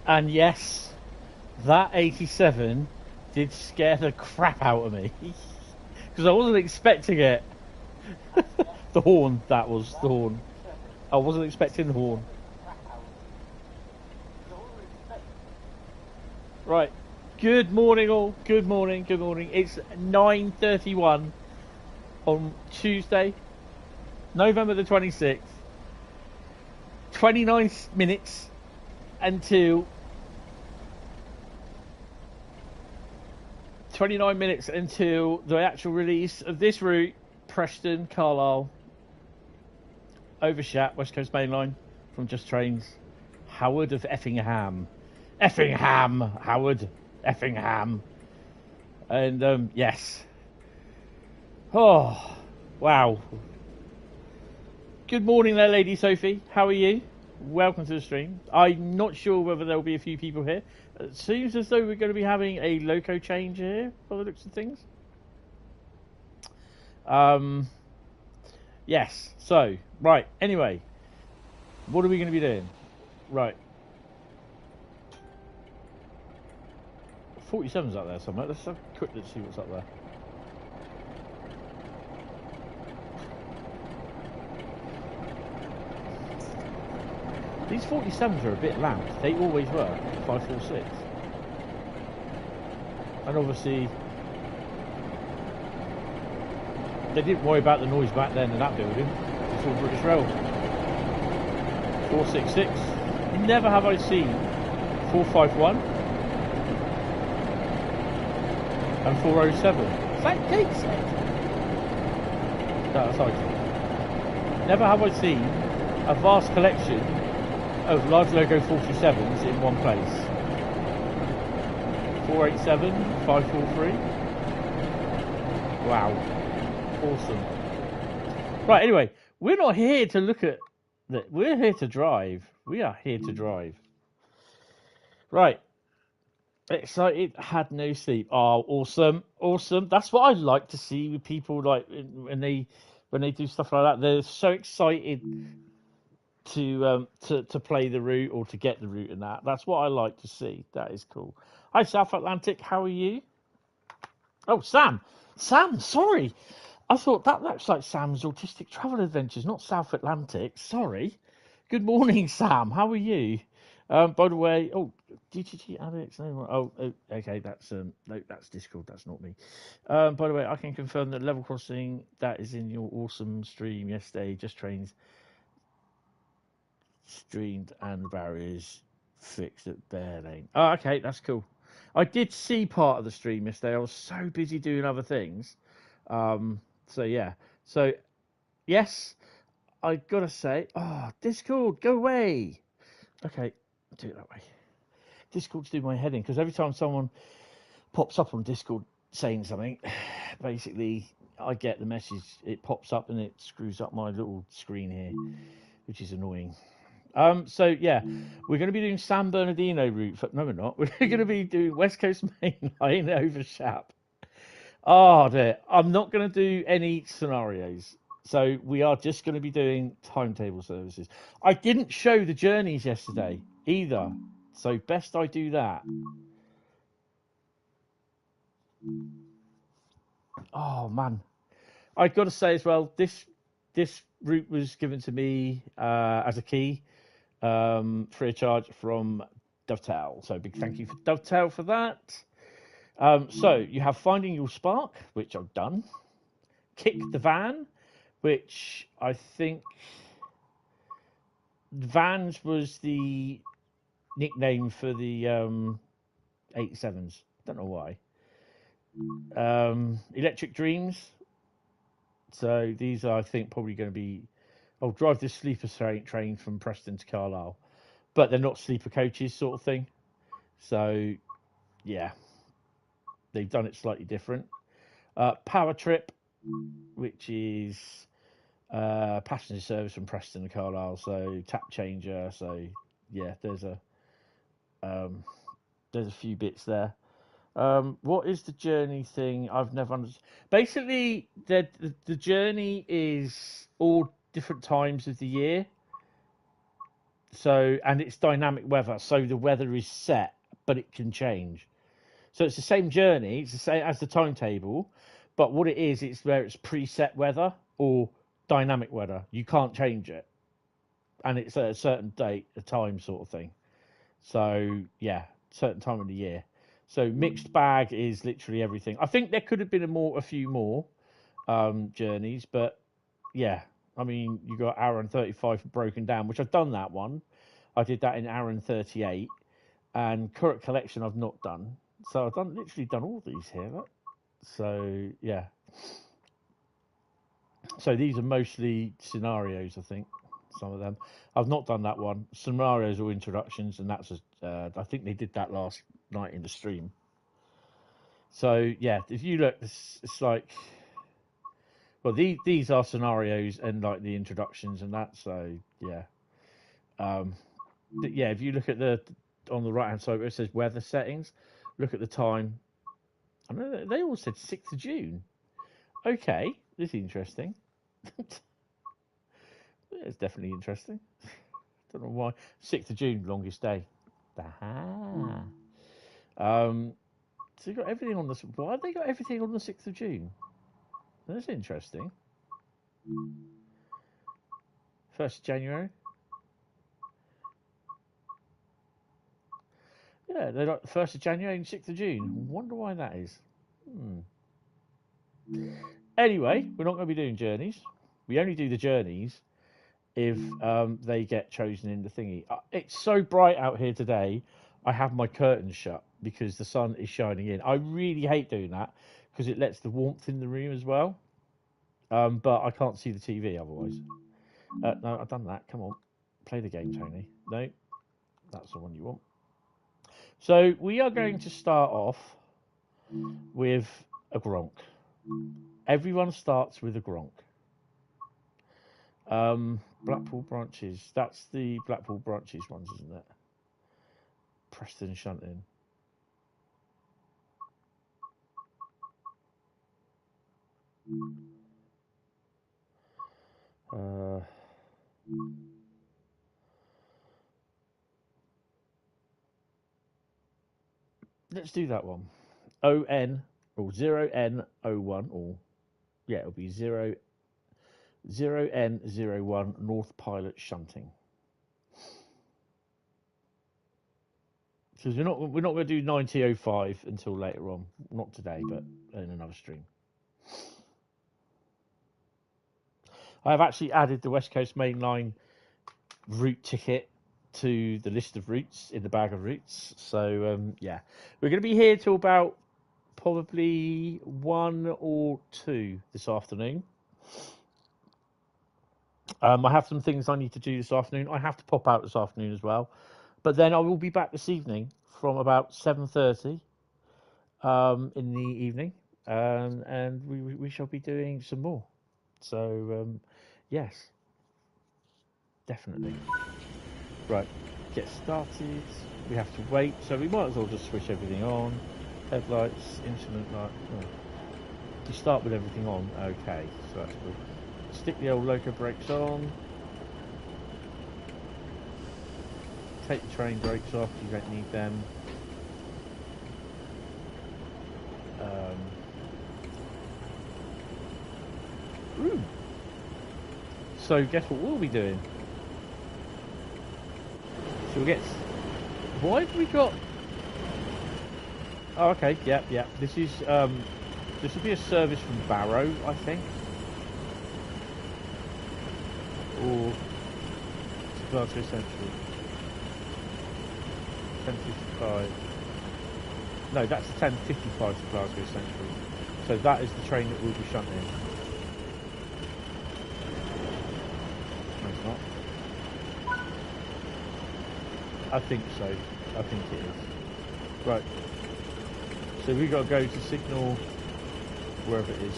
And yes, that 87 did scare the crap out of me. Because I wasn't expecting it. The horn, that was the horn. I wasn't expecting the horn. Right. Good morning all. Good morning, good morning. It's 9:31 on Tuesday, November the 26th. 29 minutes until 29 minutes until the actual release of this route, Preston, Carlisle, over Shap, West Coast Mainline, from Just Trains, Howard of Effingham. Effingham, Howard, Effingham. And, yes. Oh, wow. Good morning there, Lady Sophie. How are you? Welcome to the stream. I'm not sure whether there'll be a few people here. It seems as though we're going to be having a loco change here, by the looks of things. Yes, so, right, anyway. What are we going to be doing? Right. 47's up there somewhere. Let's have a quick look to see what's up there. These 47s are a bit loud. They always were. 546. And obviously, they didn't worry about the noise back then in that building. It's all British Rail. 466. Never have I seen 451 and 407. Is that Gateshead? No, that's IT. Never have I seen a vast collection of large logo 47s in one place. 487, 543. Wow. Awesome. Right, anyway, we're not here to look at that. We're here to drive. We are here to drive. Right. Excited, had no sleep. Oh, awesome. Awesome. That's what I like to see with people, like when they do stuff like that. They're so excited to play the route or to get the route and that. That's what I like to see. That is cool. Hi, South Atlantic. How are you? Oh, Sam. Sam, sorry. I thought that looks like Sam's Autistic Travel Adventures, not South Atlantic. Sorry. Good morning, Sam. How are you? By the way, oh, DTT Alex. Oh, okay. That's no, that's Discord. That's not me. By the way, I can confirm that Level Crossing that is in your awesome stream yesterday. Just Trains streamed and barriers fixed at Bear Lane. Oh, okay, that's cool. I did see part of the stream yesterday. I was so busy doing other things. So yeah. So yes, I gotta say, Discord, go away. Okay, do it that way. Discord's doing my head in because every time someone pops up on Discord saying something, basically I get the message. It pops up and it screws up my little screen here, which is annoying. So yeah, we're going to be doing San Bernardino route. No, we're not. We're going to be doing West Coast Mainline over Shap. Oh dear, I'm not going to do any scenarios. So we are just going to be doing timetable services. I didn't show the journeys yesterday either, so best I do that. Oh man, I've got to say as well, this route was given to me as a key, free of charge from Dovetail. So big thank you for Dovetail for that. So you have Finding Your Spark, which I've done. Kick the Van, which I think Vans was the nickname for the 87s. Don't know why. Electric Dreams. So these are, I think, probably going to be. I'll drive this sleeper train from Preston to Carlisle, but they're not sleeper coaches, sort of thing. So, yeah, they've done it slightly different. Power Trip, which is passenger service from Preston to Carlisle, so tap changer. So yeah, there's a few bits there. What is the journey thing? I've never understood. Basically, the journey is all different times of the year. So, and it's dynamic weather, so the weather is set, but it can change. So it's the same journey, it's the same as the timetable, but what it is, it's where it's preset weather or dynamic weather. You can't change it, and it's at a certain date, a time sort of thing. So yeah, certain time of the year. So mixed bag is literally everything. I think there could have been a few more journeys, but yeah, I mean, you got hour and 35 for Broken Down, which I've done that one. I did that in hour and 38, and Current Collection I've not done. So I've literally done all these here. Look. So yeah. So these are mostly scenarios, I think. Some of them. I've not done that one. Scenarios or introductions, and that's I think they did that last night in the stream. So yeah, if you look, it's like, well, these are scenarios and like the introductions and that. So yeah, yeah. If you look at on the right hand side where it says weather settings, look at the time. I know they all said 6th of June. Okay, this is interesting. It's definitely interesting. Don't know why. 6th of June, longest day. Aha. So you got everything on the. Why have they got everything on the 6th of June? That's interesting. 1st of January. Yeah, they're like 1st of January and 6th of June. Wonder why that is. Anyway, we're not going to be doing journeys. We only do the journeys if they get chosen in the thingy. It's so bright out here today, I have my curtains shut because the sun is shining in. I really hate doing that because it lets the warmth in the room as well. But I can't see the TV otherwise. No, I've done that. Come on. Play the game, Tony. No, that's the one you want. So we are going to start off with a Gronk. Everyone starts with a Gronk. Blackpool branches. That's the Blackpool branches ones, isn't it? Preston shunting. Let's do that one. ON or 0N01 or yeah, it'll be 0N01 North Pilot shunting. Because we're not going to do 9005 until later on, not today, but in another stream. I have actually added the West Coast Mainline route ticket to the list of routes in the bag of routes. So yeah, we're going to be here till about probably 1 or 2 this afternoon. I have some things I need to do this afternoon. I have to pop out this afternoon as well, but then I will be back this evening from about 7:30 in the evening, and we shall be doing some more. So yes, definitely. Right, get started. We have to wait, so we might as well just switch everything on. Headlights, instrument light. Oh. You start with everything on. Okay, so that's good. Stick the old loco brakes on. Take the train brakes off. You don't need them. So guess what we'll be doing? So we'll get. Why have we got? Oh, okay. Yeah. This is this will be a service from Barrow, I think. Or Glasgow Central. 10:55. No, that's the 10:55 to Glasgow Central. So that is the train that we'll be shunting. No, it's not. I think so. I think it is. Right. So we've got to go to signal wherever it is.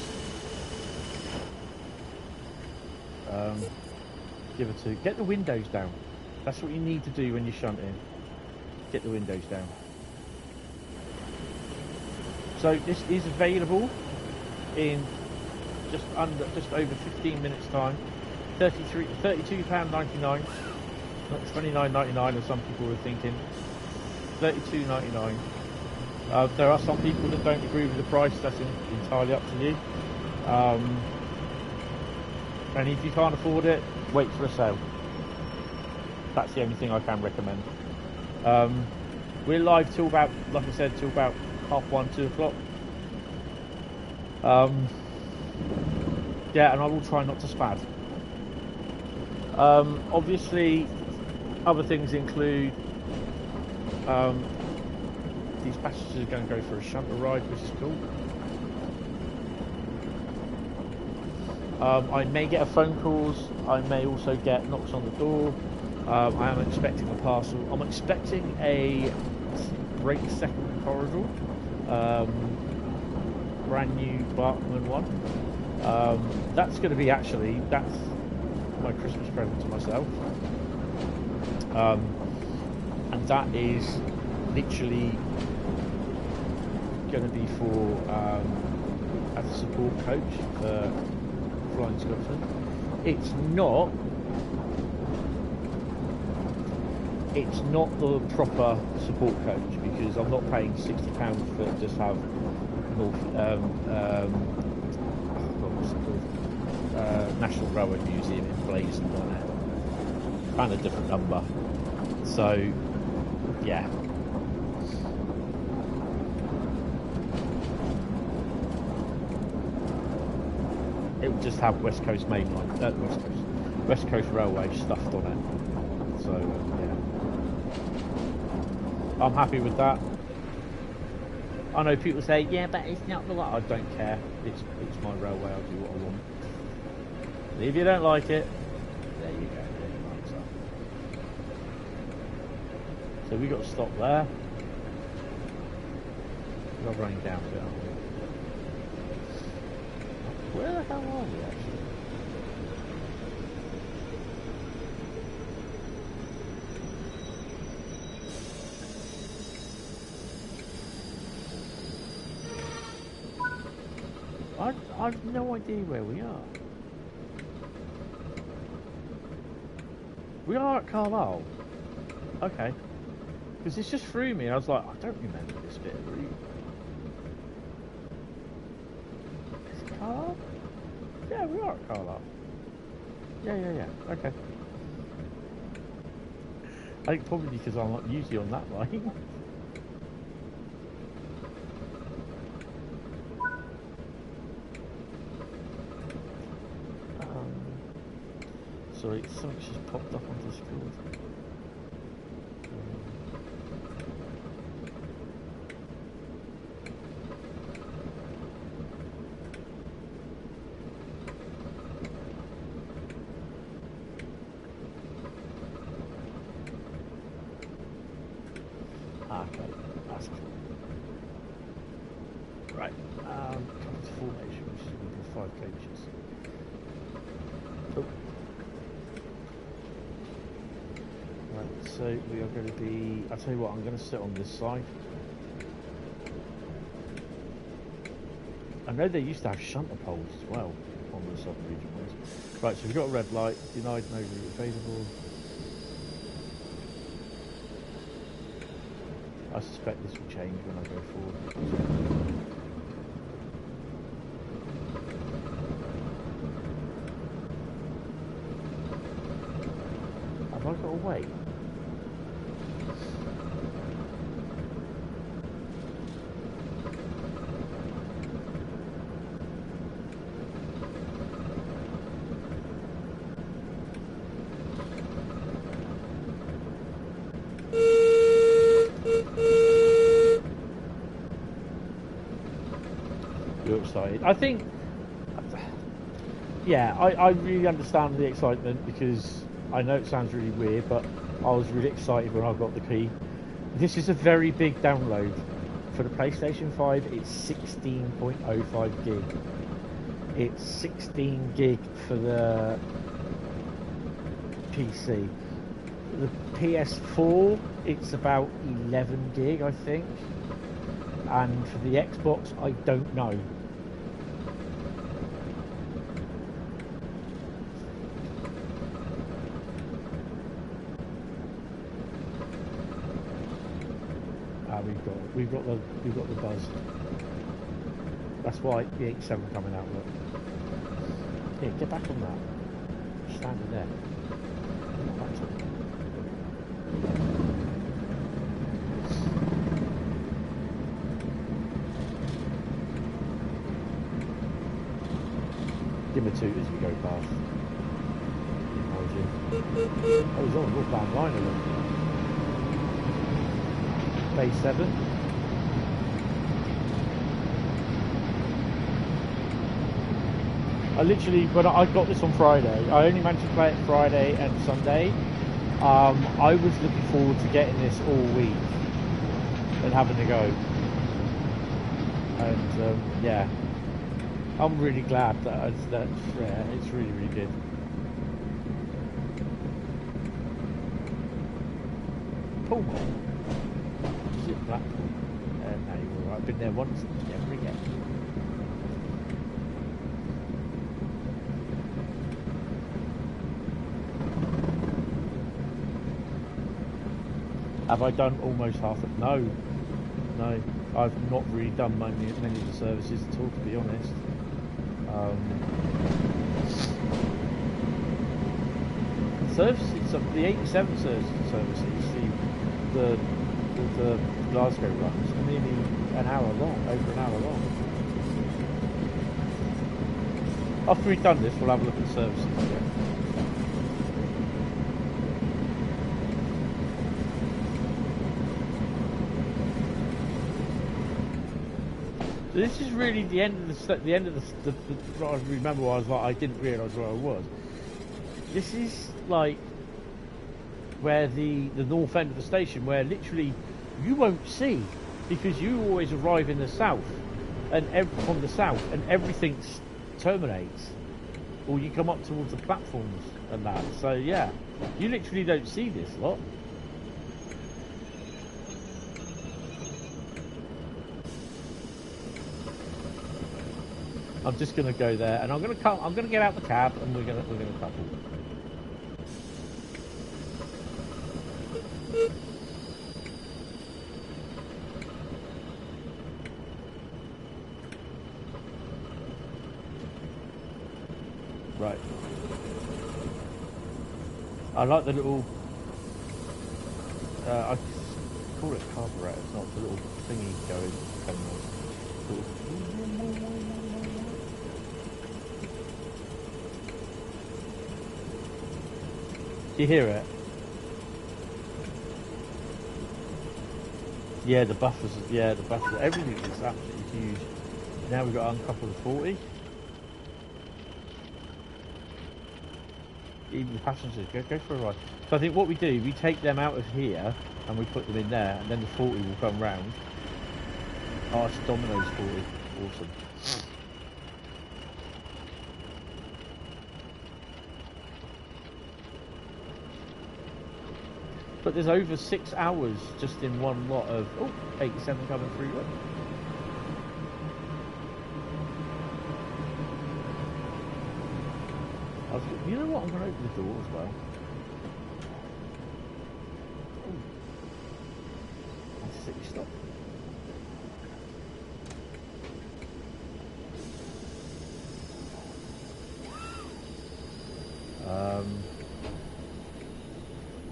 Give it to. Get the windows down. That's what you need to do when you're shunting. Get the windows down. So this is available in just over 15 minutes time. £32.99. not $29.99 as some people were thinking. $32.99. There are some people that don't agree with the price. That's entirely up to you. And if you can't afford it, wait for a sale. That's the only thing I can recommend. We're live till about, like I said, till about 1:30, 2 o'clock. Yeah, and I will try not to spaz. Obviously, other things include these passengers are going to go for a shunter ride, which is cool. I may get a phone calls. I may also get knocks on the door. I am expecting a parcel. I'm expecting a great second corridor, brand new Barkman one. That's going to be that's my Christmas present to myself, and that is literally going to be for as a support coach for Flying Scotland. It's not the proper support coach, because I'm not paying £60 for just have what's it called? National Railway Museum in Blazon on it. Kind of different number. So yeah. It would just have West Coast Mainline, West Coast Railway stuffed on it. So yeah, I'm happy with that. I know people say, yeah, but it's not the lot. I don't care. It's my railway. I'll do what I want. And if you don't like it, there you go. So we got to stop there. We're running down a bit, aren't we? Where the hell are we actually? I've no idea where we are. We are at Carlisle. Okay. Because it's just threw me. I was like, I don't remember this bit of route. Is it Carlisle? Yeah, we are at Carlisle. Yeah. Okay. I think probably because I'm not usually on that line. Sorry, something's just popped up on Discord. Okay, that's cool. Right, coming to formation, which is going to be 5 coaches. Oh. Right, so we are going to be, I'll tell you what, I'm going to sit on this side. I know they used to have shunter poles as well on the southern region ones. Right, so we've got a red light, denied, no route available. I suspect this will change when I go forward. Have I got to wait? I think, yeah, I really understand the excitement, because I know it sounds really weird, but I was really excited when I got the key. This is a very big download. For the PlayStation 5, it's 16.05 gig. It's 16 gig for the PC. The PS4, it's about 11 gig, I think. And for the Xbox, I don't know. We've got the buzz. That's why the 87 coming out. Look. Here, get back on that. Standing there. Give him a toot as we go past. Oh, he's on northbound line, look. Bay 7. I literally, when I got this on Friday, I only managed to play it Friday and Sunday. I was looking forward to getting this all week and having to go. And yeah, I'm really glad that's rare. It's really, really good. Pullman. Is it Blackpool? No, you're alright. I've been there once, never again. Have I done almost half of it? No. I've not really done many of the services at all, to be honest. Services, the 87 services, the Glasgow runs are nearly an hour long, over an hour long. After we've done this, we'll have a look at the services again. So this is really the end of the I remember where I was like, I didn't realise where I was. This is like where the north end of the station, where literally you won't see, because you always arrive in the south and from the south, and everything terminates, or you come up towards the platforms and that. So yeah, you literally don't see this lot. I'm just gonna go there, and I'm gonna get out the cab, and we're gonna couple. Right. I like the little. I call it carburetor. It's not the little thingy going. Do you hear it? Yeah, the buffers. Yeah, the buffers. Everything is absolutely huge. Now we've got to uncouple the 40. Even the passengers go for a ride. So I think what we do, we take them out of here and we put them in there, and then the 40 will come round. Oh, it's Domino's 40. Awesome. But there's over 6 hours just in one lot of 87 coming through. Look. You know what? I'm going to open the door as well. That's 6 stop.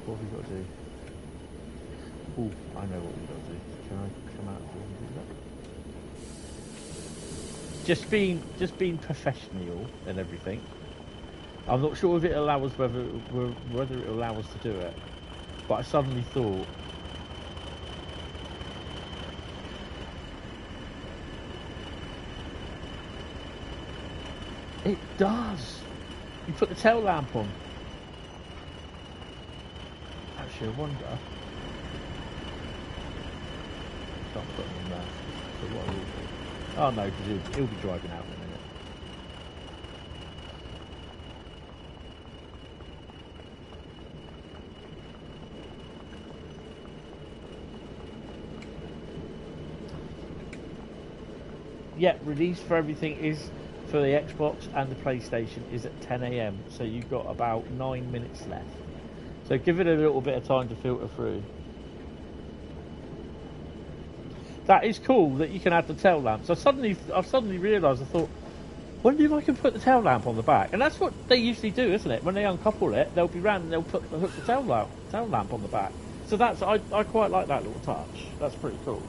What have we got to do? Oh, I know what we've got to do. Can I come out and do that? Just being professional and everything. I'm not sure if it allows whether it allows us to do it, but I suddenly thought it does. You put the tail lamp on. Actually, I wonder. Stop putting them there. So what I will do? Oh no, because he'll be driving out in a minute. Yeah, release for everything is for the Xbox and the PlayStation is at 10 AM, so you've got about 9 minutes left. So give it a little bit of time to filter through. That is cool that you can add the tail lamps. I've suddenly realised. I thought, wonder if I can put the tail lamp on the back. And that's what they usually do, isn't it? When they uncouple it, they'll be round and they'll hook the tail lamp on the back. So that's I quite like that little touch. That's pretty cool.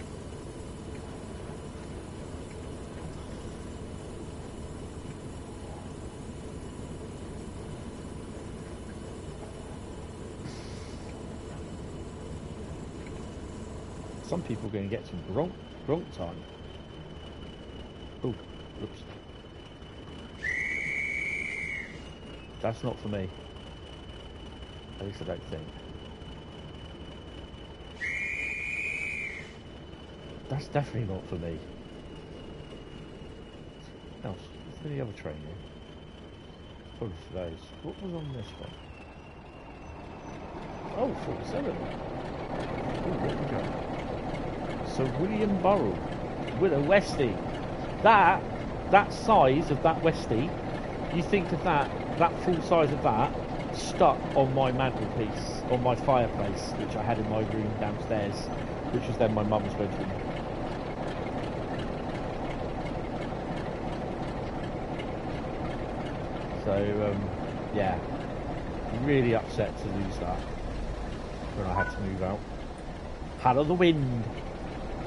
Some people are going to get some gronk time. Oh, oops. That's not for me. At least I don't think. That's definitely not for me. No, is there any other train here? Probably for those. What was on this one? Oh, 47. Ooh, what we got? So William Burrell with a Westie. That size of that Westie, you think of that full size of that stuck on my mantelpiece, on my fireplace, which I had in my room downstairs, which was then my mum's bedroom. So yeah, really upset to lose that when I had to move out. Hat of the Wind.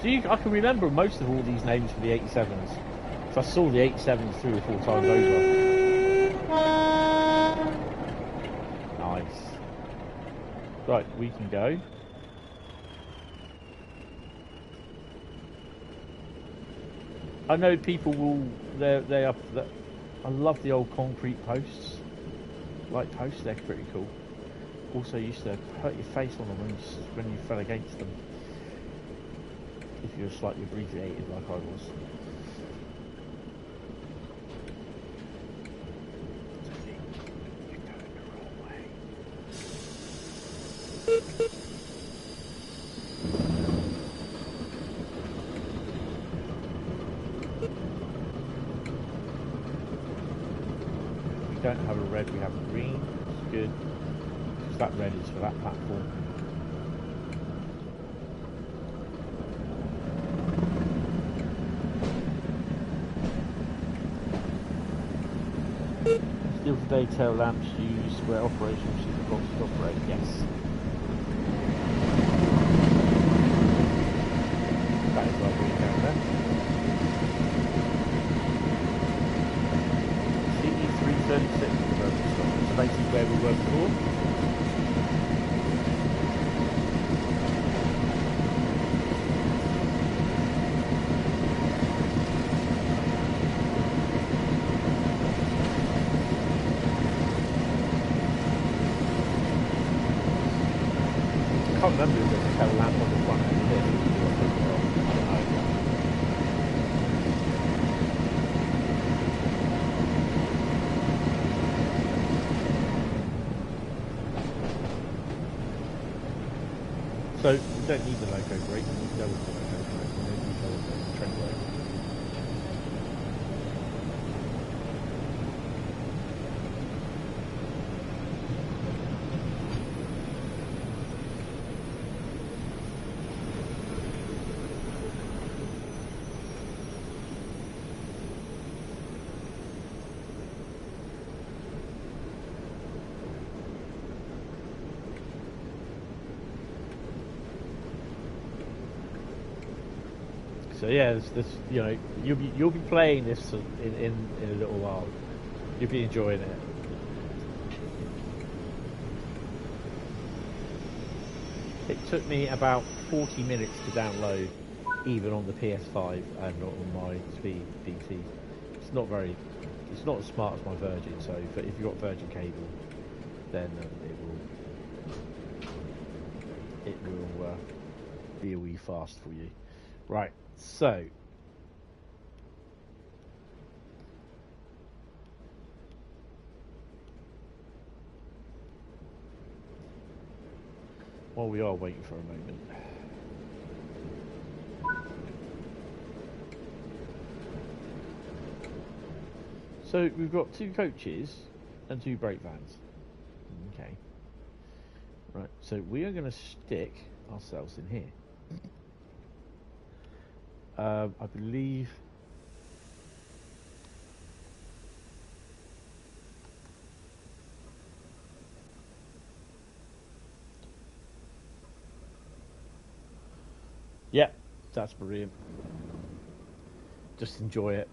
So I can remember most of all these names for the 87s. So I saw the 87s 3 or 4 times over. Nice. Right, we can go. I know people will. I love the old concrete posts. Light posts, they're pretty cool. Also, used to hurt your face on them when you fell against them. If you were slightly abbreviated like I was. We don't have a red, we have a green. It's good. Because that red is for that platform. Still for daytail lamps used where operational super boxes operate, yes. That is our green down there. CE336 so basically where we were before. I can't remember if there's a tail lamp on the front end of this. So we don't need the loco brake, we can go with the loco brake, we don't need the trend brake. So yeah, this you know you'll be playing this in a little while. You'll be enjoying it. It took me about 40 minutes to download, even on the PS5 and not on my speed BT. It's not as smart as my Virgin. So if you've got Virgin cable, then it will be a wee fast for you. Right. So, while we are waiting for a moment, so we've got 2 coaches and 2 brake vans. Okay. Right, so we are going to stick ourselves in here. I believe. Yep, that's brilliant. Just enjoy it.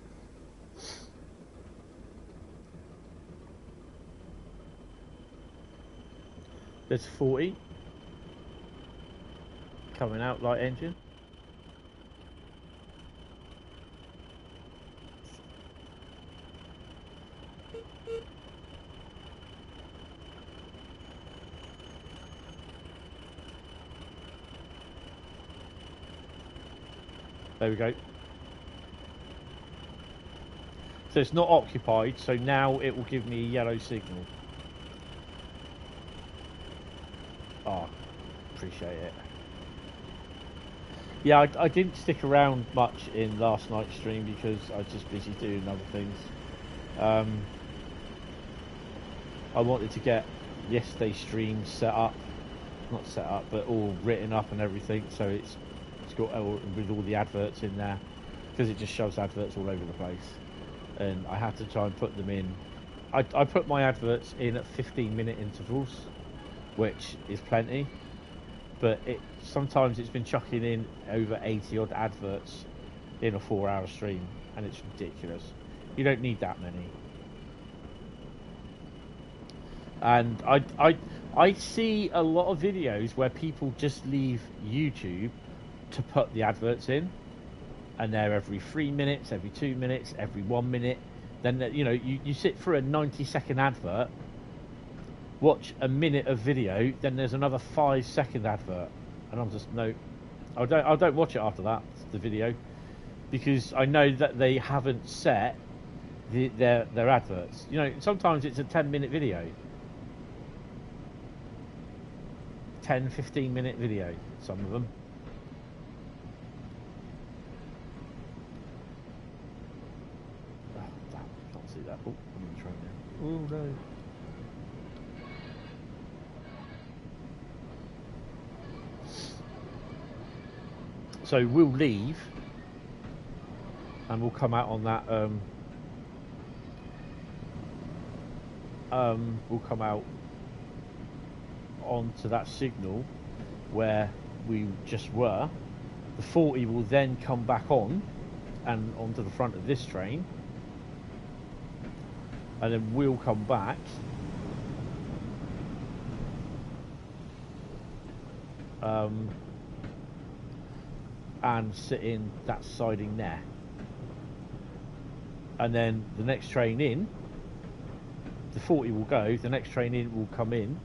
There's 40 coming out light engine. There we go. So it's not occupied, so now it will give me a yellow signal. Oh, appreciate it. Yeah, I didn't stick around much in last night's stream because I was just busy doing other things. I wanted to get yesterday's stream set up. Not set up, but all written up and everything, so it's got with all the adverts in there, because it just shoves adverts all over the place, and I had to try and put them in. I put my adverts in at 15-minute intervals, which is plenty, but sometimes it's been chucking in over 80 odd adverts in a 4-hour stream, and it's ridiculous. You don't need that many. And I see a lot of videos where people just leave YouTube to put the adverts in, and they're every 3 minutes, every 2 minutes, every 1 minute. Then you sit through a 90-second advert, watch a minute of video, then there's another 5-second advert, and I'm just I don't watch it after that, the video, because I know that they haven't set their adverts. Sometimes it's a 10-minute video. 10-15 minute video, some of them. Oh, damn, can't see that. Oh, I'm in the train now. Oh no. So we'll leave and we'll come out on that we'll come out onto that signal where we just were. The 40 will then come back on and onto the front of this train, and then we'll come back and sit in that siding there, and then the next train in, the 40 will go, the next train in will come in.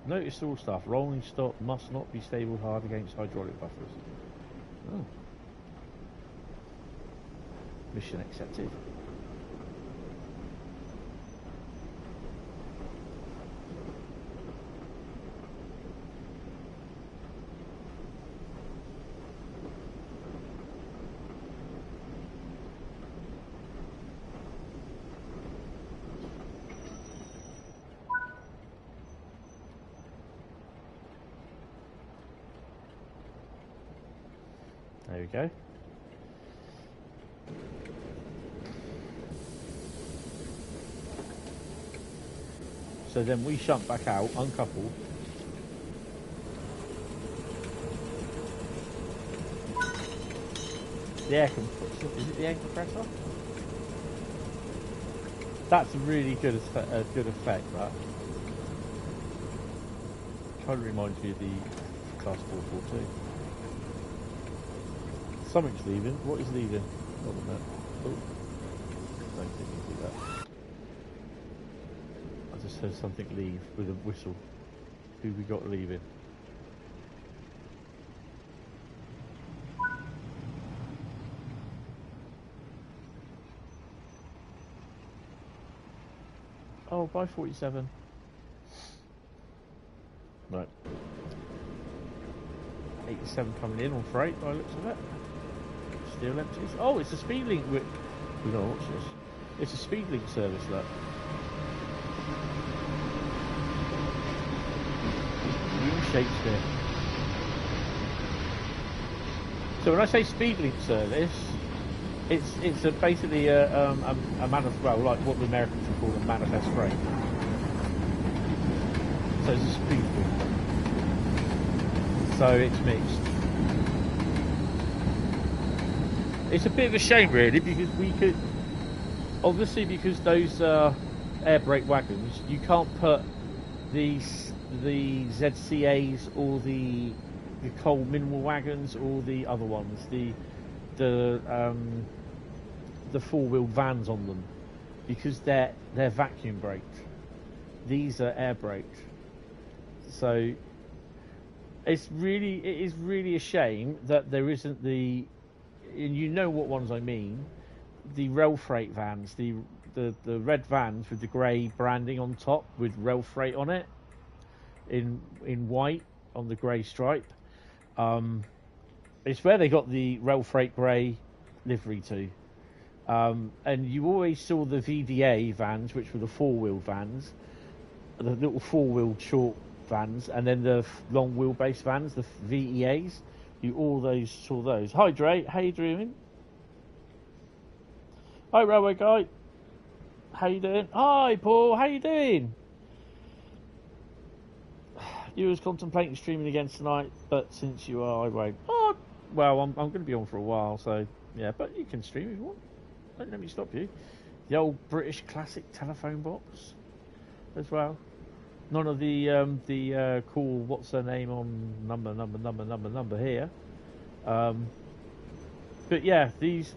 Notice all stuff. Rolling stock must not be stable hard against hydraulic buffers. Oh. Mission accepted. There we go. So then we shunt back out, uncoupled. The air compressor. Is it the air compressor? That's a really good effect, that. Kind of reminds me of the Class 442. Something's leaving. What is leaving? Hold on a minute. Oh. Don't think you do that. I just heard something leave with a whistle. Who we got leaving? Oh, by 47. Right. 87 coming in on freight by the looks of it. Still empties. Oh, it's a Speedlink. We're gonna watch this. It's a Speedlink service, look. New Shakespeare. So when I say Speedlink service, it's basically a manifest, well, like what the Americans would call a manifest freight. So it's a Speedlink. So it's mixed. It's a bit of a shame, really, because we could, obviously, because those air brake wagons, you can't put the ZCAs or the coal minimal wagons or the other ones, the four-wheeled vans on them, because they're vacuum braked. These are air braked. So it is really a shame that there isn't the, and you know what ones I mean, the rail freight vans, the red vans with the grey branding on top with rail freight on it in white on the grey stripe. It's where they got the rail freight grey livery to. And you always saw the VDA vans, which were the four-wheel vans, the little four-wheeled short vans, and then the long wheelbase vans, the VEAs. You all those saw those. Hi Dre, how you doing? Hi Railway Guy, how you doing? Hi Paul, how you doing? You was contemplating streaming again tonight, but since you are, I won't. Oh, well, I'm going to be on for a while, so yeah. But you can stream if you want. Don't let me stop you. The old British classic telephone box, as well. None of the cool, what's her name on number here. But yeah, these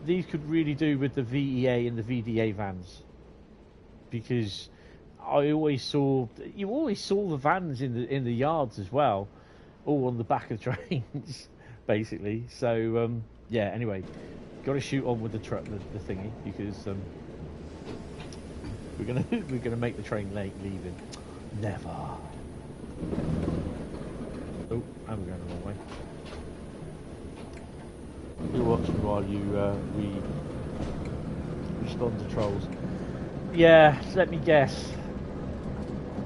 could really do with the VEA and the VDA vans, because you always saw the vans in the yards as well, all on the back of trains, basically. So yeah. Anyway, got to shoot on with the thingy, because we're gonna make the train late leaving. Never. Oh, and we're going the wrong way. You're watching while you respond to trolls. Yeah, let me guess.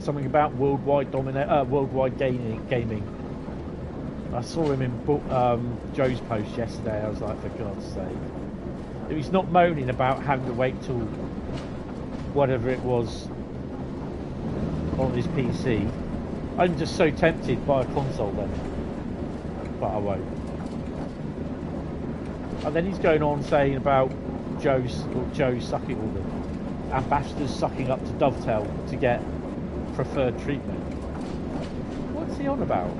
Something about worldwide gaming. I saw him in Joe's post yesterday. I was like, for God's sake. If he's not moaning about having to wait till whatever it was on his PC, I'm just so tempted by a console then, but I won't. And then he's going on saying about Joe sucking, all the ambassadors sucking up to Dovetail to get preferred treatment. What's he on about?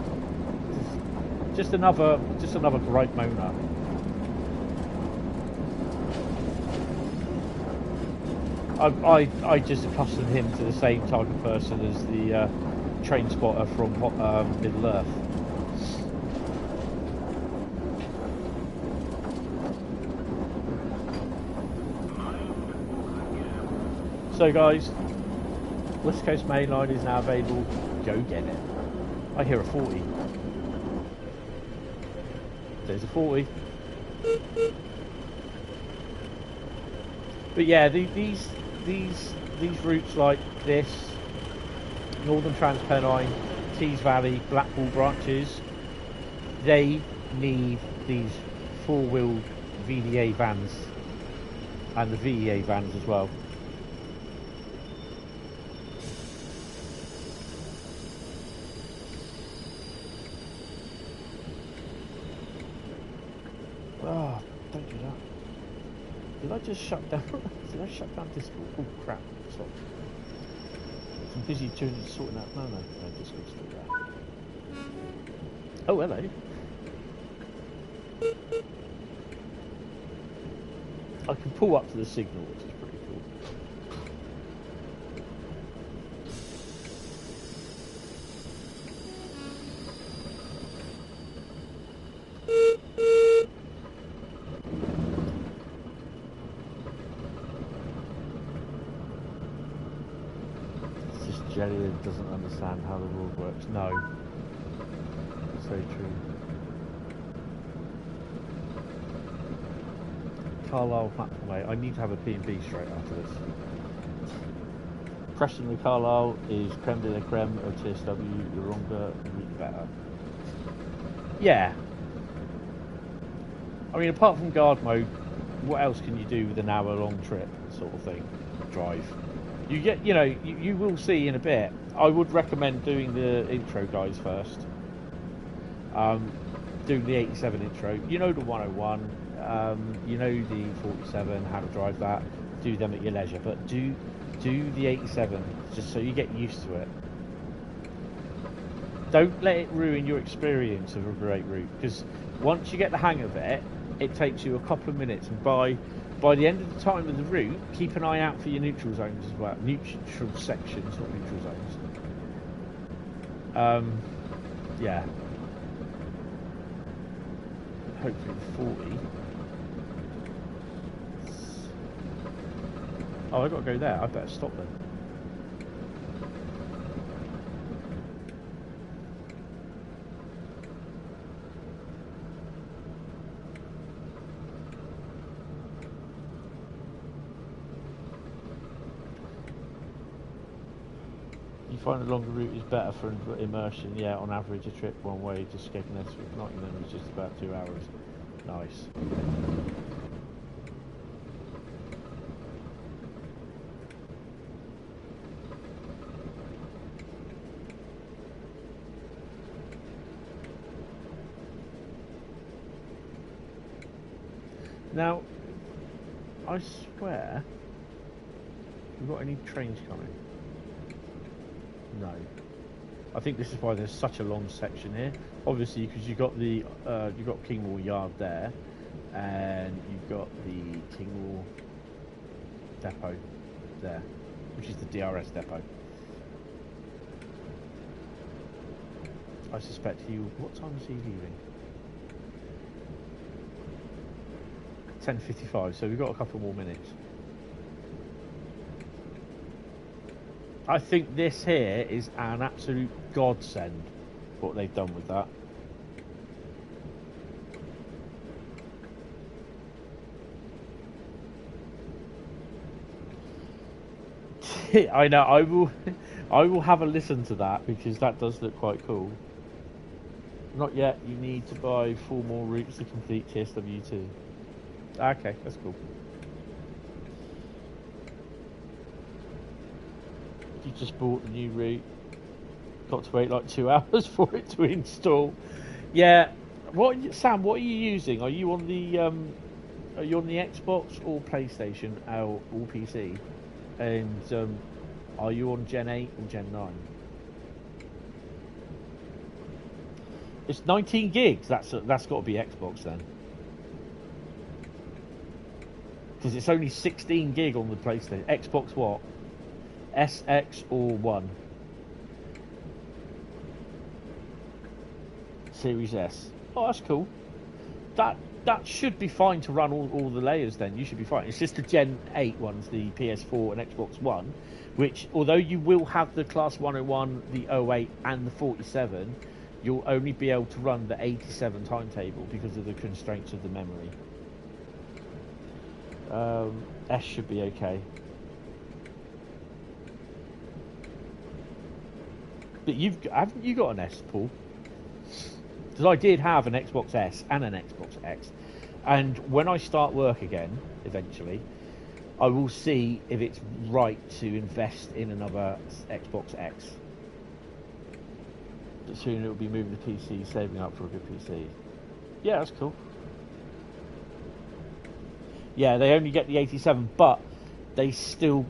Just another gripe moaner. I just accustom him to the same type of person as the train spotter from Middle Earth. So guys, West Coast Mainline is now available. Go get it. I hear a 40. There's a 40. But yeah, these routes like this, Northern Trans Pennine, Tees Valley, Blackpool branches, they need these four-wheel VDA vans and the VEA vans as well. Oh, don't do that. Did I just shut down? Did I shut down Discord? Oh crap! Stop. I'm busy sorting out. No, Discord's still there. Oh, hello. I can pull up to the signal, which is pretty cool. Jelly doesn't understand how the world works. No. So true. Carlisle platform, mate. I need to have a P&B straight after this. Preston and Carlisle is creme de la creme of TSW. The longer, the better. Yeah. I mean, apart from guard mode, what else can you do with an hour-long trip, sort of thing? Drive. You get, you know, you will see in a bit. I would recommend doing the intro guys first. Doing the 87 intro. You know the 101. You know the 47. How to drive that. Do them at your leisure, but do the 87 just so you get used to it. Don't let it ruin your experience of a great route, because once you get the hang of it, it takes you a couple of minutes, and by the end of the time of the route, keep an eye out for your neutral zones as well. Neutral sections, not neutral zones. Yeah. Hopefully the 40. Oh, I've got to go there. I better stop then. You find the longer route is better for immersion? Yeah, on average a trip one way to Skegness with Nottingham is just about 2 hours. Nice. Now, I swear, have we got any trains coming? No. I think this is why there's such a long section here. Obviously, because you've got the you've got Kingwall Yard there, and you've got the Kingwall depot there, which is the DRS depot. I suspect he. What time is he leaving? 10:55. So we've got a couple more minutes. I think this here is an absolute godsend, what they've done with that. I know, I will have a listen to that, because that does look quite cool. Not yet, you need to buy 4 more routes to complete TSW2. Okay, that's cool. You just bought the new route. Got to wait like 2 hours for it to install. Yeah. Sam? What are you using? Are you on the Xbox or PlayStation or PC? And are you on Gen 8 or Gen 9? It's 19 gigs. That's got to be Xbox then. Because it's only 16 gig on the PlayStation. Xbox what? SX or 1? Series S. Oh, that's cool. That should be fine to run all the layers then. You should be fine. It's just the Gen 8 ones, the PS4 and Xbox One, which, although you will have the Class 101, the 08 and the 47, you'll only be able to run the 87 timetable because of the constraints of the memory. S should be okay. But haven't you got an S, Paul? Because I did have an Xbox S and an Xbox X, and when I start work again, eventually, I will see if it's right to invest in another Xbox X. But soon it will be moving the PC, saving up for a good PC. Yeah, that's cool. Yeah, they only get the 87, but they still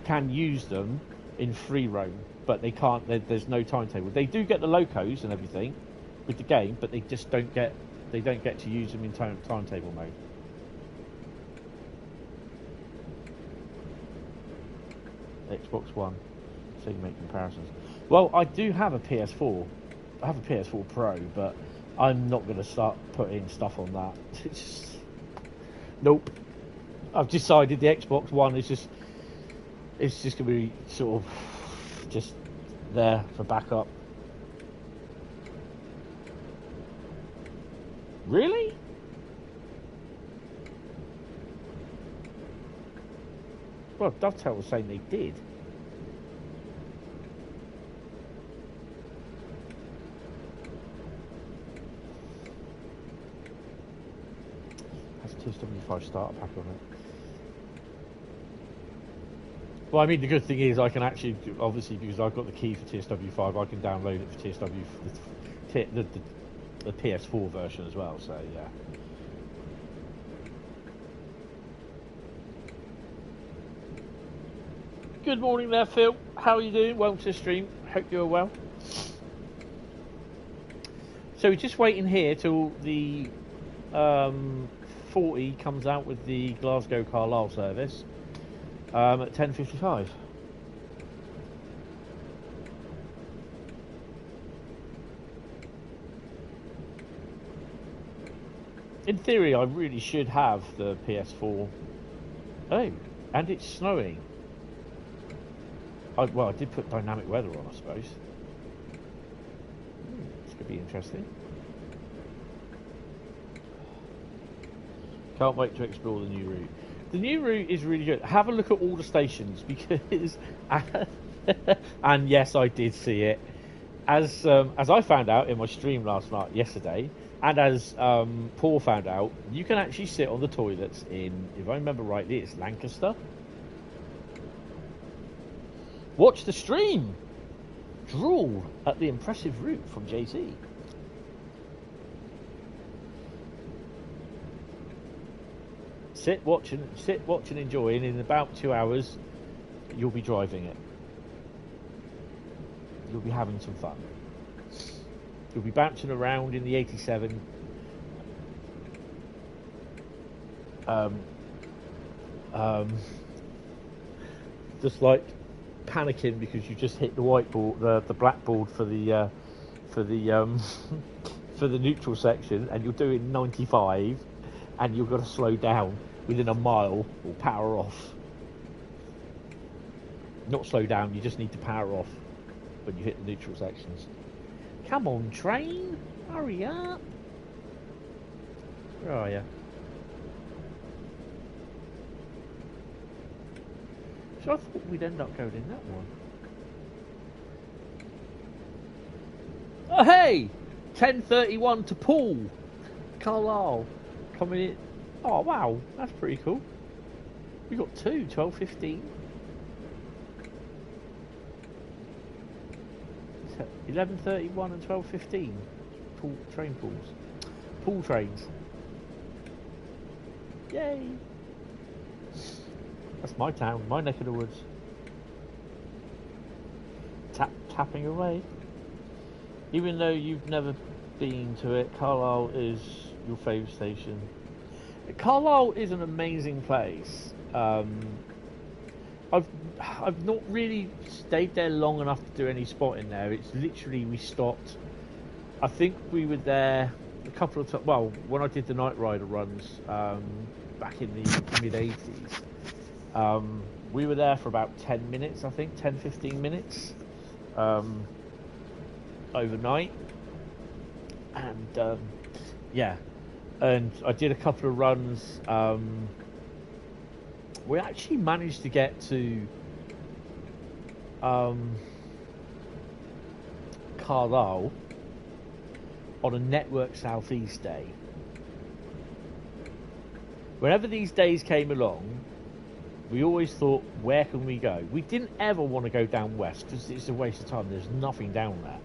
can use them in free roam. But they can't. There's no timetable. They do get the locos and everything with the game, but they just don't get to use them in timetable mode. Xbox One, so you can make comparisons. Well, I do have a PS4. I have a PS4 Pro, but I'm not going to start putting stuff on that. Nope. I've decided the Xbox One is just going to be sort of just there for backup. Really? Well, Dovetail was saying they did. Has TSW5 starter pack on it. Well, I mean, the good thing is I can actually, obviously, because I've got the key for TSW5, I can download it for TSW, the PS4 version as well, so yeah. Good morning there, Phil. How are you doing? Welcome to the stream. Hope you're well. So we're just waiting here till the 40 comes out with the Glasgow Carlisle service at 10:55. In theory, I really should have the PS4. Oh, and it's snowing. Well, I did put dynamic weather on, I suppose. This could be interesting. Can't wait to explore the new route. The new route is really good. Have a look at all the stations because, and yes, I did see it. As I found out in my stream yesterday, and as Paul found out, you can actually sit on the toilets in, if I remember rightly, it's Lancaster. Watch the stream. Drool at the impressive route from JC. Sit, watch, and enjoy. And in about 2 hours, you'll be driving it. You'll be having some fun. You'll be bouncing around in the 87. Just like panicking because you just hit the whiteboard, the blackboard for the for the neutral section, and you're doing 95, and you've got to slow down within a mile or power off. Not slow down, you just need to power off when you hit the neutral sections. Come on, train, hurry up. Where are you? So I thought we'd end up going in that one. Oh hey! 10:31 to Paul. Carlisle coming in. Oh wow, that's pretty cool. We got two, 12:15. 11:31 and 12:15. Train pools. Pool trains. Yay! That's my town, my neck of the woods. Tapping away. Even though you've never been to it, Carlisle is your favourite station. Carlisle is an amazing place. I've not really stayed there long enough to do any spotting there. It's literally, we stopped. I think we were there a couple of times. Well, when I did the Night Rider runs back in the mid-80s, we were there for about 10 minutes, I think, 10-15 minutes overnight. And yeah, and I did a couple of runs. We actually managed to get to Carlisle on a Network Southeast day. Whenever these days came along, we always thought, where can we go? We didn't ever want to go down west because it's a waste of time. There's nothing down there.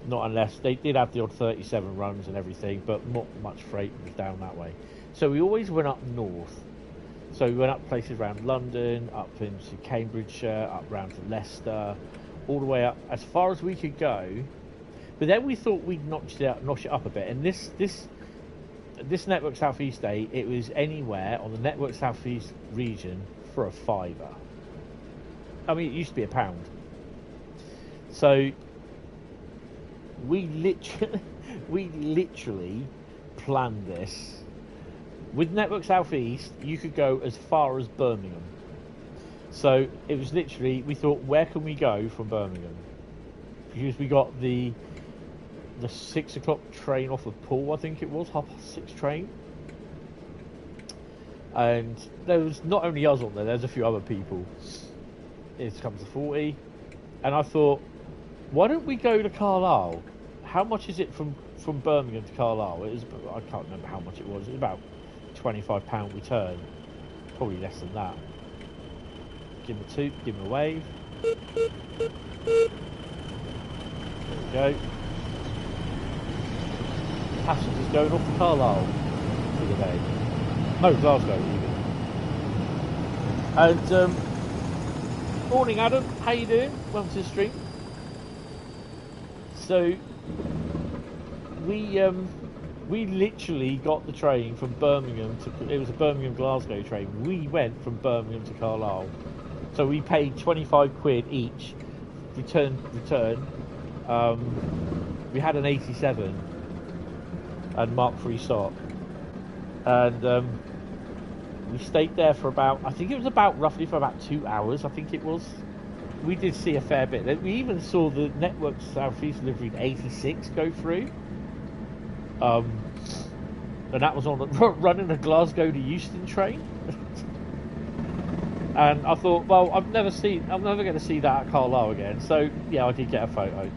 Not unless they did have the odd 37 runs and everything, but not much freight was down that way. So we always went up north. So we went up places around London, up into Cambridgeshire, up round to Leicester, all the way up as far as we could go. But then we thought we'd notch it up a bit. And this Network Southeast day, it was anywhere on the Network Southeast region for a £5. I mean, it used to be £1. So we literally planned this. With Network Southeast, you could go as far as Birmingham. So it was literally, we thought, where can we go from Birmingham? Because we got the 6 o'clock train off of Poole, I think it was, 6:30 train. And there was not only us on there, there's a few other people. It comes to 40. And I thought, why don't we go to Carlisle? How much is it from Birmingham to Carlisle? It was, I can't remember how much it was. It was about £25 return. Probably less than that. Give him a toot, give him a wave. There we go. Passengers going off to Carlisle for the day. No, Glasgow even. And morning, Adam. How you doing? Welcome to the stream. So we literally got the train from Birmingham to. It was a Birmingham Glasgow train. We went from Birmingham to Carlisle. So we paid 25 quid each. Return. We had an 87 and Mark III stock, and we stayed there for about. I think it was about roughly for about 2 hours. I think it was. We did see a fair bit. We even saw the Network Southeastern Livery 86 go through. And that was on running a Glasgow to Euston train. And I thought, well, I'm never going to see that at Carlisle again. So yeah, I did get a photo.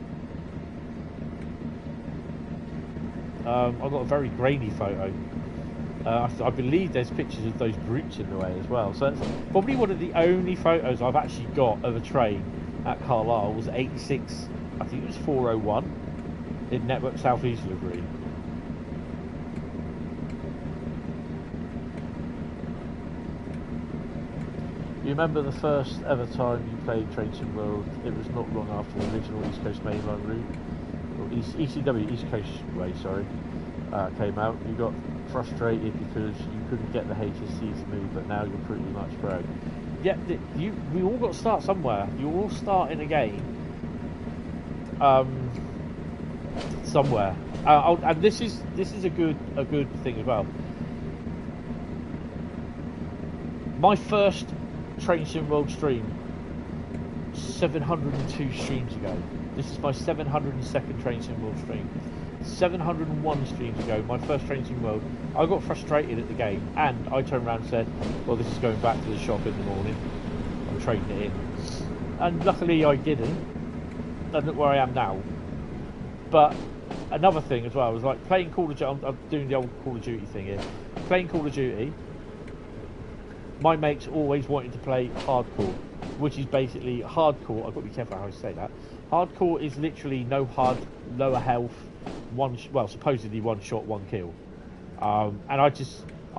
I got a very grainy photo. I believe there's pictures of those brutes in the way as well. So it's probably one of the only photos I've actually got of a train at Carlisle was 86. I think it was 401 in Network Southeast livery. You remember the first ever time you played Train Sim World? It was not long after the original East Coast Mainline route, or ECW, East Coast Way, sorry, came out. You got frustrated because you couldn't get the HSC to move, but now you're pretty much pro. Yeah, we all got to start somewhere. You all start in a game, somewhere. And this is a good thing as well. My first Train Sim World stream 702 streams ago. This is my 702nd Train Sim World stream. 701 streams ago, my first Train Sim World, I got frustrated at the game, and I turned around and said, well, this is going back to the shop in the morning. I'm trading it in. And luckily I didn't. And look where I am now. But another thing as well was like playing Call of Duty. I'm doing the old Call of Duty thing here. Playing Call of Duty, my mates always wanted to play hardcore, which is basically hardcore. I've got to be careful how I say that. Hardcore is literally no HUD, lower health, supposedly one shot, one kill. And I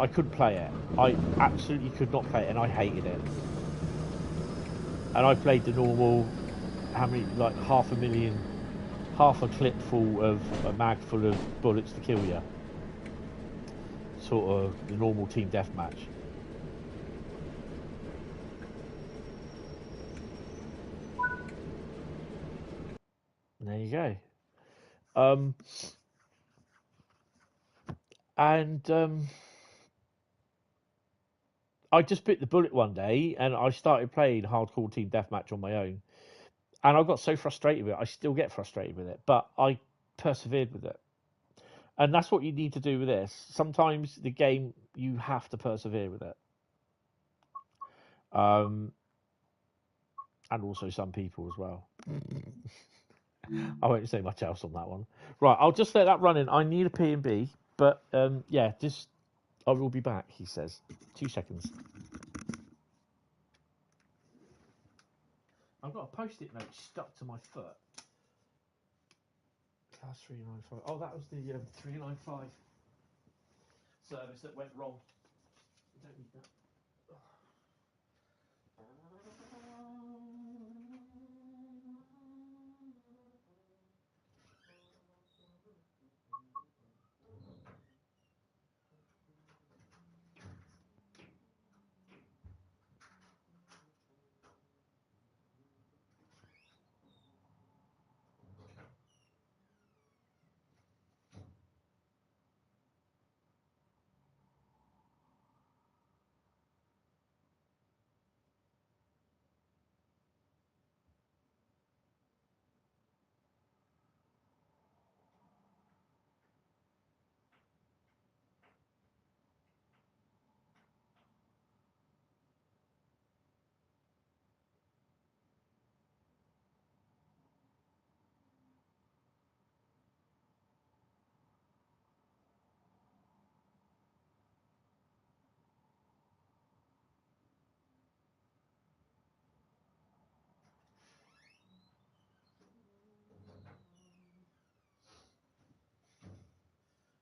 couldn't play it. I absolutely could not play it, and I hated it. And I played the normal, half a clip full of a mag full of bullets to kill you. Sort of the normal team deathmatch. There you go. I just bit the bullet one day, and I started playing hardcore team deathmatch on my own. And I got so frustrated with it. I still get frustrated with it, but I persevered with it. And that's what you need to do with this. Sometimes the game, you have to persevere with it. And also some people as well. I won't say much else on that one. Right, I'll just let that run in. I need a P&B, but yeah, just I will be back, he says. 2 seconds. I've got a post-it note stuck to my foot. Class 395. Oh, that was the 395 service that went wrong. I don't need that.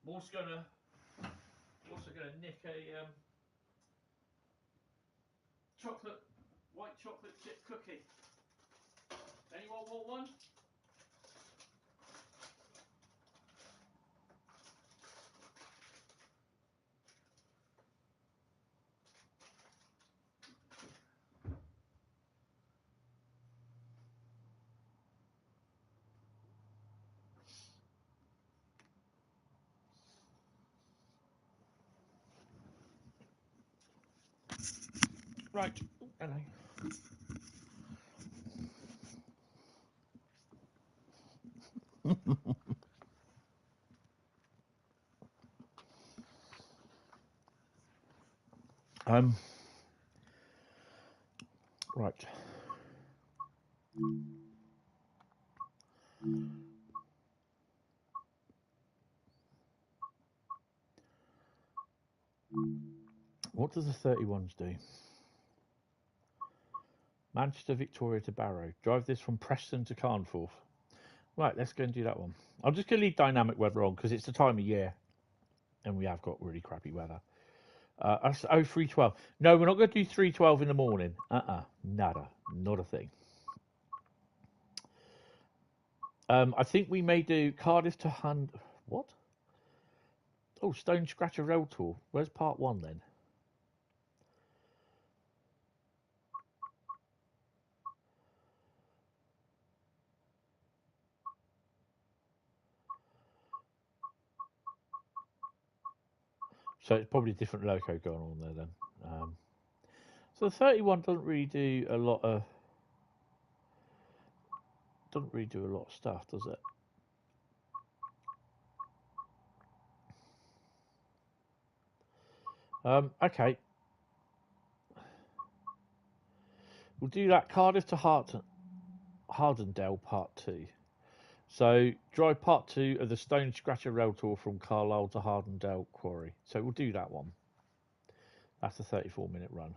I'm also gonna nick a white chocolate chip cookie. Anyone want one? Right. Ooh, hello. Right. What does the 31s do? Manchester, Victoria to Barrow. Drive this from Preston to Carnforth. Right, let's go and do that one. I'm just going to leave dynamic weather on because it's the time of year and we have got really crappy weather. That's 312. No, we're not going to do 312 in the morning. Nada. Not a thing. I think we may do Cardiff to What? Oh, Stone Scratcher Rail Tour. Where's part 1 then? So it's probably a different loco going on there then. So the 31 doesn't really do a lot of stuff, does it? Okay. We'll do that Cardiff to Hardendale part 2. So drive part 2 of the Stone Scratcher Rail Tour from Carlisle to Hardendale Quarry. So we'll do that one. That's a 34-minute run.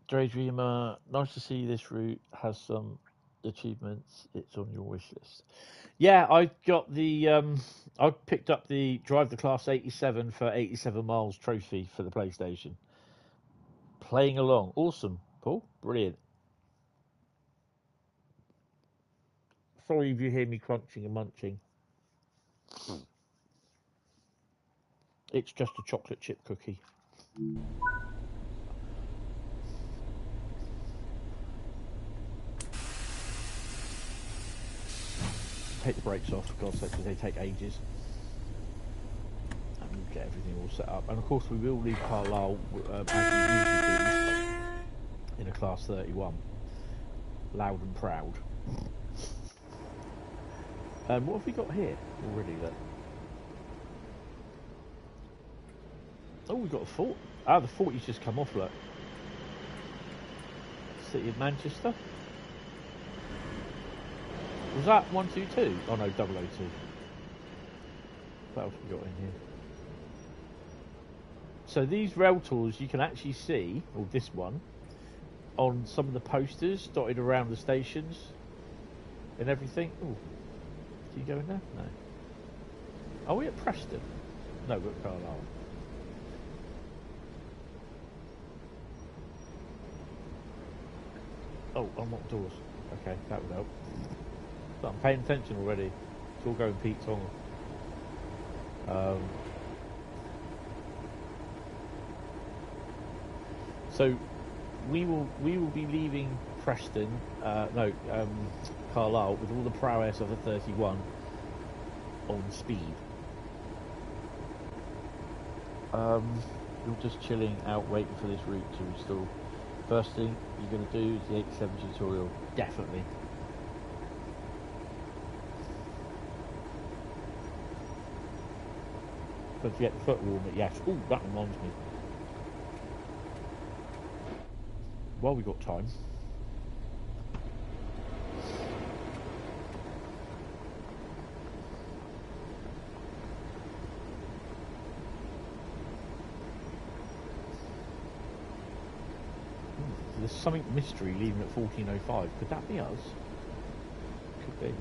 Daydreamer, nice to see this route has some achievements. It's on your wish list. Yeah, I got the I picked up the Drive the Class 87 for 87 miles trophy for the PlayStation. Playing along. Awesome, Paul. Brilliant. Sorry if you hear me crunching and munching. It's just a chocolate chip cookie. Take the brakes off, for God's sake, because they take ages. And we'll get everything all set up. And of course, we will leave Carlisle as we usually do in a Class 31. Loud and proud. What have we got here already then? Oh, we've got a 40. Ah, the 40's just come off, look. City of Manchester. Was that 122? Oh no, 002. What else we got in here? So these rail tours you can actually see, or this one, on some of the posters dotted around the stations and everything. Oh, do you go in there? No. Are we at Preston? No, we're at Carlisle. Oh, unlock doors. Okay, that would help. But I'm paying attention already. It's all going Pete Tong. So we will be leaving Preston, Carlisle with all the prowess of a 31 on speed. You're just chilling out, waiting for this route to install. First thing you're going to do is the 87 tutorial, definitely. Don't forget the foot warmer, yes. Oh, that reminds me. While we got time. There's something mystery leaving at 14:05. Could that be us? Could be.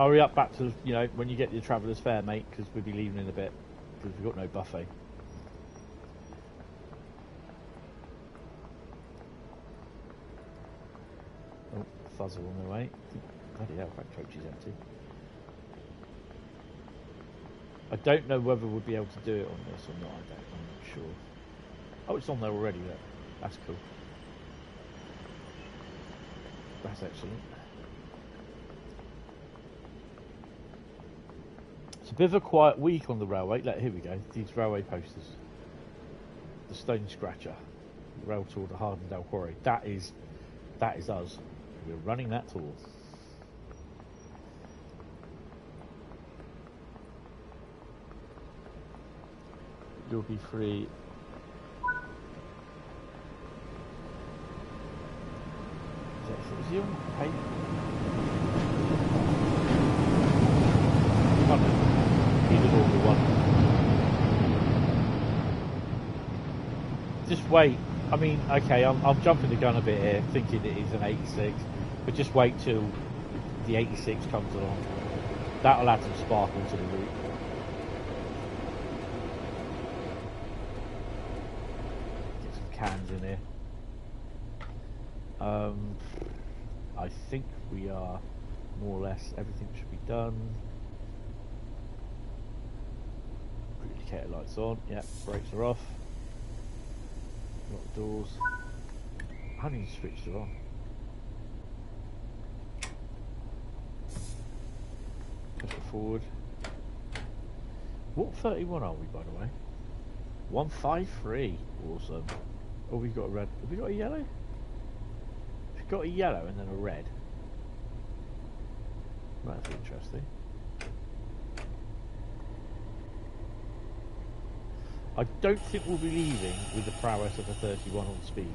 Hurry up back to, you know, when you get your traveller's fare, mate, because we'll be leaving in a bit, because we've got no buffet. Oh, fuzz on the way. Bloody hell, that coach is empty. I don't know whether we'll be able to do it on this or not, I'm not sure. Oh, it's on there already, look. That's cool. That's excellent. It's a bit of a quiet week on the railway. Look, here we go. These railway posters. The Stone Scratcher. Rail tour to Hardendale Quarry. That is us. We're running that tour. You'll be free. Is he on pay? He's an awful one. Just wait. I mean, okay, I'm jumping the gun a bit here, thinking it is an 86, but just wait till the 86 comes along. That'll add some sparkle to the route. Get some cans in here. I think we are more or less, everything should be done. Indicator lights on, yep, brakes are off. Lock doors. I haven't even switched it on. Push it forward. What 31 are we, by the way? 153. Awesome. Oh, we've got a red. Have we got a yellow? We've got a yellow and then a red. That's interesting. I don't think we'll be leaving with the prowess of a 31 on speed.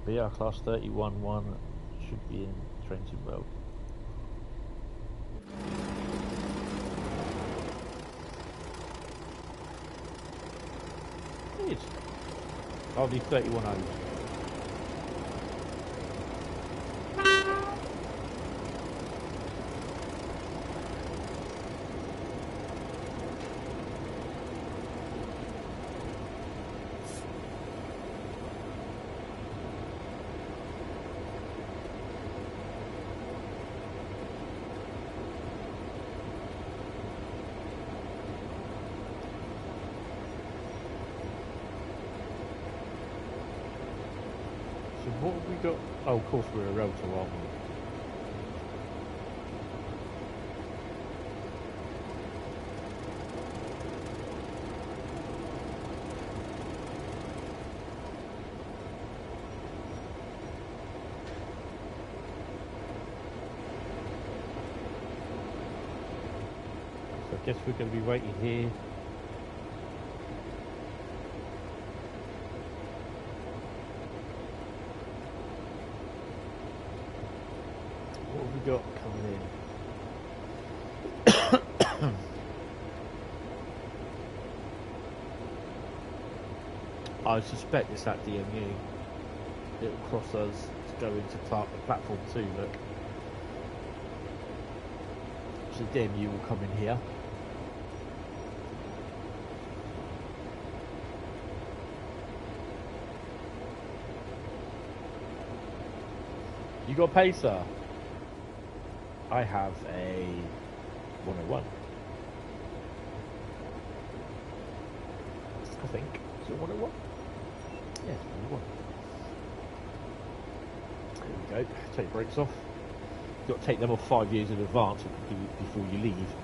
But yeah, class 31-1 should be in Trenton Road. Oh, these 31 O's. What have we got? Oh, of course we're a rotor, aren't we? So I guess we're going to be waiting here. Got coming in. I suspect it's that DMU. It'll cross us to go into platform 2, look. So the DMU will come in here. You got Pacer? I have a 101. I think. Is it 101? Yeah, it's 101. There we go. Take your brakes off. You've got to take them off 5 years in advance before you leave.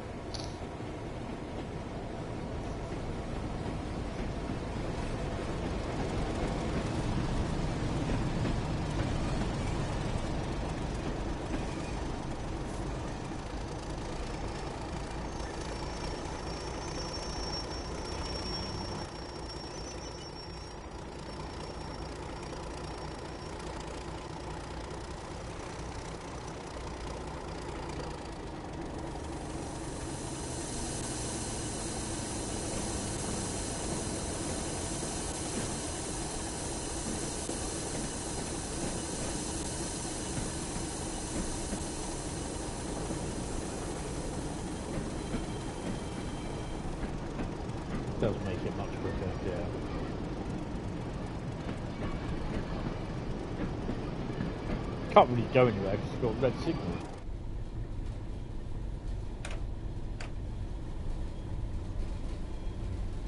can't really go anywhere because it's got a red signal.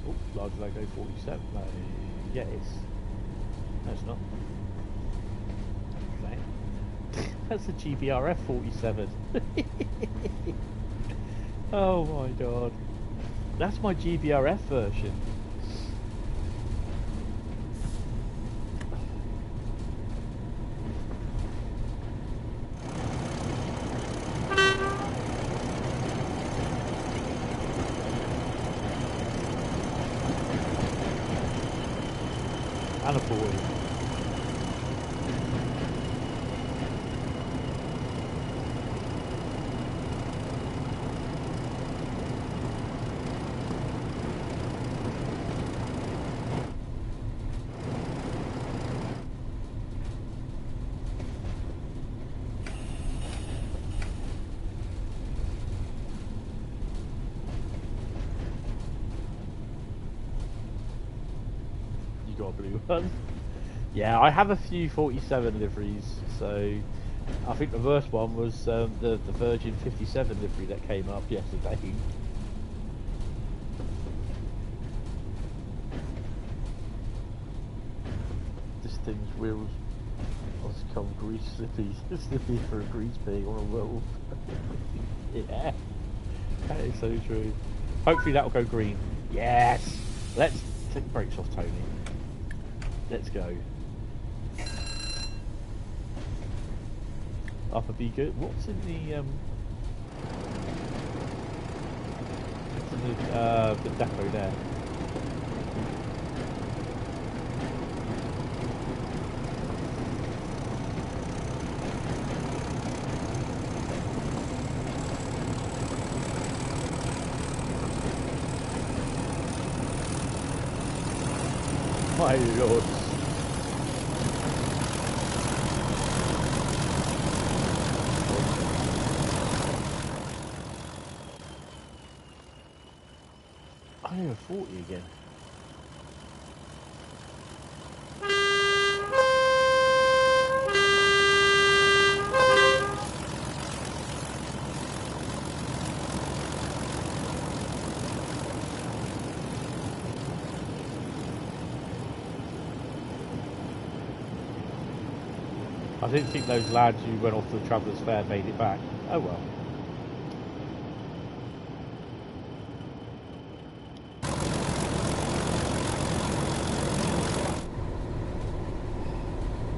Oh, large logo 47. No, yeah, it's. No, it's not. Okay. That's a GBRF 47. Oh my god. That's my GBRF version. And a boy. Got a blue one. Yeah, I have a few 47 liveries, so I think the worst one was the Virgin 57 livery that came up yesterday. This thing's wheels has come grease slippy, slippy for a grease pig on a wolf. Yeah, that is so true. Hopefully that'll go green. Yes! Let's take the brakes off, Tony. Let's go. Upper be good. What's in the depot there? My lord. I need a 40 again. I didn't think those lads who went off to the Travellers' Fair made it back. Oh well.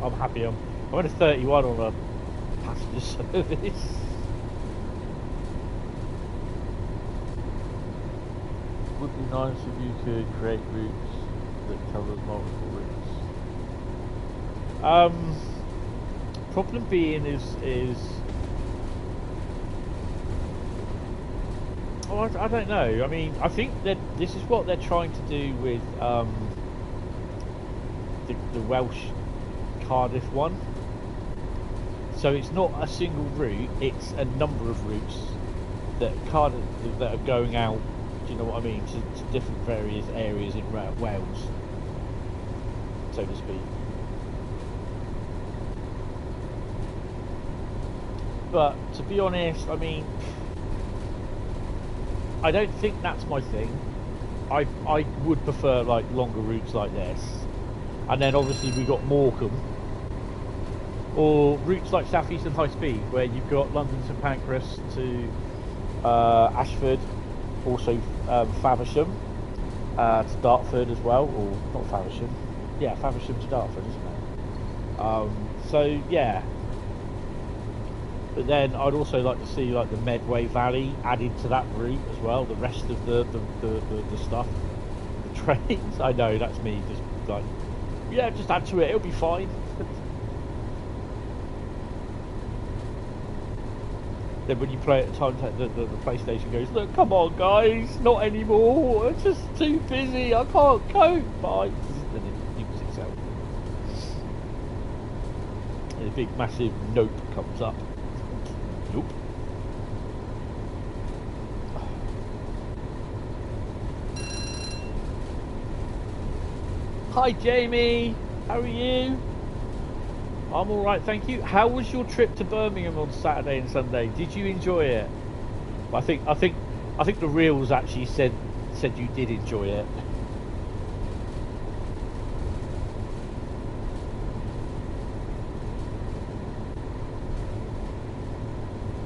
I'm happy. I went a 31 on a passenger service. Would be nice if you could create routes that covers multiple routes. Problem being is oh, I don't know. I mean, I think that this is what they're trying to do with the Welsh Cardiff one. So it's not a single route; it's a number of routes that are going out. Do you know what I mean? To different various areas in Wales, so to speak. But to be honest, I mean, I don't think that's my thing. I would prefer like longer routes like this, and then obviously we got Morecambe, or routes like Southeastern Highspeed, where you've got London St Pancras to Ashford, also Faversham to Dartford as well, or not Faversham, yeah, Faversham to Dartford, isn't it? So yeah. But then I'd also like to see like the Medway Valley added to that route as well. The rest of the stuff, the trains. I know that's me, just like, yeah, just add to it. It'll be fine. Then when you play at the time, the PlayStation goes, look, come on guys, not anymore. It's just too busy. I can't cope. Bye. Then it nukes itself. And a big massive nope comes up. Nope. Hi Jamie, how are you? I'm all right, thank you. How was your trip to Birmingham on Saturday and Sunday? Did you enjoy it? I think the reels actually said you did enjoy it.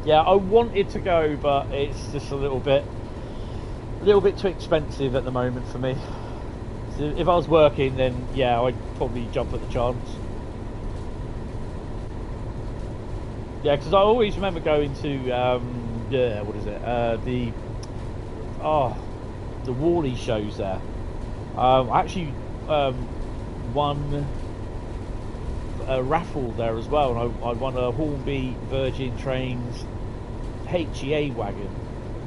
Yeah, I wanted to go, but it's just a little bit too expensive at the moment for me. So if I was working, then yeah, I'd probably jump at the chance. Yeah, because I always remember going to what is it? The Wally shows there. I actually won a raffle there as well, and I won a Hornby Virgin Trains HEA wagon.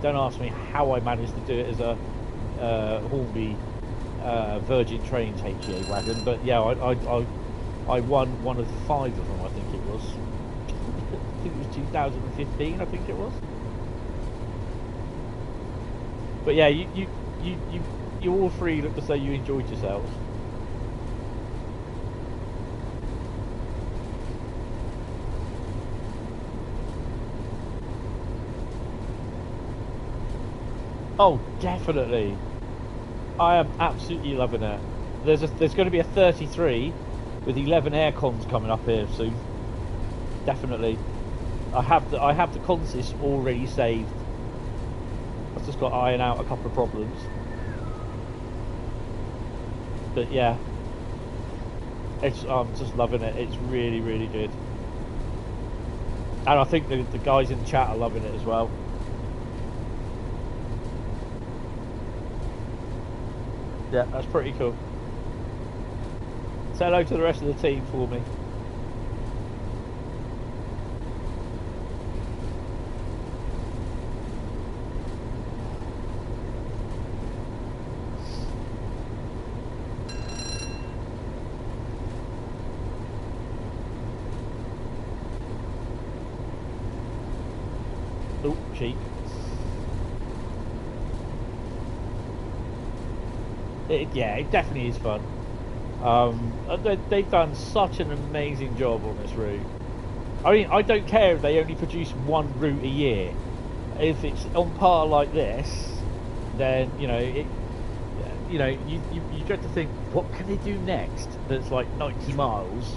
Don't ask me how I managed to do it as a Hornby Virgin Trains HEA wagon, but yeah, I won one of 5 of them. I think it was. I think it was 2015. I think it was. But yeah, you all three look as though you enjoyed yourselves. Oh, definitely. I am absolutely loving it. There's going to be a 33 with 11 air cons coming up here soon. Definitely. I have the consist already saved. I've just got to iron out a couple of problems. But yeah, I'm just loving it. It's really, really good. And I think the guys in the chat are loving it as well. Yeah, that's pretty cool. Say hello to the rest of the team for me. Oh, cheek. Yeah, it definitely is fun. They've done such an amazing job on this route. I mean, I don't care if they only produce one route a year. If it's on par like this, then you get to think, what can they do next? That's like 90 miles.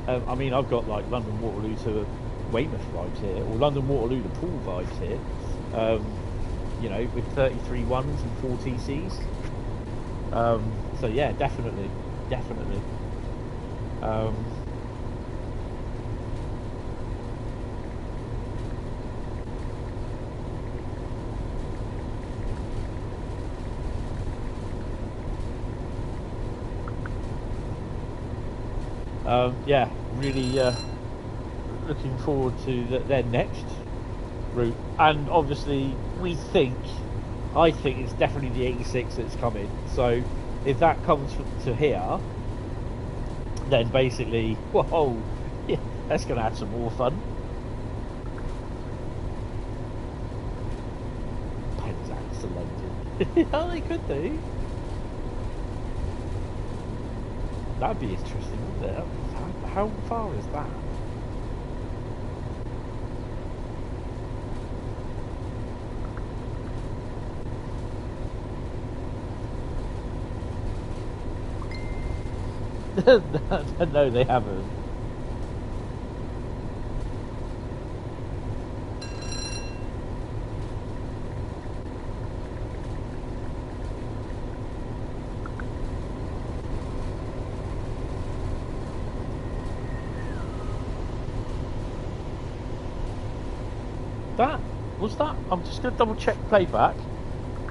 I mean, I've got like London Waterloo to Weymouth vibes here, or London Waterloo to Poole vibes here. With 33 ones and 4 TCs. So yeah, definitely. Yeah, really looking forward to their next route, and obviously I think it's definitely the 86 that's coming. So if that comes to here, then basically, whoa, yeah, that's going to add some more fun. Penzance to London. Oh, they could do. That'd be interesting, wouldn't it? How far is that? No, they haven't. That I'm just going to double check playback,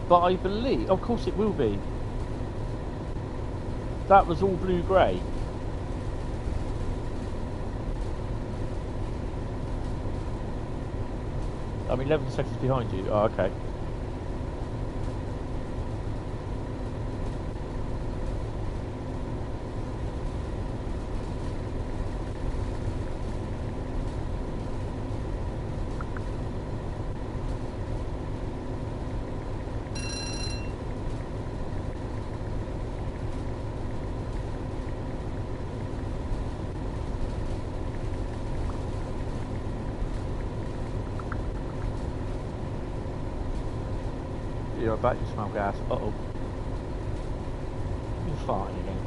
but I believe, of course it will be. That was all blue grey. I'm 11 seconds behind you. Oh, okay. You're about to smell gas. Uh-oh. You're farting again.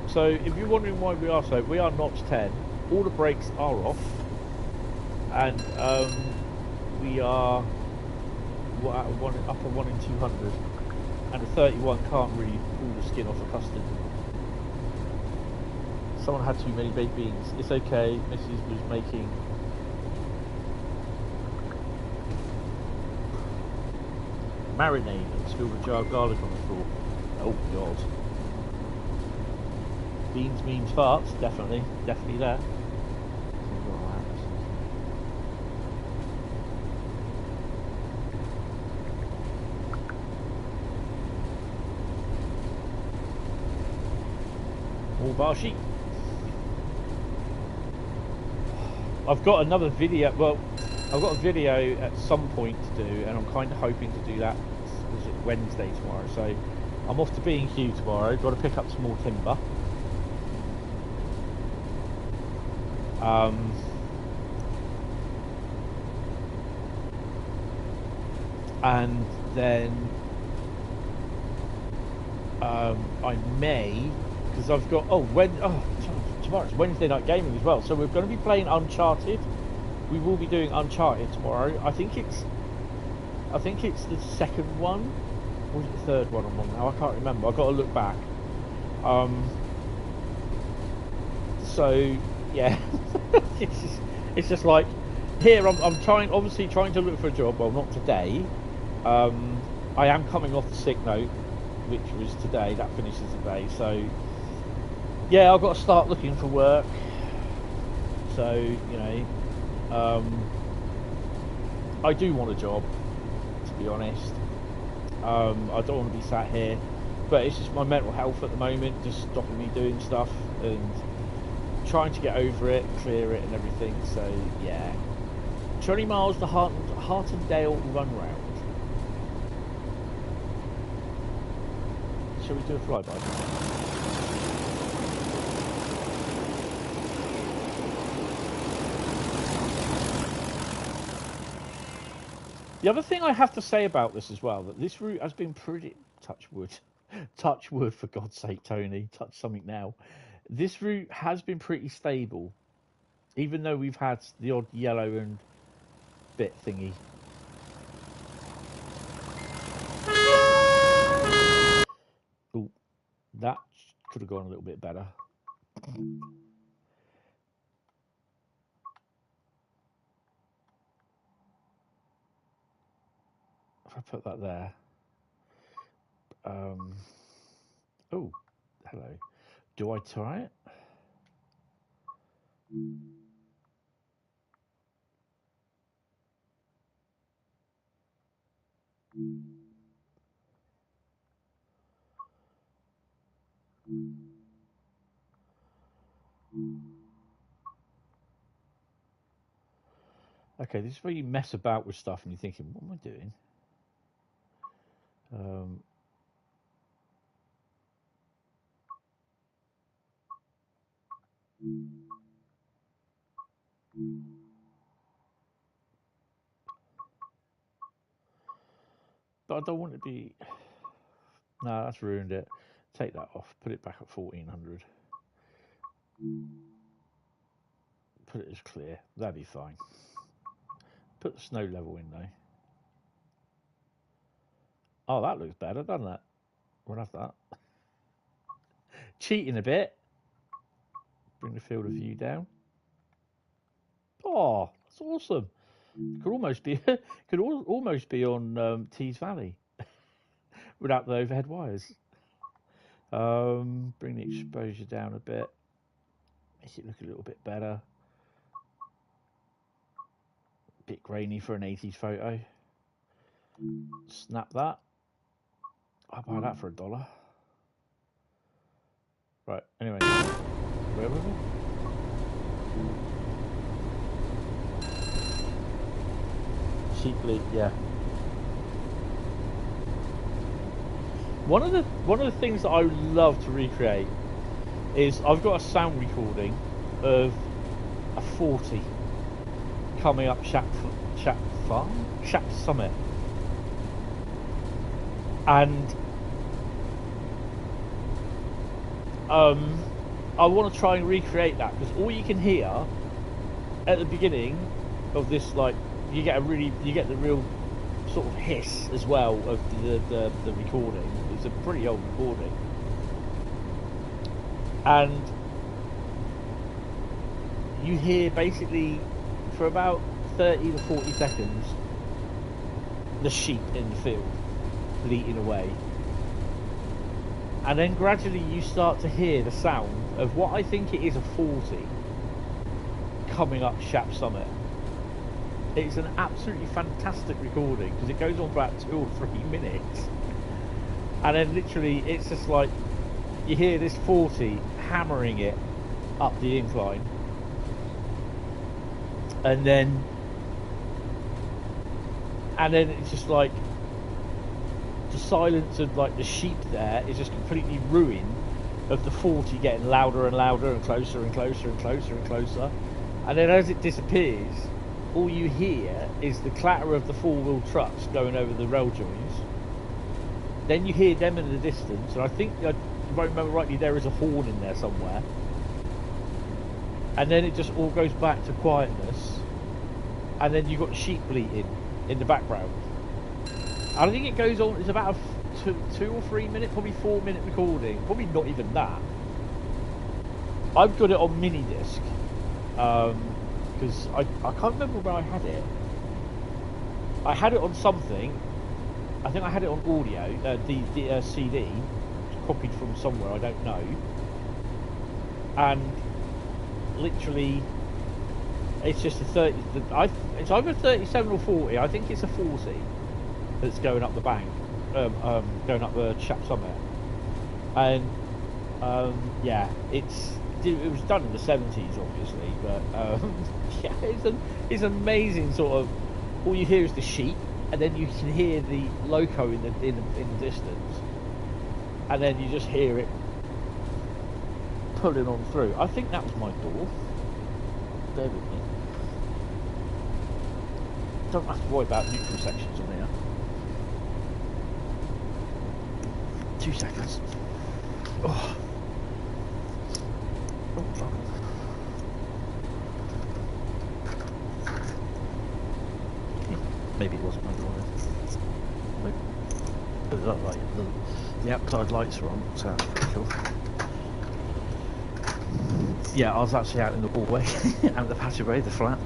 So, if you're wondering why we are slow, we are notch 10. All the brakes are off, and we are at upper 1 in 200, and a 31 can't really pull the skin off a custard. Someone had too many baked beans. It's okay. Mrs. was making marinade and spilled a jar of garlic on the floor. Oh God. Beans means farts, definitely there. All bar sheet. I've got another video, well, I've got a video at some point to do, and I'm kind of hoping to do that, was it Wednesday tomorrow, so I'm off to B&Q tomorrow, got to pick up some more timber. And then I may, because I've got tomorrow's Wednesday night gaming as well, so we're going to be playing Uncharted. We will be doing Uncharted tomorrow. I think it's the second one, or was it the third one I'm on now? I can't remember. I've got to look back. So yeah, it's just like here I'm obviously trying to look for a job. Well, not today. I am coming off the sick note, which was today. That finishes today. So yeah, I've got to start looking for work. So you know, I do want a job, to be honest. I don't want to be sat here, but it's just my mental health at the moment just stopping me doing stuff and trying to get over it, clear it and everything. So yeah, 20 miles to Hartendale run round. Shall we do a flyby? The other thing I have to say about this as well, that this route has been pretty, touch wood for God's sake, Tony, touch something now. This route has been pretty stable, even though we've had the odd yellow and bit thingy. Oh, that could have gone a little bit better. If I put that there. Oh, hello. Do I try it? Okay, this is where you mess about with stuff and you're thinking, what am I doing? But I don't want to be... No, that's ruined it. Take that off. Put it back at 1400. Put it as clear. That'd be fine. Put the snow level in though. Oh, that looks better, doesn't it? We'll have that. Cheating a bit. Bring the field of view down. Oh, that's awesome. Could almost be on Tees Valley without the overhead wires. Bring the exposure down a bit. Make it look a little bit better. Bit grainy for an 80s photo. Snap that. I'll buy that for $1. Right. Anyway, where were we? Sheep bleat, yeah. One of the things that I would love to recreate is I've got a sound recording of a 40 coming up Shap Summit, and I want to try and recreate that, because all you can hear at the beginning of this, like, you get the real sort of hiss as well of the recording. It's a pretty old recording, and you hear basically for about 30 to 40 seconds the sheep in the field bleating away, and then gradually you start to hear the sound of what I think it is a 40 coming up Shap Summit. It's an absolutely fantastic recording because it goes on for about 2 or 3 minutes, and then literally it's just like you hear this 40 hammering it up the incline, and then it's just like the silence of like the sheep there is just completely ruined of the 40 getting louder and louder and closer and closer and closer and closer, and then as it disappears, all you hear is the clatter of the four-wheel trucks going over the rail joins. Then you hear them in the distance, and I think, if I remember rightly, there is a horn in there somewhere. And then it just all goes back to quietness, and then you've got sheep bleating in the background. I think it goes on, it's about a 2 or 3 minute, probably 4 minute recording, probably not even that. I've got it on mini disc, because I can't remember where I had it. I had it on something. I think I had it on audio, the CD, copied from somewhere, I don't know. And literally, it's just a 30. It's either 37 or 40. I think it's a 40 that's going up the bank, going up the Shap Summit. And yeah, it was done in the 70s, obviously, but yeah, it's amazing. Sort of, all you hear is the sheep, and then you can hear the loco in the distance, and then you just hear it pulling on through. I think that was my door. Bear with me. Don't have to worry about neutral sections on here. 2 seconds. Oh. Oh, fuck. Maybe it wasn't my door then. The outside lights are on, so that's pretty cool. Yeah, I was actually out in the hallway, out the passageway, the flat.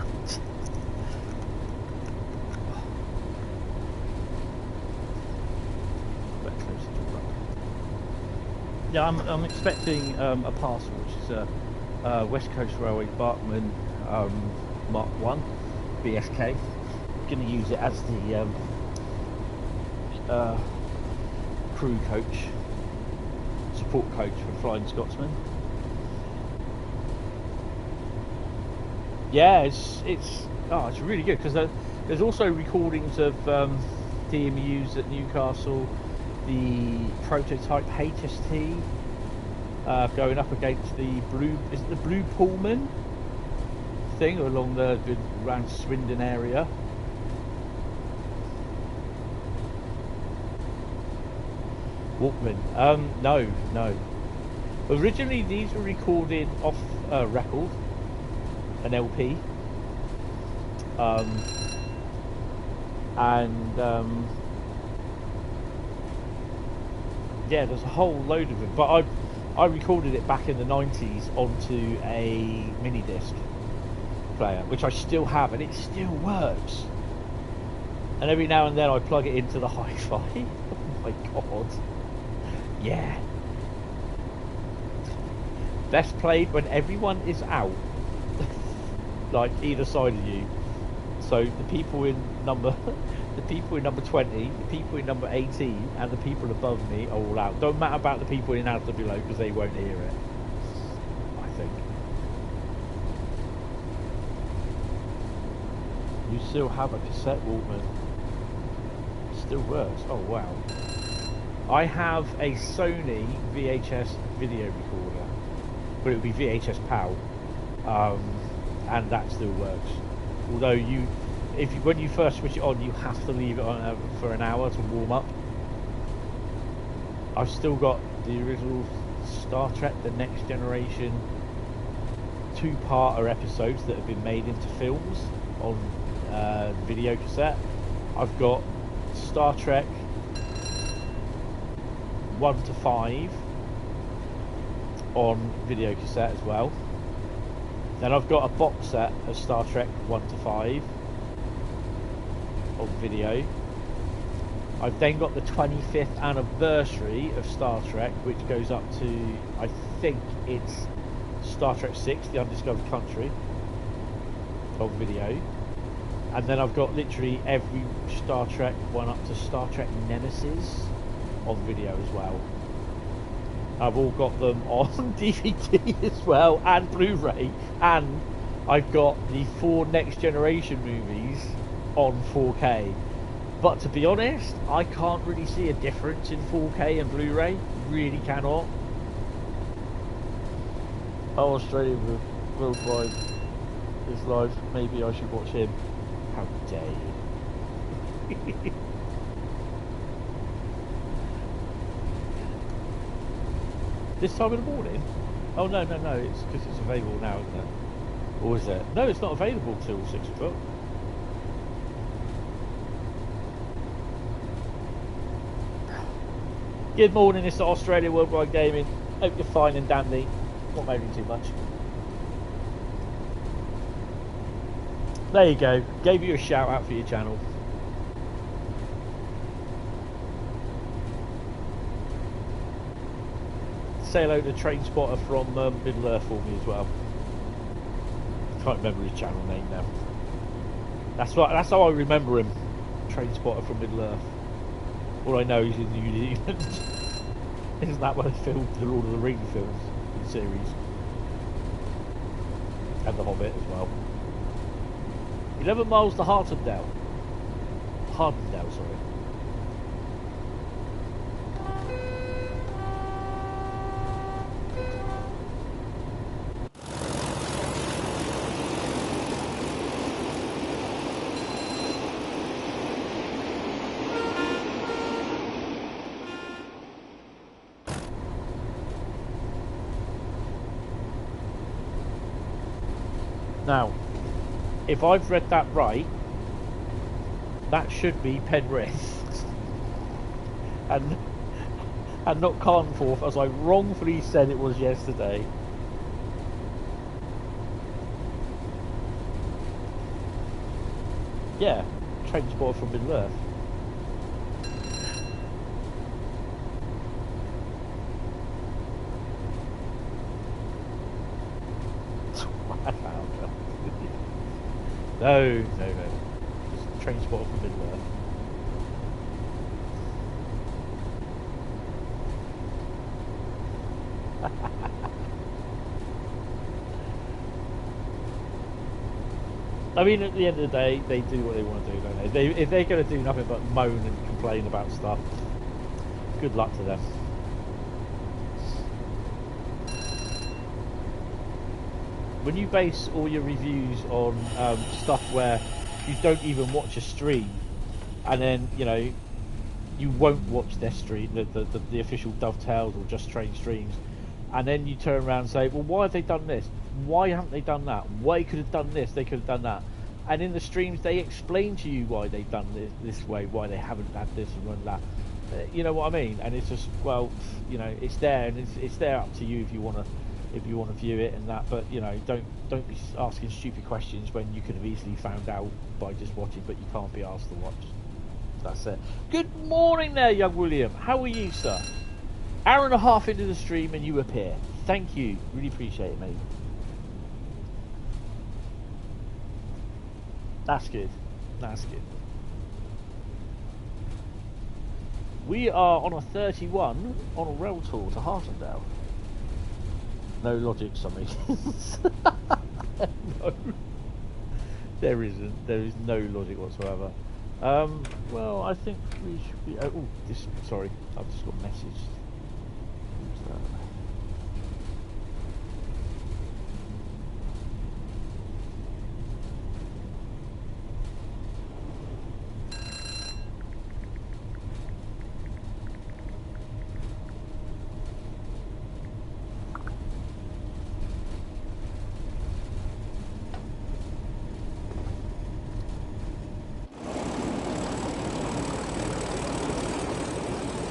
Yeah, I'm expecting a parcel, which is a West Coast Railway Barkman Mark 1 BSK. Going to use it as the crew coach, support coach for Flying Scotsman. Yeah, it's really good, because there's also recordings of DMUs at Newcastle, the prototype HST going up against the blue Pullman thing along around Swindon area. Walkman. No. Originally these were recorded off record, an LP, and yeah, there's a whole load of it, but I recorded it back in the 90s onto a mini disc player, which I still have, and it still works. And every now and then I plug it into the hi-fi. Oh my god. Yeah. Best played when everyone is out. Like either side of you. So the people in number, the people in number 20, the people in number 18, and the people above me are all out. Don't matter about the people in out below because they won't hear it. I think. You still have a cassette Walkman. Still works. Oh wow. I have a Sony VHS video recorder, but it would be VHS PAL, and that still works. Although when you first switch it on, you have to leave it on for an hour to warm up. I've still got the original Star Trek: The Next Generation two-parter episodes that have been made into films on video cassette. I've got Star Trek 1 to 5 on video cassette as well. Then I've got a box set of Star Trek 1 to 5 on video. I've then got the 25th anniversary of Star Trek, which goes up to, I think it's Star Trek 6, The Undiscovered Country, on video. And then I've got literally every Star Trek one up to Star Trek Nemesis on video as well. I've all got them on DVD as well, and Blu-ray, and I've got the 4 Next Generation movies on 4K. But to be honest, I can't really see a difference in 4K and Blu-ray. Really cannot. Oh, Australia Worldwide is live. Maybe I should watch him. How dare you? This time in the morning? Oh no, it's because it's available now, isn't it? Or is it? No, it's not available till 6 o'clock. Good morning, it's Australia Worldwide Gaming. Hope you're fine and dandy. Not moaning too much. There you go. Gave you a shout out for your channel. Say hello to Train Spotter from Middle Earth for me as well. Can't remember his channel name now. That's how I remember him. Train Spotter from Middle Earth. All I know is in New Zealand. Isn't that where they filmed the Lord of the Rings films in series? And The Hobbit as well. 11 miles to Hartendale. Hardendale, sorry. Now, if I've read that right, that should be Penrith and not Carnforth, as I wrongfully said it was yesterday. Yeah, Train Spotter from Middle Earth. No. Just Train Spotter from Middle Earth. I mean, at the end of the day, they do what they want to do, don't they? If they're going to do nothing but moan and complain about stuff, good luck to them. When you base all your reviews on stuff where you don't even watch a stream, and then you won't watch their stream, the official Dovetails or Just Train streams, and then you turn around and say, well, why have they done this? Why haven't they done that? Why could have done this? They could have done that. And in the streams, they explain to you why they've done this way, why they haven't had this and run that. You know what I mean? And it's just, well, it's there, and it's there up to you if you want to view it and that. But don't be asking stupid questions when you could have easily found out by just watching, but you can't be asked to watch. That's it. Good morning there, young William. How are you, sir? Hour and a half into the stream and you appear. Thank you. Really appreciate it, mate. That's good. That's good. We are on a 31 on a rail tour to Hartendale. No logic, something. No. There isn't. There is no logic whatsoever. Well, I think we should be... Oh, this... Sorry, I've just got a message. Who's that?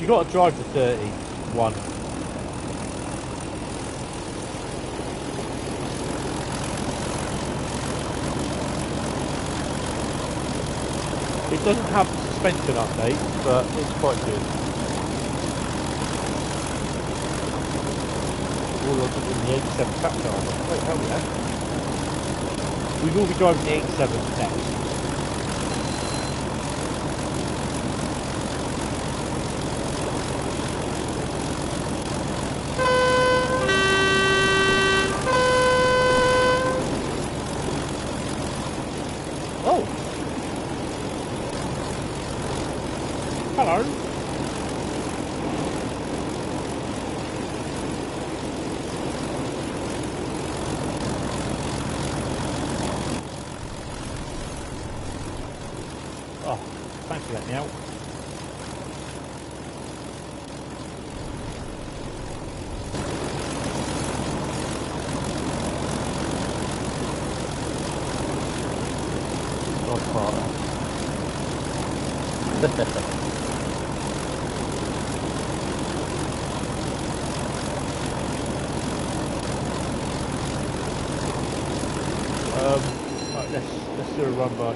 You got to drive to 31. It doesn't have suspension updates, but it's quite good. All of it in the 87 track car. Wait, hell yeah. We will be driving the 87 next. Right, let's do a run by.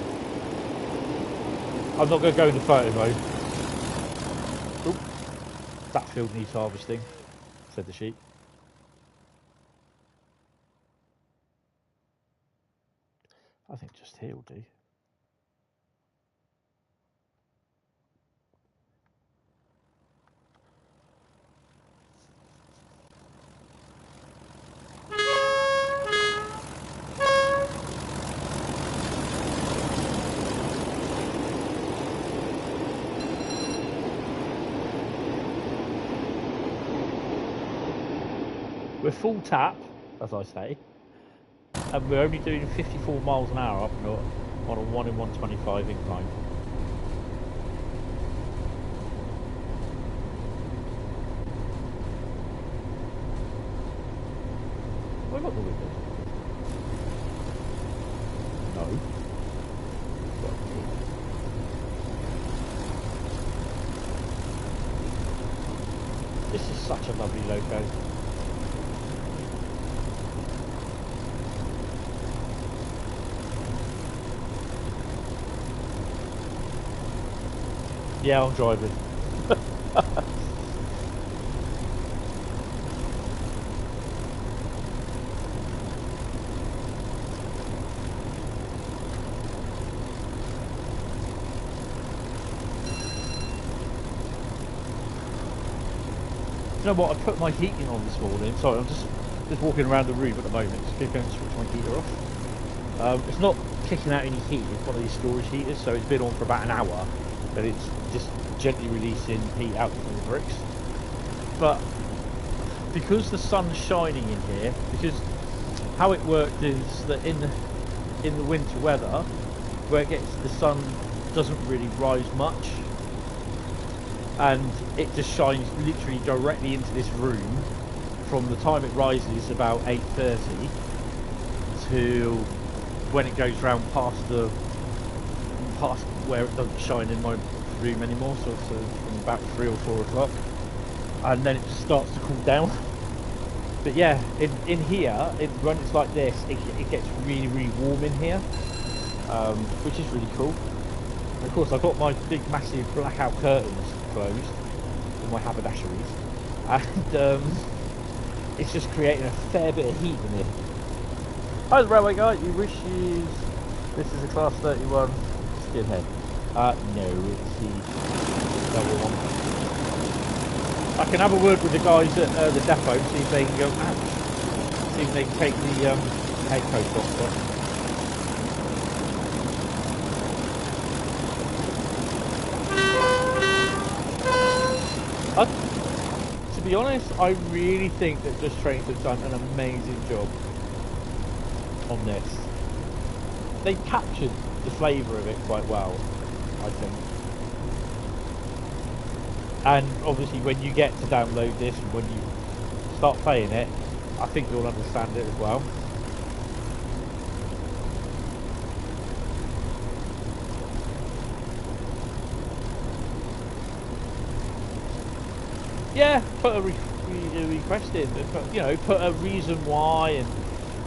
I'm not going to go into photo mode. Oop. That field needs harvesting, said the sheep. I think just here will do. We're full tap, as I say, and we're only doing 54 miles an hour up north on a 1 in 125 incline. Have I got the windows? No. This is such a lovely loco. Yeah, I'm driving. You know what? I put my heating on this morning. Sorry, I'm just walking around the room at the moment. Just going to switch my heater off. It's not kicking out any heat. It's one of these storage heaters, so it's been on for about an hour. But it's just gently releasing heat out from the bricks. But because the sun's shining in here, because how it worked is that in the winter weather, where it gets the sun doesn't really rise much, and it just shines literally directly into this room from the time it rises about 8:30 to when it goes round past where it doesn't shine in my room anymore, so it's from about 3 or 4 o'clock, and then it just starts to cool down. But yeah, in here, when it's like this, it gets really, really warm in here, which is really cool. And of course, I've got my big, massive blackout curtains closed, with my haberdasheries, and it's just creating a fair bit of heat in here. Hi, the railway guy. He wishes This is a Class 31 skinhead. No, it's the double one. I can have a word with the guys at the depot, see if they can go out. See if they can take the head coat off. To be honest, I really think that Just Trains have done an amazing job on this. They've captured the flavour of it quite well, I think. And obviously when you get to download this and when you start playing it, I think you'll understand it as well. Yeah, put a request in, you know, put a reason why and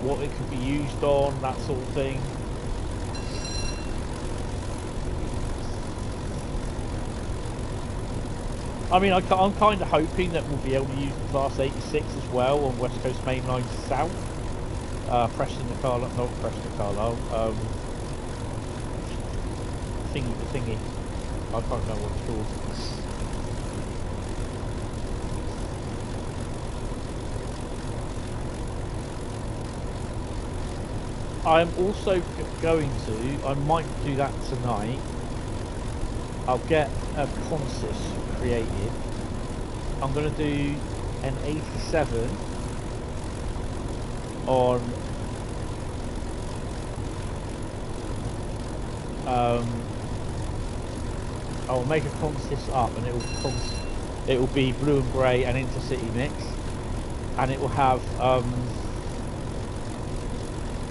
what it could be used on, that sort of thing. I mean, I'm kind of hoping that we'll be able to use the Class 86 as well on West Coast Mainline South. Preston to Carlisle, not Preston to Carlisle. Thingy. I can't remember what it's called. I'm also going to, I might do that tonight. I'll get a consist created. I'm going to do an 87 on I'll make a consist up and it will be blue and grey and intercity mix, and it will have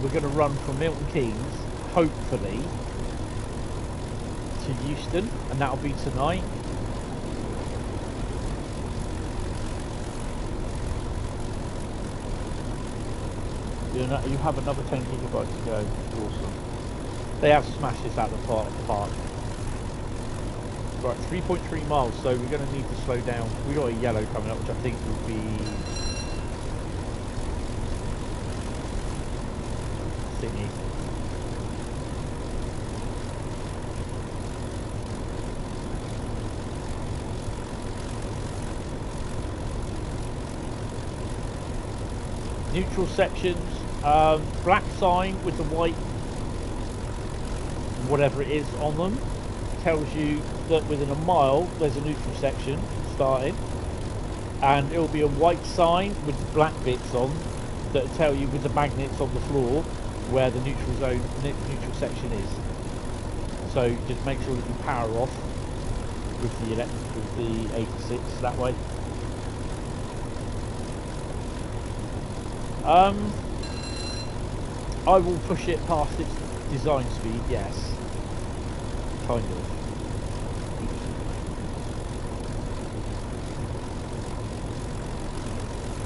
we're going to run from Milton Keynes, hopefully, to Euston, and that'll be tonight. You have another 10 gigabytes to go. Awesome. They have smashed this out of the park. Right, 3.3 miles, so we're going to need to slow down. We've got a yellow coming up, which I think will be thingy. Neutral sections, black sign with the white whatever it is on them tells you that within a mile there's a neutral section starting, and it will be a white sign with the black bits on that will tell you with the magnets on the floor where the neutral neutral section is. So just make sure that you power off with the 86 that way. I will push it past its design speed, yes. Kind of.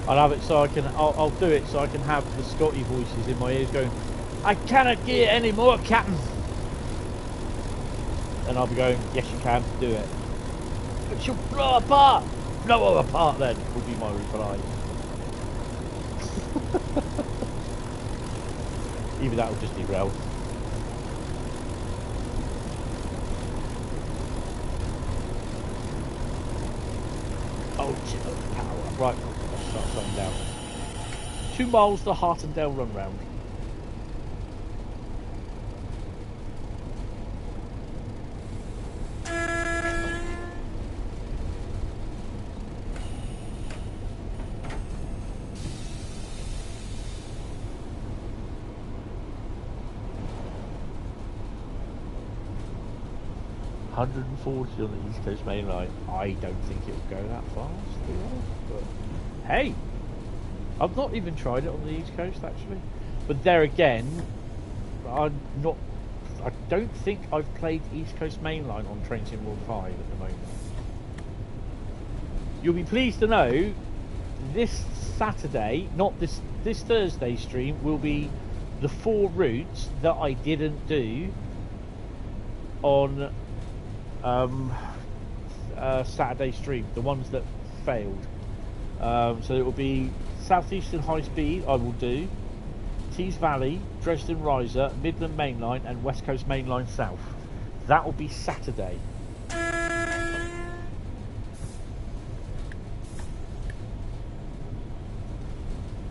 I'll have it so I can, I'll do it so I can have the Scotty voices in my ears going, I cannot get any more, Captain. And I'll be going, yes you can, do it. But you'll blow apart. Blow apart then, will be my reply. Even that will just derail. Oh, power. Right, let's start slowing down. 2 miles to Hartendale run round. ...140 on the East Coast Mainline. I don't think it will go that fast, to be honest. But hey, I've not even tried it on the East Coast actually. But there again, I don't think I've played East Coast Mainline on Train Sim World 5 at the moment. You'll be pleased to know this Saturday, not this Thursday stream, will be the 4 routes that I didn't do on Saturday stream, the ones that failed. So it will be Southeastern Highspeed I will do, Tees Valley, Dresden Riesa, Midland Mainline and West Coast Mainline South. That will be Saturday.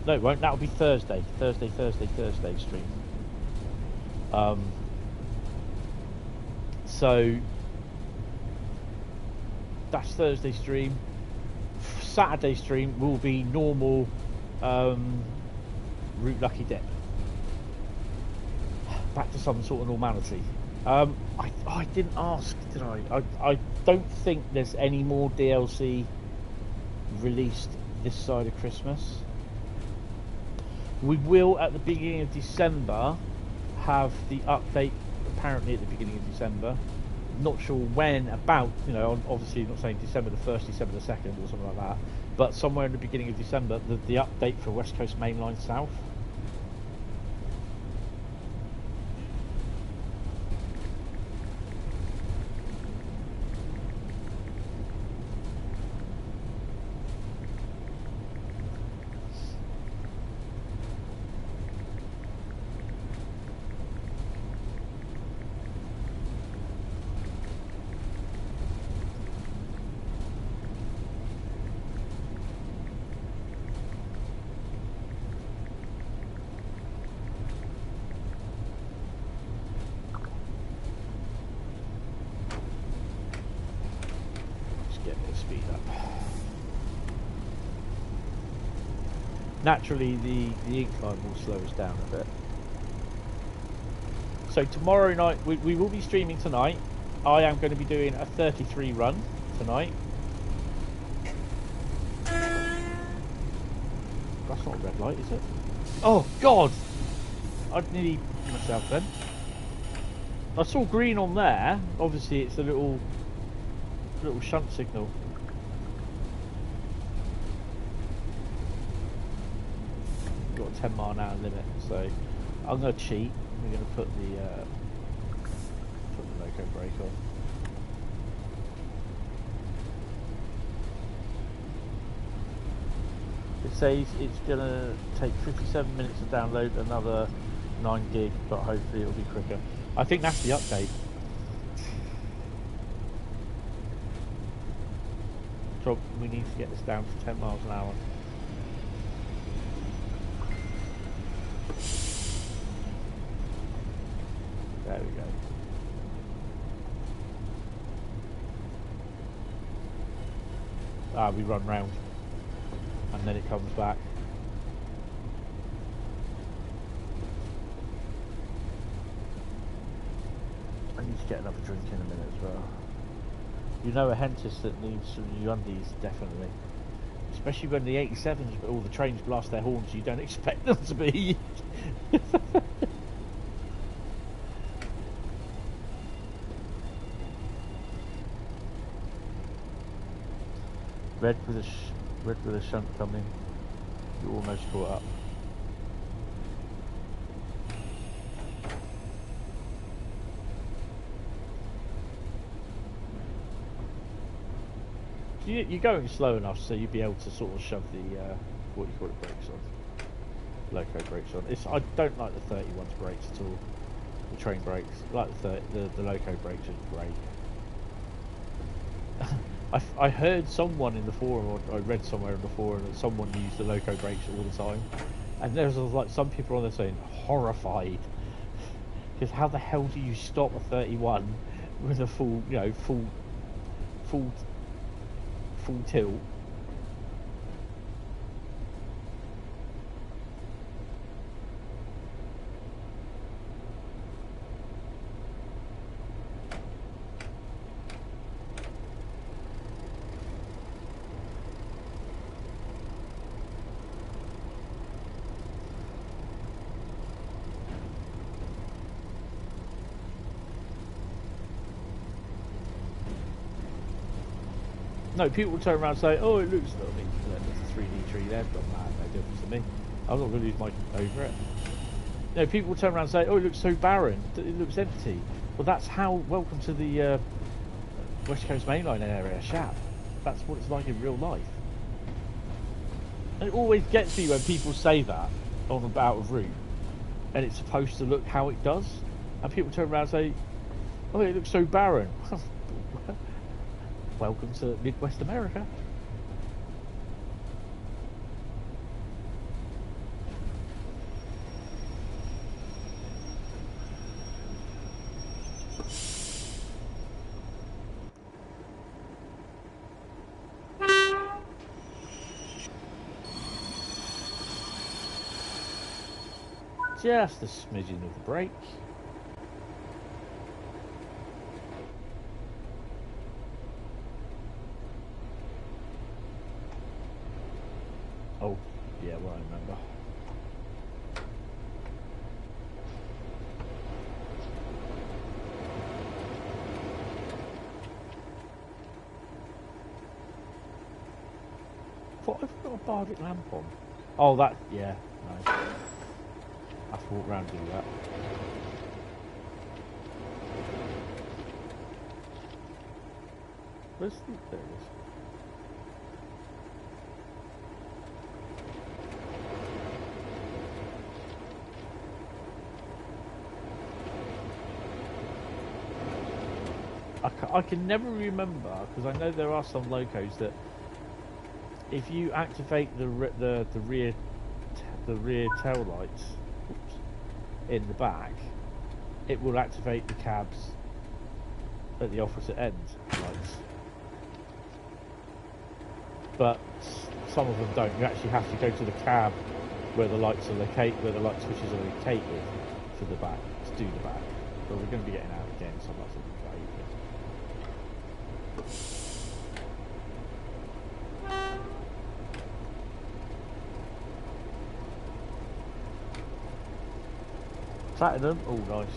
No, it won't. That'll be Thursday. Thursday stream. So that's Thursday stream. Saturday stream will be normal Route Lucky Dip. Back to some sort of normality. I didn't ask, did I? I don't think there's any more DLC released this side of Christmas. We will, at the beginning of December, have the update, apparently at the beginning of December. Not sure when, about, you know, obviously not saying December the 1st, December the 2nd or something like that, but somewhere in the beginning of December, the update for West Coast Mainline South. Naturally, the incline will slow us down a bit. So tomorrow night, we will be streaming tonight. I am going to be doing a 33 run tonight. That's not a red light, is it? Oh, God! I'd nearly myself then. I saw green on there. Obviously, it's a little shunt signal. Got a 10-mile-an-hour limit, so I'm going to cheat. We're going to put the loco brake on. It says it's going to take 57 minutes to download another 9 gig, but hopefully it'll be quicker. I think that's the update. So we need to get this down to 10 miles an hour. There we go. We run round and then it comes back. I need to get another drink in a minute as well. You know a Hentis that needs some new undies, definitely. Especially when the 87s, but all the trains blast their horns, you don't expect them to be. Red with a shunt coming. You're almost caught up. You're going slow enough so you'd be able to sort of shove the what do you call it, brakes on, loco brakes on. I don't like the 31's brakes at all. The train brakes, like the loco brakes are great. I heard someone in the forum, or I read somewhere in the forum that someone used the loco brakes all the time, and there's like some people on there saying horrified, because how the hell do you stop a 31 with a full, you know, full tilt? No, people turn around and say, "Oh, it looks lovely." There's a 3D tree there, but no difference to me. I'm not going to lose my over it. No, people turn around and say, "Oh, it looks so barren. It looks empty." Well, that's how. Welcome to the West Coast Mainline area, Shap. That's what it's like in real life. And it always gets me when people say that on about a route. and it's supposed to look how it does, and people turn around and say, "Oh, it looks so barren." Welcome to Midwest America. Just a smidgen of the brake. Oh, yeah, well, I remember. What have we got a Bardic lamp on? Oh, that, yeah, no. I have to walk around and do that. Where's the, there it is. I can never remember, because I know there are some locos that if you activate the rear tail lights in the back, it will activate the cabs at the opposite end lights. But some of them don't. You actually have to go to the cab where the lights are located, where the light switches are located for the back to do the back. But we're going to be getting out again, so I'm not thinking about it. Platinum, oh nice.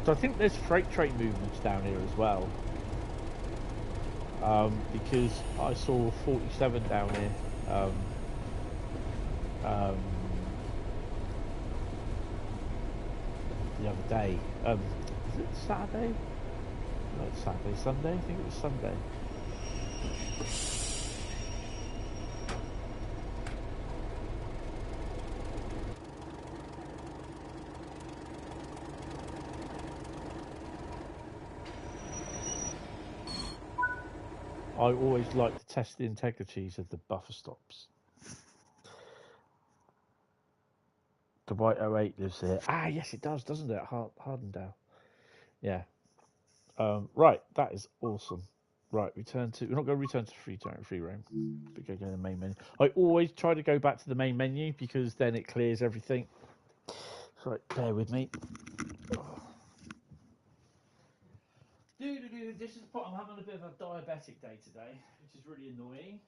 So I think there's freight train movements down here as well. Because I saw 47 down here. The other day. Is it Saturday? No, it's Saturday, Sunday? I think it was Sunday. I always like to test the integrities of the buffer stops. The White 08 lives here. Ah, yes, it does, doesn't it? Hardendale. Yeah. Right, that is awesome. Right, we're not going to return to free roam. But go to the main menu. I always try to go back to the main menu because then it clears everything. So bear with me. This is the part I'm having a bit of a diabetic day today, which is really annoying.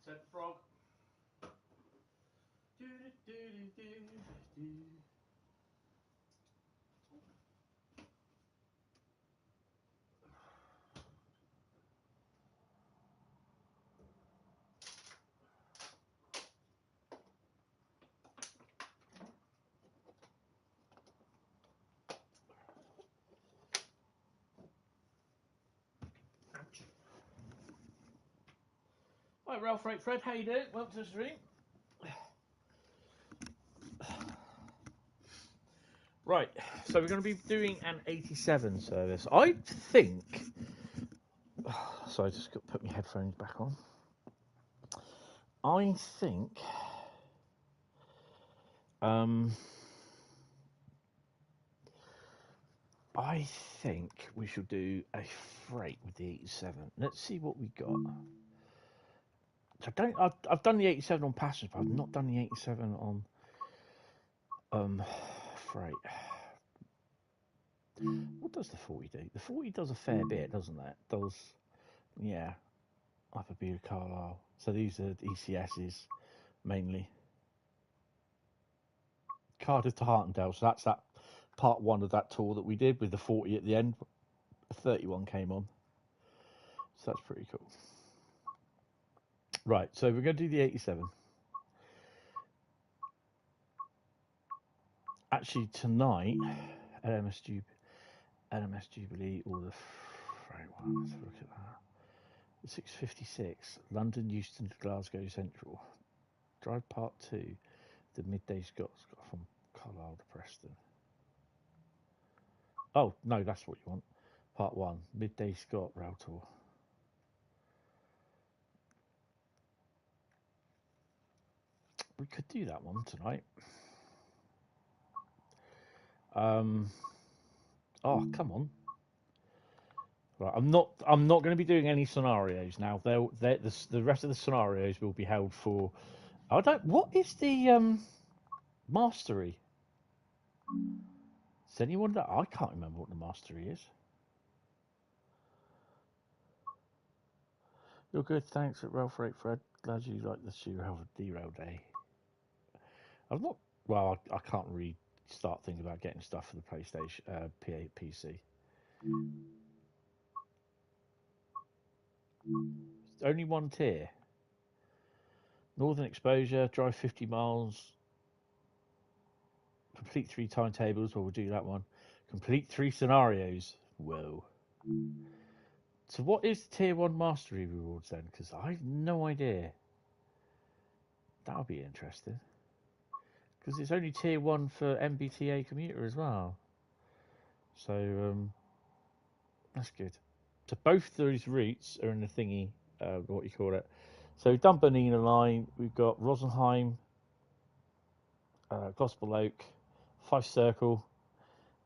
Said frog. Hi, Ralph Right Fred, how you doing? Welcome to the stream. Right, so we're going to be doing an 87 service. I think... Sorry, I just got to put my headphones back on. I think... I think we should do a freight with the 87. Let's see what we got. I've done the 87 on passenger, but I've not done the 87 on freight. What does the 40 do? The 40 does a fair bit, doesn't it? Does, yeah, Upper Beard Carlisle. So these are ECSs mainly. Cardiff to Hartendale. So that's that part one of that tour that we did with the 40 at the end. 31 came on. So that's pretty cool. Right, so we're going to do the 87. Actually, tonight, LMS Jubilee or the freight one. Let's have a look at that. 6:56, London, Euston to Glasgow Central. Drive part 2, the midday Scots got from Carlisle to Preston. Oh, no, that's what you want. Part 1, midday Scot rail tour. We could do that one tonight. Oh, come on. Right, I'm not going to be doing any scenarios now. The rest of the scenarios will be held for. I don't. What is the mastery? Does anyone know? I can't remember what the mastery is. You're good, thanks at Ralph Rate Fred. Glad you like the shoe have a derail day. I'm not. Well, I can't really start thinking about getting stuff for the PlayStation, PC. Only one tier. Northern exposure, drive 50 miles. Complete 3 timetables. Well, we'll do that one. Complete 3 scenarios. Whoa. So what is tier 1 mastery rewards then? Because I have no idea. That'll be interesting. Because it's only tier 1 for MBTA commuter as well. So that's good. So both those routes are in the thingy, what you call it. So we've done Bernina line. We've got Rosenheim, Gospel Oak, Fife Circle,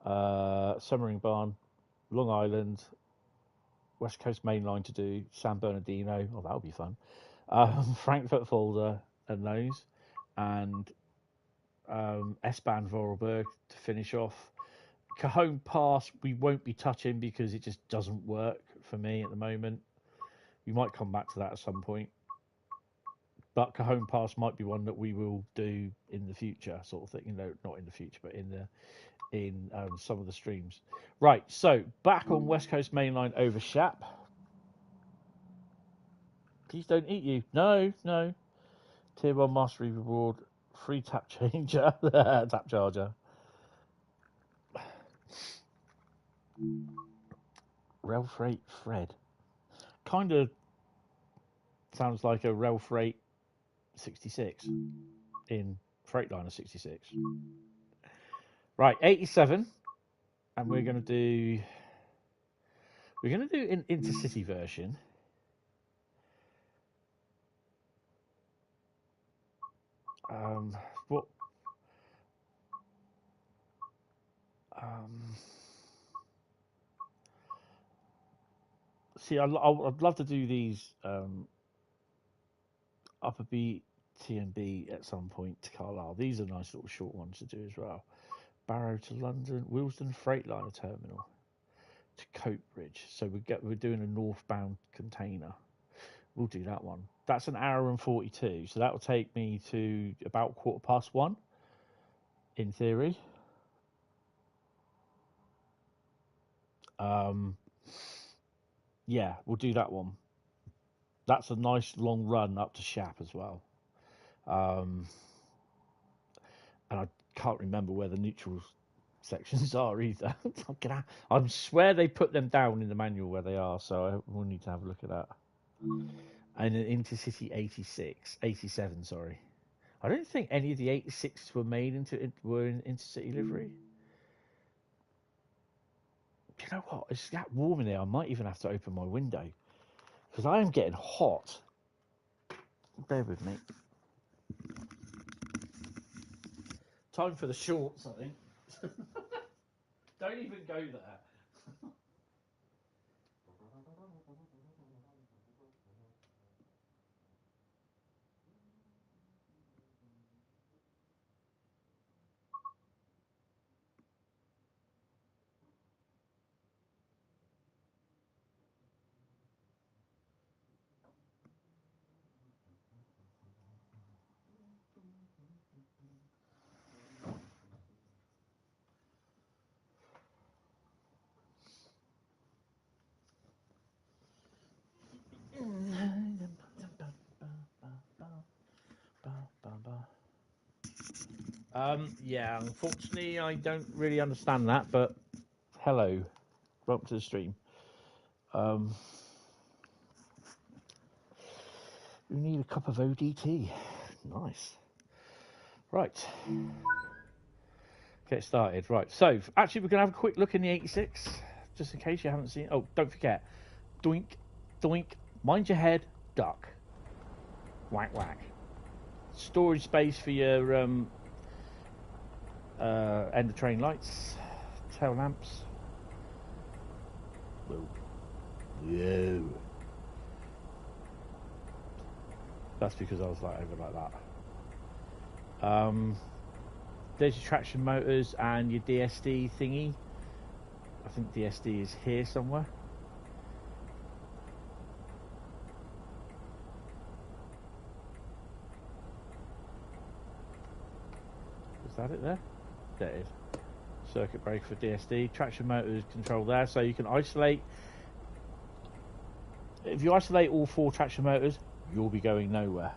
Semmering Barn, Long Island, West Coast Mainline to do, San Bernardino. Oh, that'll be fun. Frankfurt Folder and those, and S-Bahn Vorarlberg to finish off. Cajon Pass we won't be touching because it just doesn't work for me at the moment. We might come back to that at some point. But Cajon Pass might be one that we will do in the future, sort of thing. You know, not in the future, but in some of the streams. Right, so back on West Coast Mainline over Shap. Please don't eat you. No. Tier 1 mastery reward, free tap changer, tap charger. Rail Freight Fred. Kind of sounds like a Rail Freight 66 in Freightliner 66. Right, 87, and we're going to do an intercity version. What? See, I'd love to do these Upper B, T and B at some point to Carlisle. These are nice little short ones to do as well. Barrow to London, Willesden Freightliner Terminal to Coatbridge. So we're doing a northbound container. We'll do that one. That's an hour and 42. So that will take me to about 1:15 in theory. Yeah, we'll do that one. That's a nice long run up to Shap as well. And I can't remember where the neutral sections are either. I swear they put them down in the manual where they are, so we'll need to have a look at that. and an Intercity 87, sorry. I don't think any of the 86s were made in Intercity livery. Do you know what? It's that warm in here. I might even have to open my window because I am getting hot. Bear with me. Time for the shorts, I think. Don't even go there. Yeah, unfortunately, I don't really understand that, but hello, welcome to the stream. You need a cup of ODT. Nice. Right. Get started. Right. So, actually, we're going to have a quick look in the 86, just in case you haven't seen. Oh, don't forget. Doink, doink, mind your head, duck. Whack, whack. Storage space for your end of train lights, tail lamps. Whoa. Whoa. That's because I was like over like that. There's your traction motors and your DSD thingy. I think DSD is here somewhere. Is that it there? There it is. Circuit breaker for DSD. Traction motors control there, so you can isolate. If you isolate all 4 traction motors, you'll be going nowhere.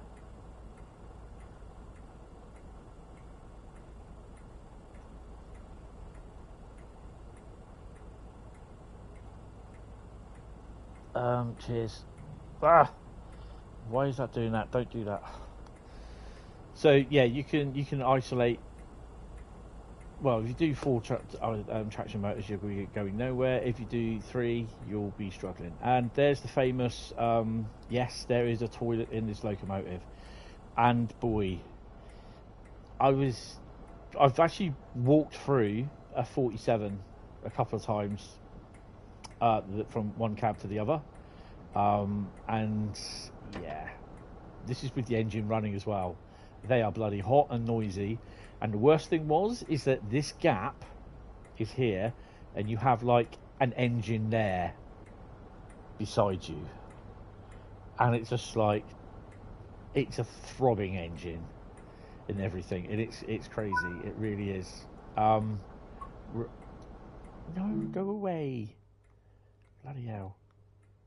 Cheers. Ah, why is that doing that? Don't do that. So yeah, you can isolate. Well, if you do 4 traction motors, you'll be going nowhere. If you do 3, you'll be struggling. And there's the famous, yes, there is a toilet in this locomotive. And boy, I've actually walked through a 47 a couple of times from one cab to the other. And yeah, this is with the engine running as well. They are bloody hot and noisy. And the worst thing is that this gap is here, and you have like an engine there beside you, and it's just like it's a throbbing engine and everything, and it's crazy. It really is. No, go away, bloody hell!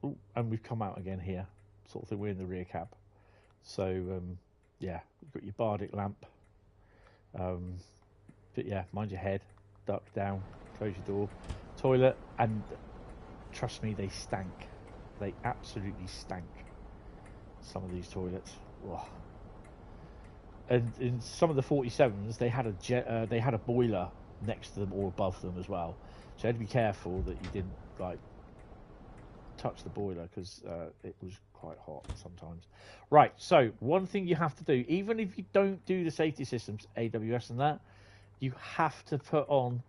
Ooh, and we've come out again here, sort of thing. We're in the rear cab, so yeah, you've got your Bardic lamp. But yeah, mind your head, duck down, close your door. Toilet, and trust me, they stank. They absolutely stank. Some of these toilets. Ugh. And in some of the 47s, they had a boiler next to them or above them as well. So you had to be careful that you didn't like touch the boiler, because it was quite hot sometimes. Right, so one thing you have to do, even if you don't do the safety systems, AWS and that, you have to put on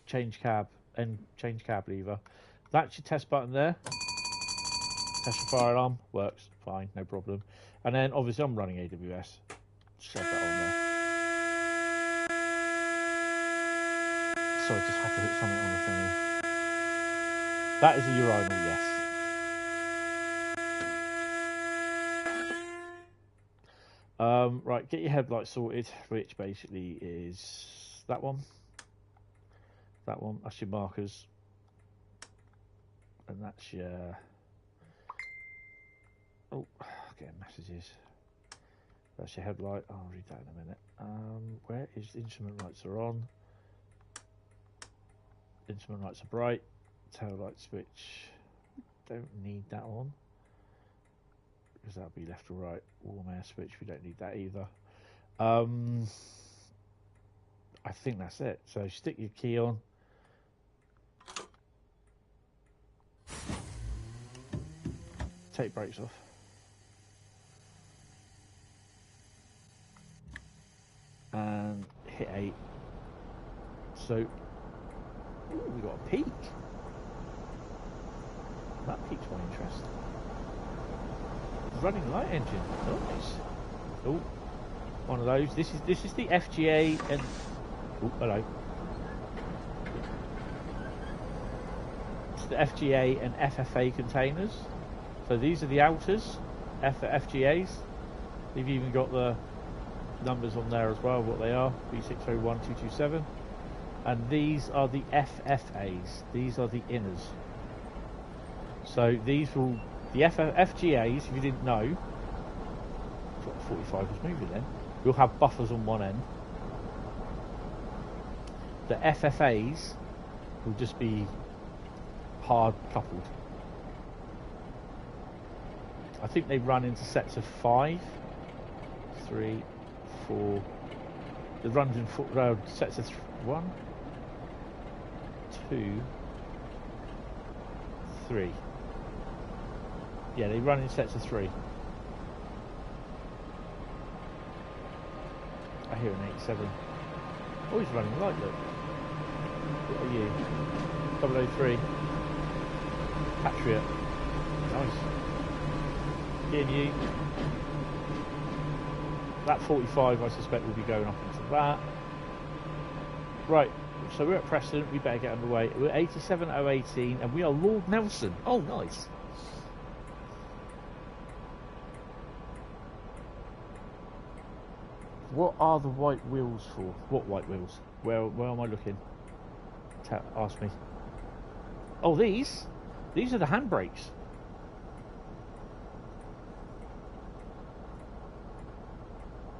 change cab lever. That's your test button there. Test your fire alarm, works fine, no problem. And then obviously I'm running AWS. Shove that on there. So I just have to hit something on the thingy. That is a urinal, yes. Right, get your headlights sorted, which basically is that one. That one, that's your markers. And that's your... Oh, getting messages. That's your headlight. I'll read that in a minute. Where is the instrument lights are on? Instrument lights are bright. Tail light switch. Don't need that on. because that'll be left or right. Warm air switch, we don't need that either. I think that's it. So stick your key on. Take brakes off. And hit 8. So, ooh, we got a peak. That piqued my interest. Running light engine. Nice. Oh, one of those. This is the FGA and. Oh, hello. It's the FGA and FFA containers. So these are the outers, FGAs. They've even got the numbers on there as well, what they are, B601227. And these are the FFAs. These are the inners. So these will, the FGAs, if you didn't know, 45 was moving then, will have buffers on one end. The FFAs will just be hard coupled. I think they run into sets of 5, 3, 4. They run in sets of 1, 2, 3. Yeah, they run in sets of 3. I hear an 87. Oh, he's running light, look. What are you? 003. Patriot. Nice. You. That 45 I suspect will be going up into that. Right, so we're at Preston, we better get underway. We're 87018 and we are Lord Nelson. Oh, nice. What are the white wheels for? What white wheels? Where am I looking? Ask me. Oh, these are the handbrakes.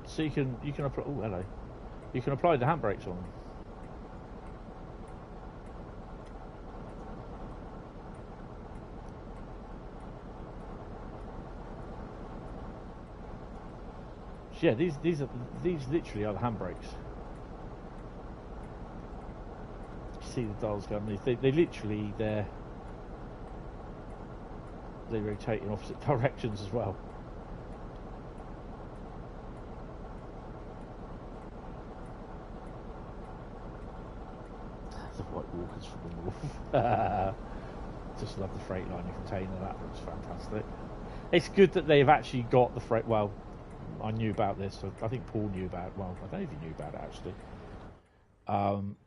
So you can apply. Oh, hello. You can apply the handbrakes on them. So yeah, these literally are the handbrakes. You see the dials going underneath. They literally they rotate in opposite directions as well. The White Walkers from the north. Just love the Freightliner container. That looks fantastic. It's good that they've actually got the freight. Well, I knew about this. I think Paul knew about it. Well, I don't know if he knew about it actually.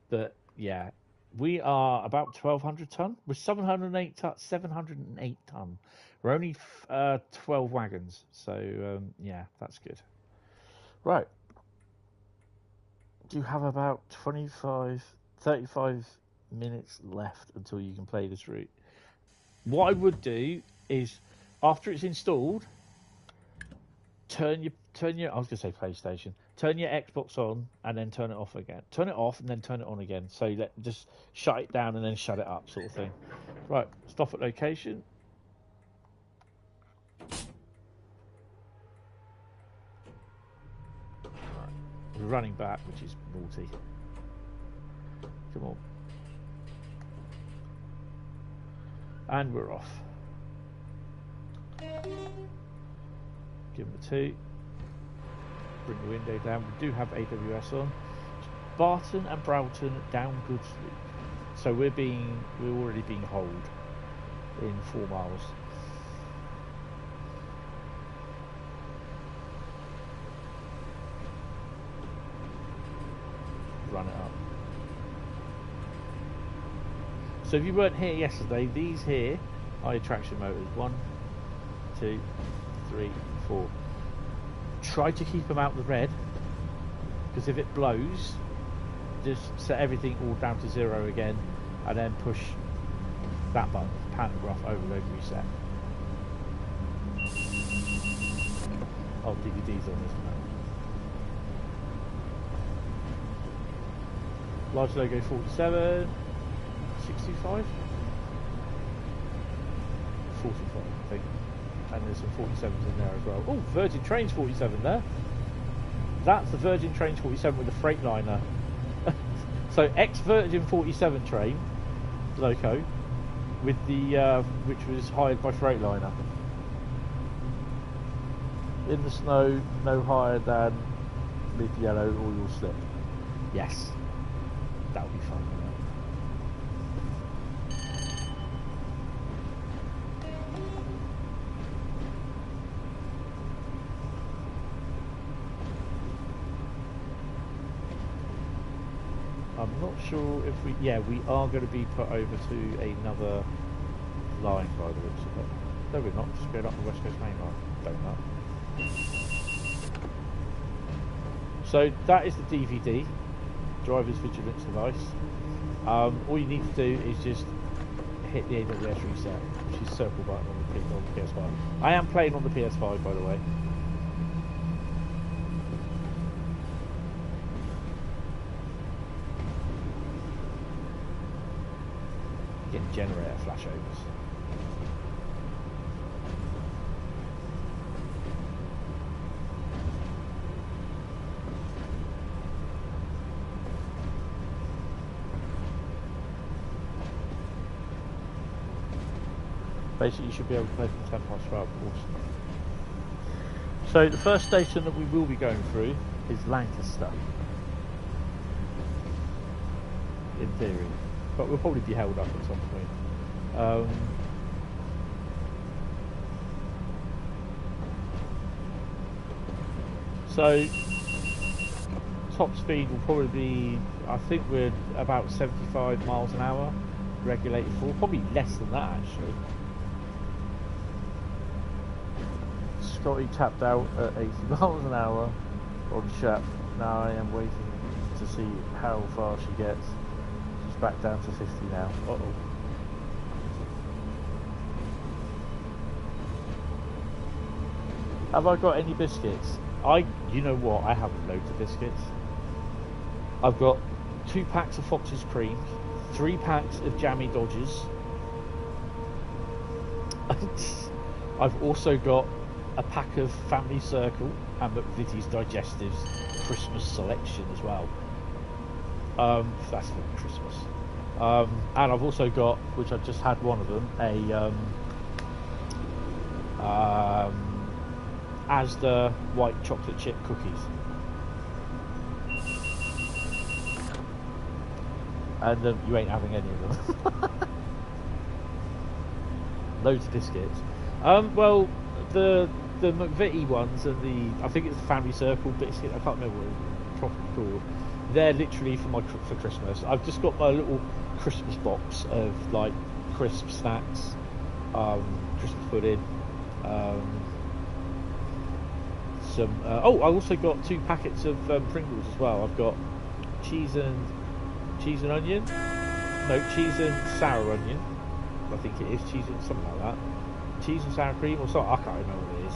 But yeah, we are about 1,200 ton. We're 708 ton. 708 ton. We're only 12 wagons. So yeah, that's good. Right. You have about 35 minutes left until you can play this route. What I would do is, after it's installed, turn your I was gonna say PlayStation. Turn your Xbox on and then turn it off again. Turn it off and then turn it on again. So just shut it down and then shut it up, sort of thing. Right, stop at location. Right. We're running back, which is naughty. Come on. And we're off. Give them a 2. Bring the window down. We do have AWS on. Barton and Broughton down Goods Loop. So we're already being holed in 4 miles. Run it up. So if you weren't here yesterday, these here are your traction motors. 1, 2, 3, 4. Try to keep them out the red, because if it blows, just set everything all down to 0 again, and then push that button, pantograph, overload, reset. Oh, DVD's on this now. Large logo 47, 65, 45, I think. and there's some 47s in there as well. Oh, Virgin Trains 47 there. That's the Virgin Trains 47 with the Freightliner. So ex-Virgin 47 train loco with the which was hired by Freightliner. In the snow, no higher than mid-yellow, or you'll slip. Yes, that would be fun. I'm not sure if we... Yeah, we are going to be put over to another line by the looks of it. No, we're not. Just going up the West Coast Mainline. Donut. So that is the DVD, driver's vigilance device. All you need to do is just hit the AWS reset, which is circle button on the PS5. I am playing on the PS5, by the way. Getting generator flashovers. Basically, you should be able to play from 10 past 12, of course. So the first station that we will be going through is Lancaster, in theory, but we'll probably be held up at some point. So top speed will probably be, I think we're about 75 miles an hour, regulated for, probably less than that actually. Scotty tapped out at 80 miles an hour on Shap. Now I am waiting to see how far she gets. She's back down to 50 now. Uh-oh. Have I got any biscuits? You know what, I have loads of biscuits. I've got 2 packs of Fox's Creams, 3 packs of Jammy Dodgers. I've also got a pack of Family Circle and McVitie's Digestives Christmas selection as well. That's for Christmas. And I've also got, which I've just had one of them, a Asda white chocolate chip cookies. And you ain't having any of them. Loads of biscuits. Well, the McVitie ones and I think it's the Family Circle biscuit, I can't remember what it's properly called. They're literally for Christmas. I've just got my little Christmas box of like crisp snacks, Christmas pudding, some. I also got 2 packets of Pringles as well. I've got cheese and onion. No, cheese and sour onion. I think it is cheese and something like that. Cheese and sour cream or something. I can't remember what it is.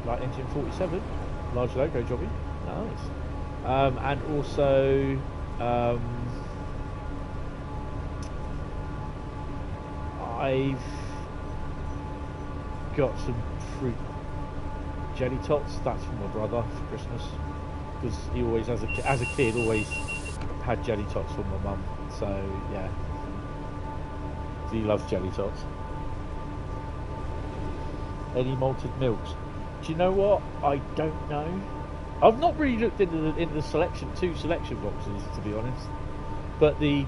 Like engine 47, large logo jobby. Nice. And also I've got some fruit jelly tots. That's for my brother for Christmas, because he always, as a kid, always had jelly tots from my mum. So yeah, he loves jelly tots. Any malted milks? Do you know what? I don't know. I've not really looked into the selection, 2 selection boxes, to be honest. But the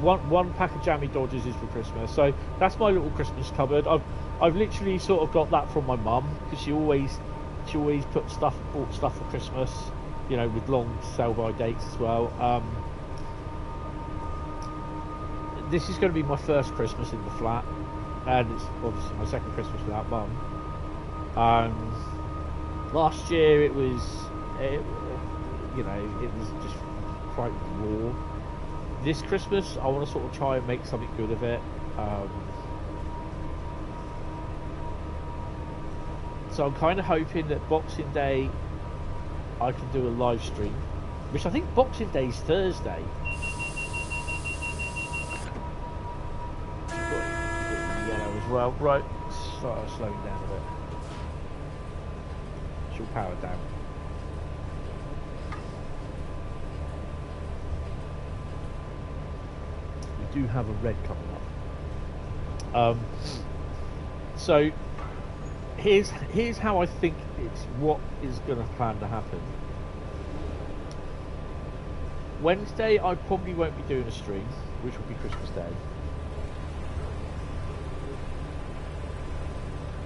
one pack of Jammy Dodgers is for Christmas, so that's my little Christmas cupboard. I've literally sort of got that from my mum, because she always bought stuff for Christmas, you know, with long sell-by dates as well. This is going to be my first Christmas in the flat, and it's obviously my second Christmas without mum. Last year it was just quite raw. This Christmas I want to sort of try and make something good of it. So I'm kind of hoping that Boxing Day I can do a live stream, which I think Boxing Day is Thursday. Got yellow as well. Right, start slowing down a bit. She'll power down. We do have a red coming up. So here's how I think it's what is going to plan to happen. Wednesday, I probably won't be doing a stream, which will be Christmas Day.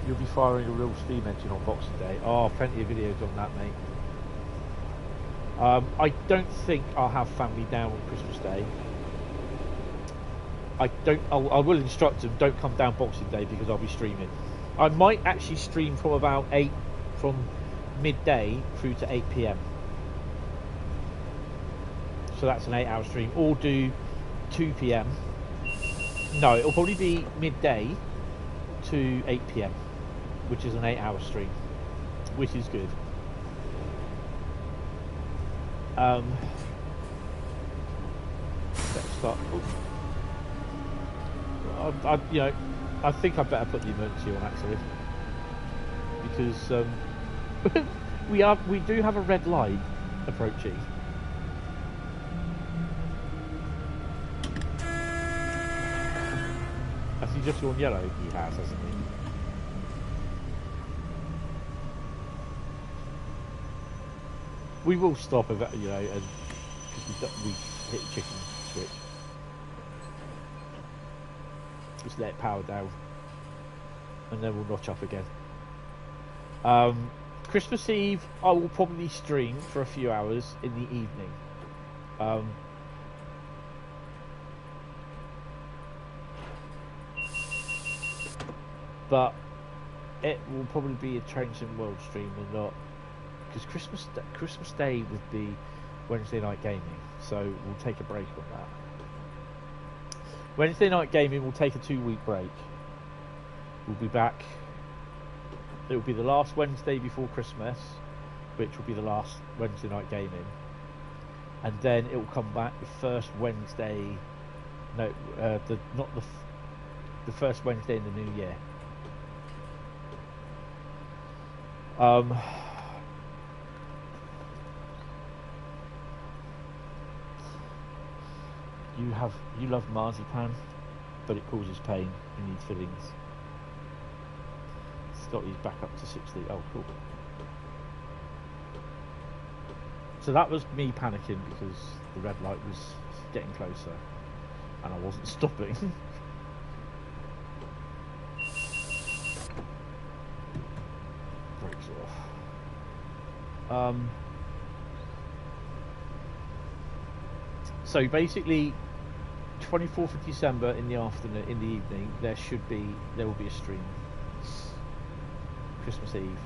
You'll be firing a real steam engine on Boxing Day. Oh, plenty of videos on that, mate. I don't think I'll have family down on Christmas Day. I will instruct them, don't come down Boxing Day because I'll be streaming. I might actually stream from midday through to 8 PM. So that's an 8-hour stream. Or do 2 PM. No, it'll probably be midday to 8 PM, which is an 8-hour stream, which is good. Let's start. I think I better put the emergency on actually, because we do have a red light approaching. Has he just gone yellow? He has, hasn't he? We will stop, and because we hit chicken switch. Just let it power down, and then we'll notch up again. Christmas Eve, I will probably stream for a few hours in the evening. But it will probably be a Trans World stream and not, because Christmas Day would be Wednesday night gaming, so we'll take a break on that. Wednesday night gaming will take a 2-week break. We'll be back. It will be the last Wednesday before Christmas, which will be the last Wednesday night gaming, and then it will come back the first Wednesday. No, the first Wednesday in the new year. You love marzipan, but it causes pain. You need fillings. Scotty's back up to 60. Oh, cool. So that was me panicking because the red light was getting closer, and I wasn't stopping. Brakes off. So basically, 24th of December in the afternoon, in the evening, there will be a stream. Christmas Eve.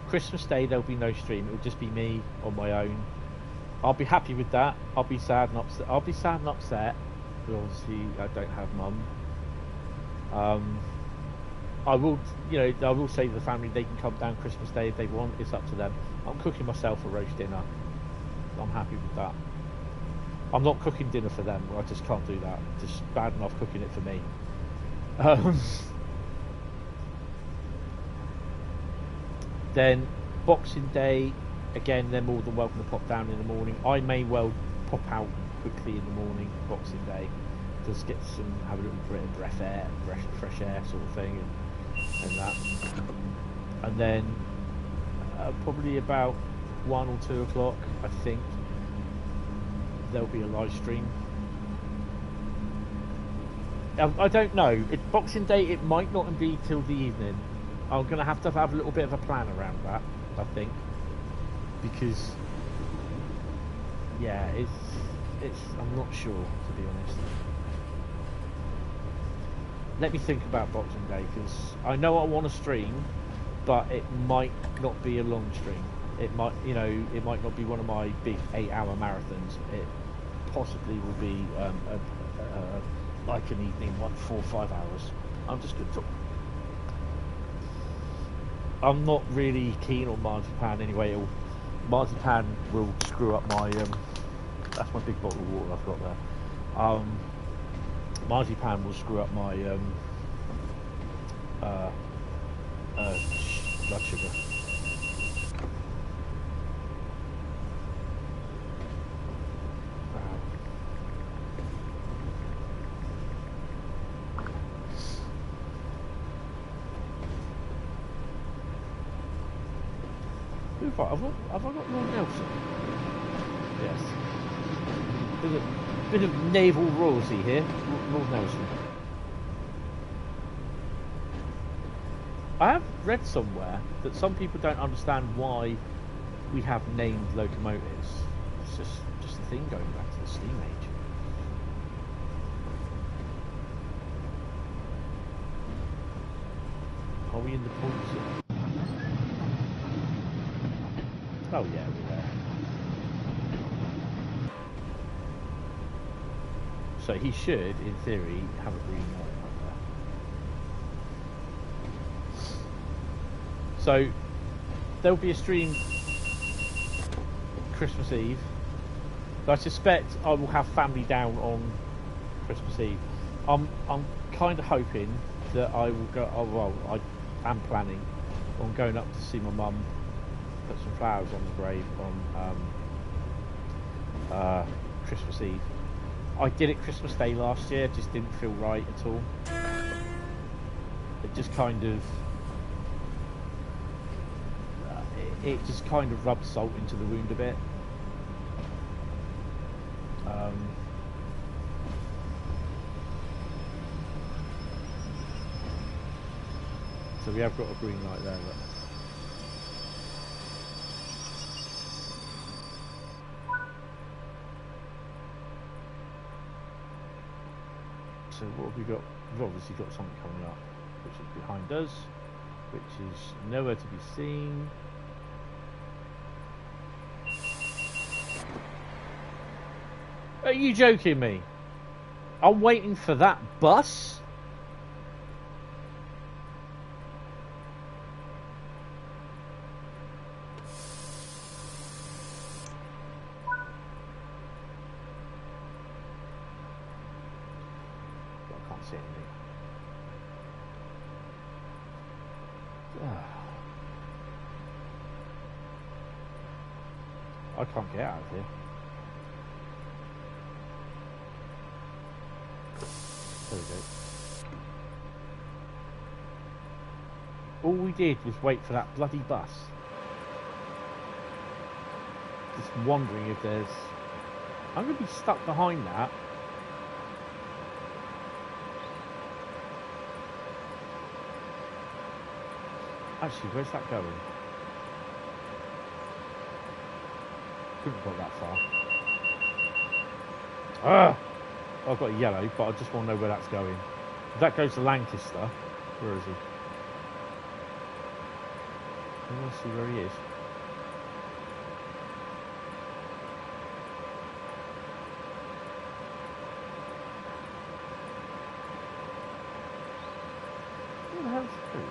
Christmas Day there'll be no stream. It will just be me on my own. I'll be happy with that. I'll be sad and upset. Because obviously I don't have mum. I will say to the family they can come down Christmas Day if they want. It's up to them. I'm cooking myself a roast dinner. I'm happy with that. I'm not cooking dinner for them. I just can't do that. It's just bad enough cooking it for me. Then Boxing Day, again, they're more than welcome to pop down in the morning. I may well pop out quickly in the morning, Boxing Day, just have a little bit of fresh air sort of thing, and that. And then probably about 1 or 2 o'clock, I think, there'll be a live stream. I don't know. Boxing Day, it might not be till the evening. I'm going to have a little bit of a plan around that, I think, because yeah, I'm not sure, to be honest. Let me think about Boxing Day, because I know I want to stream, but it might not be a long stream. It might not be one of my big 8-hour marathons. It possibly will be like an evening one, 4 or 5 hours. I'm just going to talk. I'm not really keen on marzipan anyway. Marzipan will screw up my that's my big bottle of water I've got there. Marzipan will screw up my blood sugar. Have I got Lord Nelson? Yes. Bit of naval royalty here, Lord Nelson. I have read somewhere that some people don't understand why we have named locomotives. It's just a thing going back to the steam age. Are we in the points yet? Oh yeah, we're there. So he should, in theory, have a green light right there. So there'll be a stream Christmas Eve. So I suspect I will have family down on Christmas Eve. I'm kind of hoping that I will go. Oh well, I am planning on going up to see my mum. Put some flowers on the grave on Christmas Eve. I did it Christmas Day last year, just didn't feel right at all. It just kind of it just kind of rubbed salt into the wound a bit. So we have got a green light there. Look. So what have we got? We've obviously got something coming up, which is behind us, which is nowhere to be seen. Are you joking me? I'm waiting for that bus? I can't get out of here. There we go. All we did was wait for that bloody bus. Just wondering if there's... I'm going to be stuck behind that. Actually, where's that going? Couldn't have got that far. Ah! I've got a yellow, but I just want to know where that's going. If that goes to Lancaster, where is he? I want to see where he is. Where the hell is Crewe?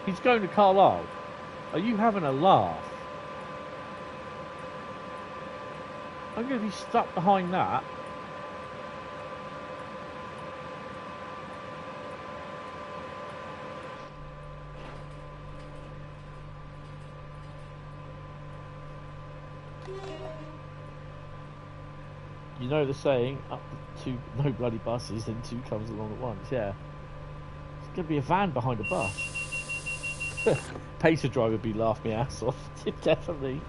He's going to Carlisle. Are you having a laugh? I'm going to be stuck behind that. You know the saying, up to no bloody buses, then two comes along at once, yeah. It's going to be a van behind a bus. Pacer driver would be laughing me ass off. Definitely.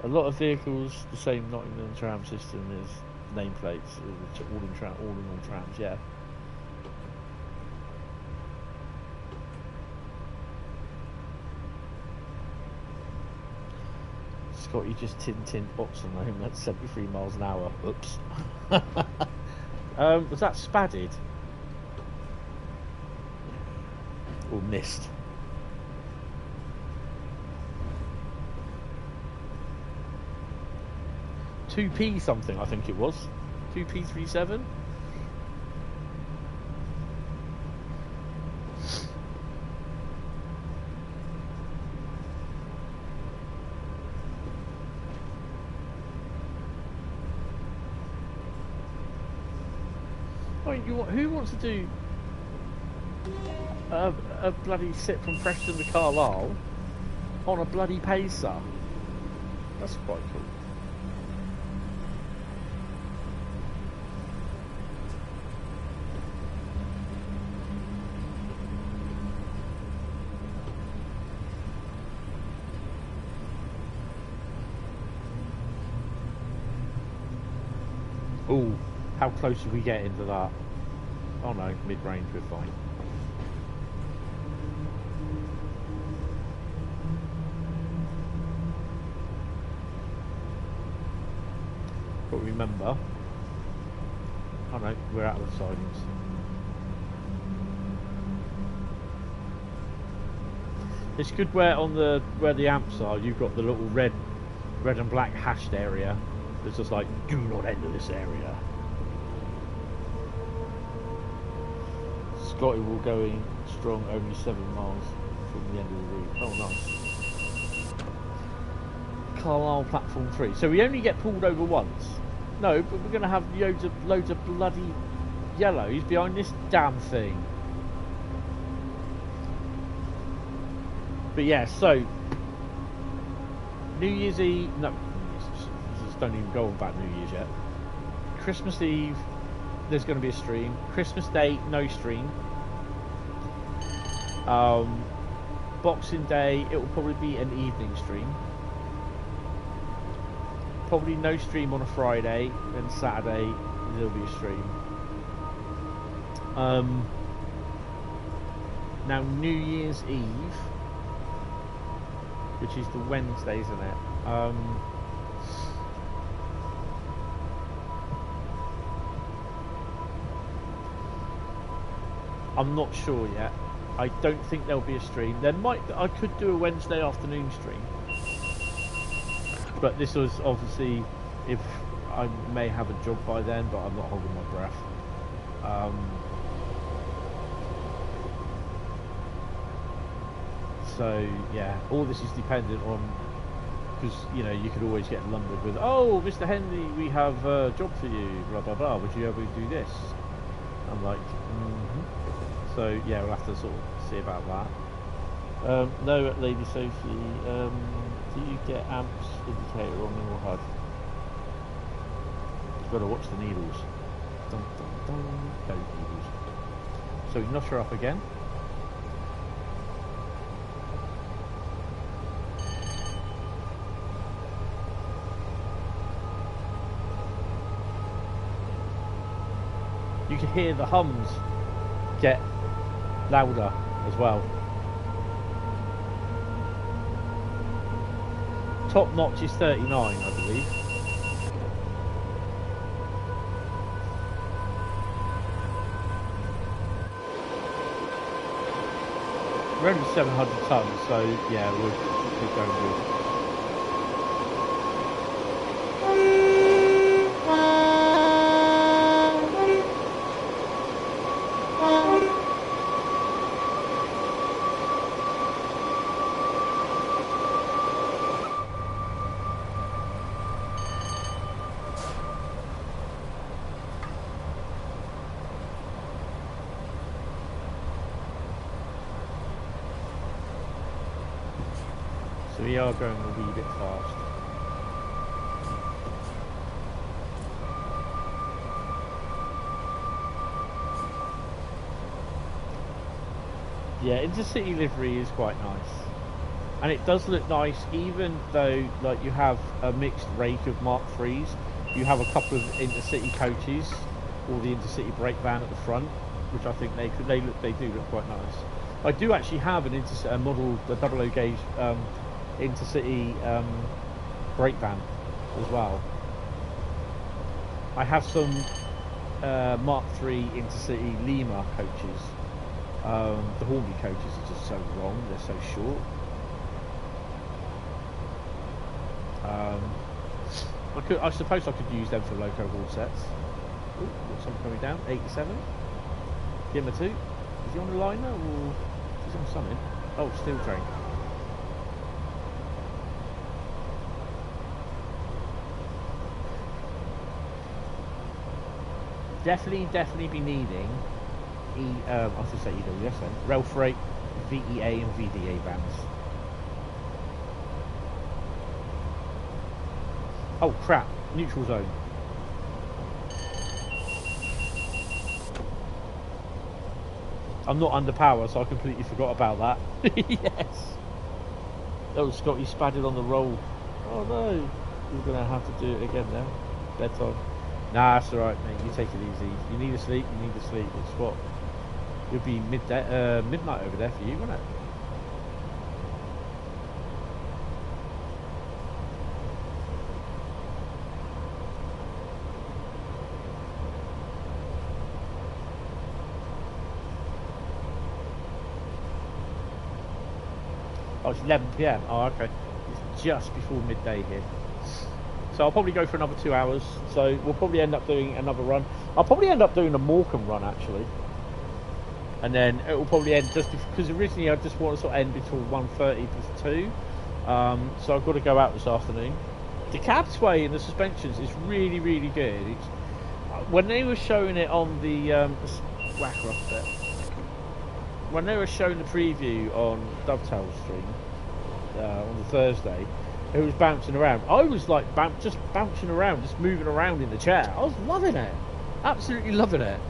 A lot of vehicles, the same Nottingham tram system is nameplates, all in all trams, yeah. Scott, you just tin box on home at 73 miles an hour. Oops. Was that spadded? Or missed? 2p something, I think it was. 2p37. Oh, who wants to do a bloody sit from Preston to Carlisle on a bloody pacer? That's quite cool. Ooh, how close did we get into that? Oh no, mid-range, we're fine. But remember, oh no, we're out of the sidings. It's good where the amps are, you've got the little red and black hashed area. It's just like, do not enter this area. Scotty will going strong, only 7 miles from the end of the route. Oh, nice. Carlisle platform 3. So we only get pulled over once. No, but we're going to have loads of bloody yellows behind this damn thing. But yeah, so New Year's Eve. No. Don't even go on about New Year's yet. Christmas Eve, there's going to be a stream. Christmas Day, no stream. Boxing Day, it will probably be an evening stream. Probably no stream on a Friday. Then Saturday, there'll be a stream. Now New Year's Eve, which is the Wednesday, isn't it? I'm not sure yet. I don't think there'll be a stream. I could do a Wednesday afternoon stream, but this was obviously if I may have a job by then, but I'm not holding my breath. So yeah, all this is dependent on, because you know you could always get lumbered with, oh, Mr. Henry, we have a job for you, blah blah blah. Would you ever do this? I'm like, So yeah, we'll have to sort of see about that. No, Lady Sophie, do you get amps indicator on your HUD? You've got to watch the needles. Dun, dun, dun. Go needles. So we notch her up again. You can hear the hums get louder as well. Top notch is 39, I believe. We're only 700 tons, so yeah, we're going good. We are going a wee bit fast. Yeah, intercity livery is quite nice, and it does look nice, even though like you have a mixed rake of Mark IIIs. You have a couple of intercity coaches, or the intercity brake van at the front, which I think they do look quite nice. I do actually have a model, the 00 gauge intercity brake van as well. I have some Mark III intercity Lima coaches. The Hornby coaches are just so wrong, they're so short. I suppose I could use them for loco haul sets. Ooh, got someone coming down, 87. Give him a 2. Is he on the liner or is he on something? Oh, steel train. definitely be needing I was going to say EWS then, rail freight, VEA and VDA bands. Oh crap, neutral zone. I'm not under power, so I completely forgot about that. Yes. Oh, Scotty spadded on the roll. Oh no, you're going to have to do it again now. Bedtime. Nah, that's alright, mate. You take it easy. You need to sleep, you need to sleep. It's what? It'll be midnight over there for you, won't it? Oh, it's 11 PM. Oh, okay. It's just before midday here. So I'll probably go for another 2 hours. So we'll probably end up doing another run. I'll probably end up doing a Morecambe run, actually. And then it will probably end just because originally I just want to sort of end between 1:30 to 2. So I've got to go out this afternoon. The cab sway and the suspensions is really, really good. It's, when they were showing it on the whacker off there. When they were showing the preview on Dovetail Stream on the Thursday, it was bouncing around. I was like just bouncing around, just moving around in the chair. I was loving it, absolutely loving it.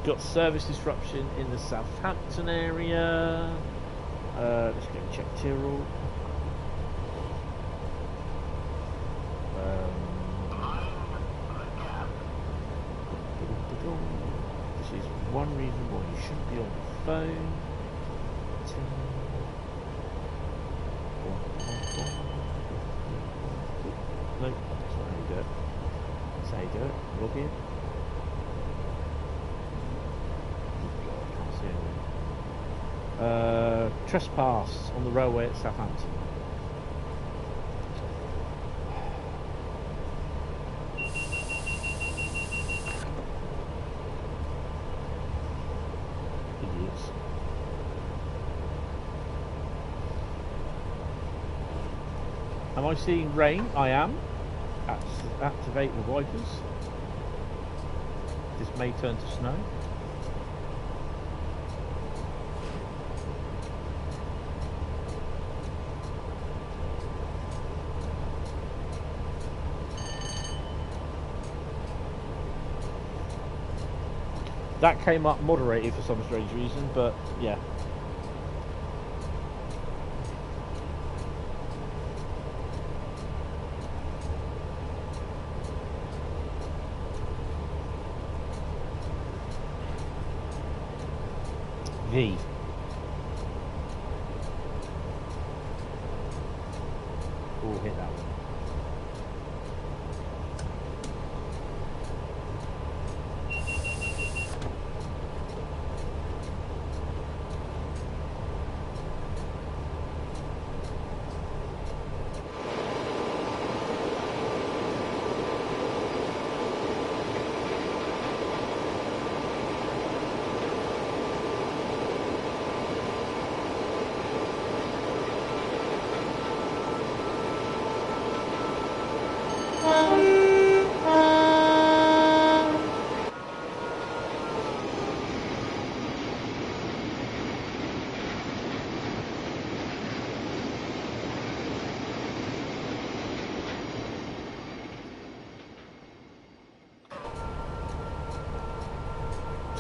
Got service disruption in the Southampton area. Let's go check Tyrrell. This is one reason why you shouldn't be on the phone. No, that's not how you do it. That's how you do it. Log in. Trespass on the railway at Southampton. Idiots. Am I seeing rain? I am. Activate the wipers. This may turn to snow. That came up moderated for some strange reason, but yeah. V. Oh, hit that one.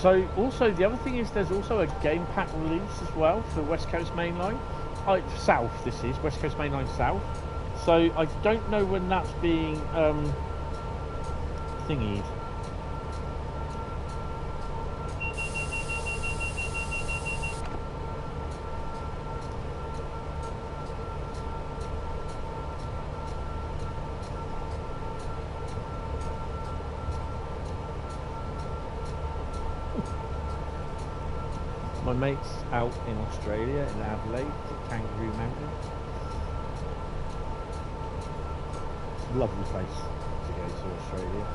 So also the other thing is there's also a game pack release as well for West Coast Mainline. South, this is West Coast Mainline South. So I don't know when that's being thingied. My mate's out in Australia, in Adelaide, at Kangaroo Mountain. Lovely place to go to, Australia.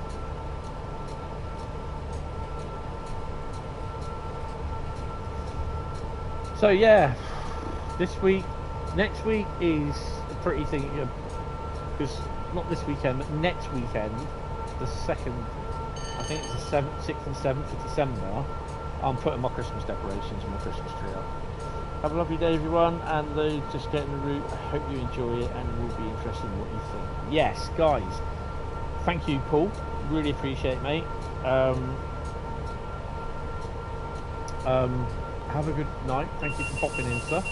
So yeah, this week, next week is pretty thinking, because not this weekend, but next weekend, the 2nd, I think it's the 7th, 6th and 7th of December, I'm putting my Christmas decorations and my Christmas tree up. Have a lovely day, everyone, and just get in the route. I hope you enjoy it, and we'll be interested in what you think. Yes, guys, thank you, Paul. Really appreciate it, mate. Have a good night. Thank you for popping in, sir.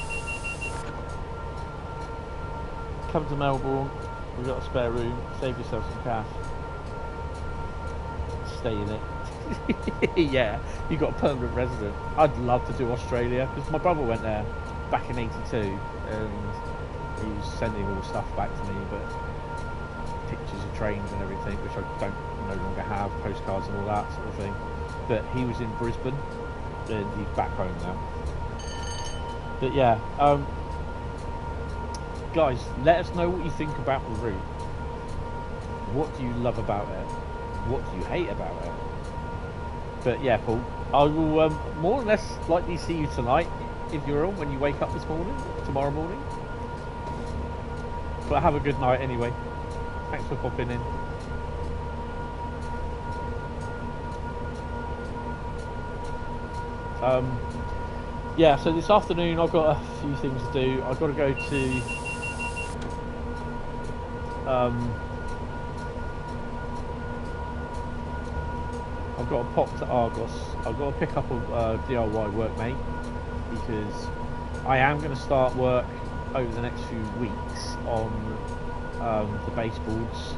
Come to Melbourne. We've got a spare room. Save yourself some cash. Stay in it. Yeah, you got a permanent resident. I'd love to do Australia because my brother went there back in '82 and he was sending all the stuff back to me, but pictures of trains and everything, which I don't no longer have, postcards and all that sort of thing. But he was in Brisbane and he's back home now. But yeah, guys, let us know what you think about the route. What do you love about it? What do you hate about it? But yeah, Paul, I will more or less likely see you tonight if you're on when you wake up this morning, tomorrow morning. But have a good night anyway. Thanks for popping in. Yeah, so this afternoon I've got a few things to do. I've got to go to I've got to pop to Argos. I've got to pick up a DIY workmate because I am going to start work over the next few weeks on the baseboards.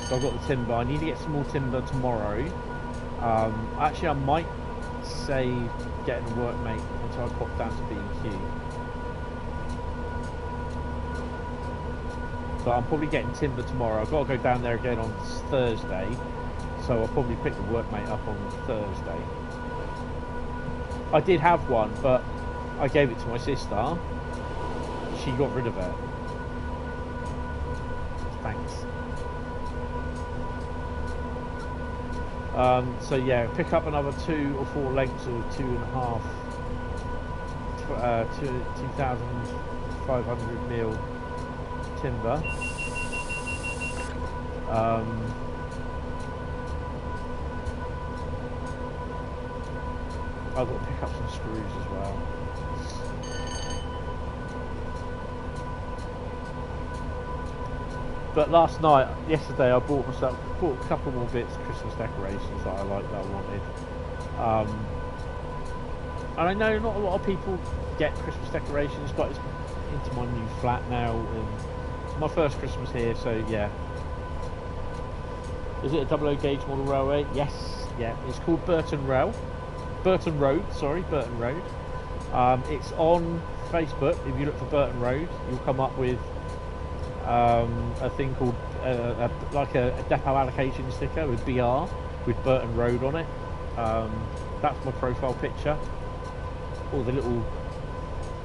So I've got the timber. I need to get some more timber tomorrow. Actually, I might save getting a workmate until I pop down to B&Q. So I'm probably getting timber tomorrow. I've got to go down there again on Thursday. So I'll probably pick the workmate up on Thursday. I did have one, but I gave it to my sister. She got rid of it. Thanks. So yeah, pick up another 2 or 4 lengths of 2.5, 2,500 mil timber. I've got to pick up some screws as well. But yesterday, I bought a couple more bits of Christmas decorations that I liked, that I wanted. And I know not a lot of people get Christmas decorations, but it's into my new flat now, and it's my first Christmas here, so yeah. Is it a 00 gauge model railway? Yes, yeah. It's called Burton Road. It's on Facebook. If you look for Burton Road, you'll come up with a thing called like a depot allocation sticker with BR with Burton Road on it. That's my profile picture, or the little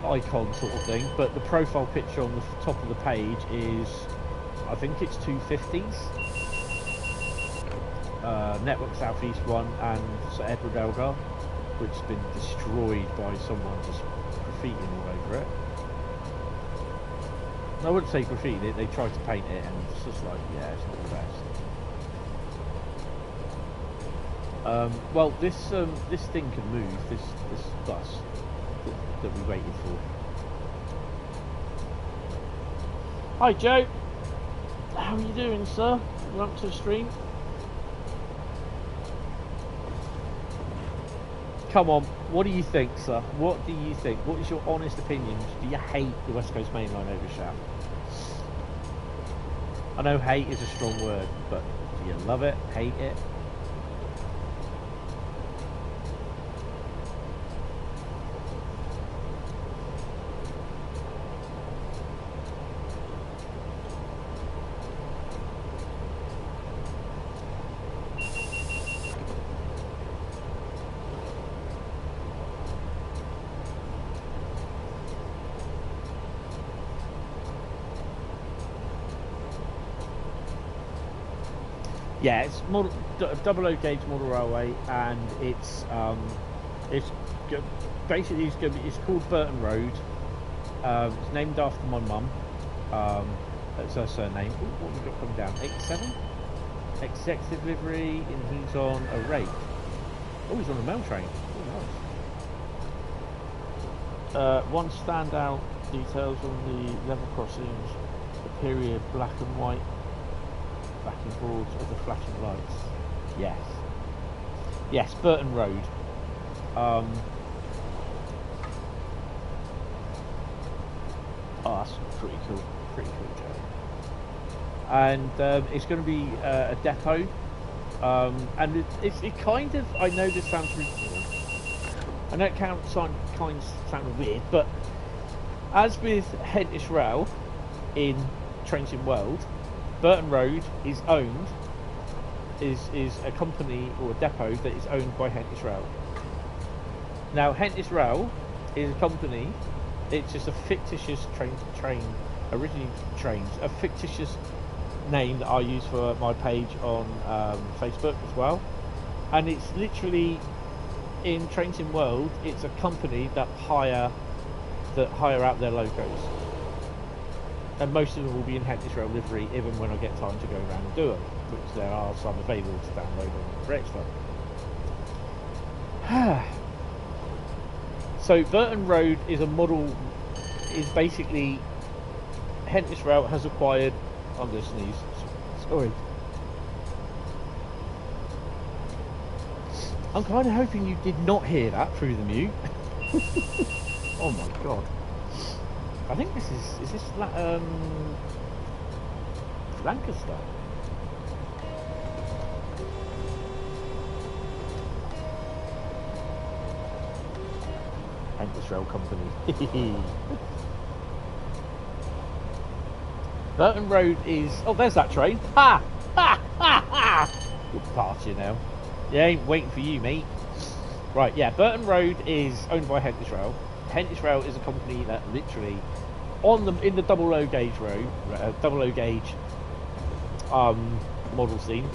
icon sort of thing. But the profile picture on the top of the page is, I think it's 250s. Network Southeast one and Sir Edward Elgar, which has been destroyed by someone just graffitiing all over it. I wouldn't say graffiti, they tried to paint it, and it's just like, yeah, it's not the best. Well, this thing can move, this bus that we waited for. Hi Joe, how are you doing, sir? Welcome to the stream. Come on, what do you think, sir? What do you think? What is your honest opinion? Do you hate the West Coast Mainline over Shap? I know hate is a strong word, but do you love it, hate it? Yeah, it's 00 gauge model railway, and it's basically it's called Burton Road. It's named after my mum. That's her surname. Ooh, what have we got coming down? 87? Executive livery, and he's on a rake. Oh, he's on a mail train. Oh, nice. One standout details on the level crossings, the period black and white backing boards of the flashing lights. Yes. Yes, Burton Road. Oh, that's pretty cool. Pretty cool, Joe. And it's going to be a depot. And it kind of, I know this sounds ridiculous. I know it kind of sound weird, but as with Hentis Rail in Trains in World, Burton Road is owned, is a company or a depot that is owned by Hentis Rail. Now, Hentis Rail is a company, it's just a fictitious originally trains, a fictitious name that I use for my page on Facebook as well. And it's literally, in Trains in World, it's a company that hire out their locos. And most of them will be in Hentis Rail livery, even when I get time to go around and do them, which there are some available to download on Rexford. So Burton Road is a model, is basically Hentis Rail has acquired. I'm going to sneeze. Sorry. I'm kind of hoping you did not hear that through the mute. Oh my god. I think this is this Lancaster? Hentis Rail Company. Burton Road is... Oh, there's that train. Ha! Ha! Ha! Ha! You'll pass you now. Yeah, ain't waiting for you, mate. Right, yeah, Burton Road is owned by Hentis Rail. Hentis Rail is a company that literally, in the double O gauge model scene,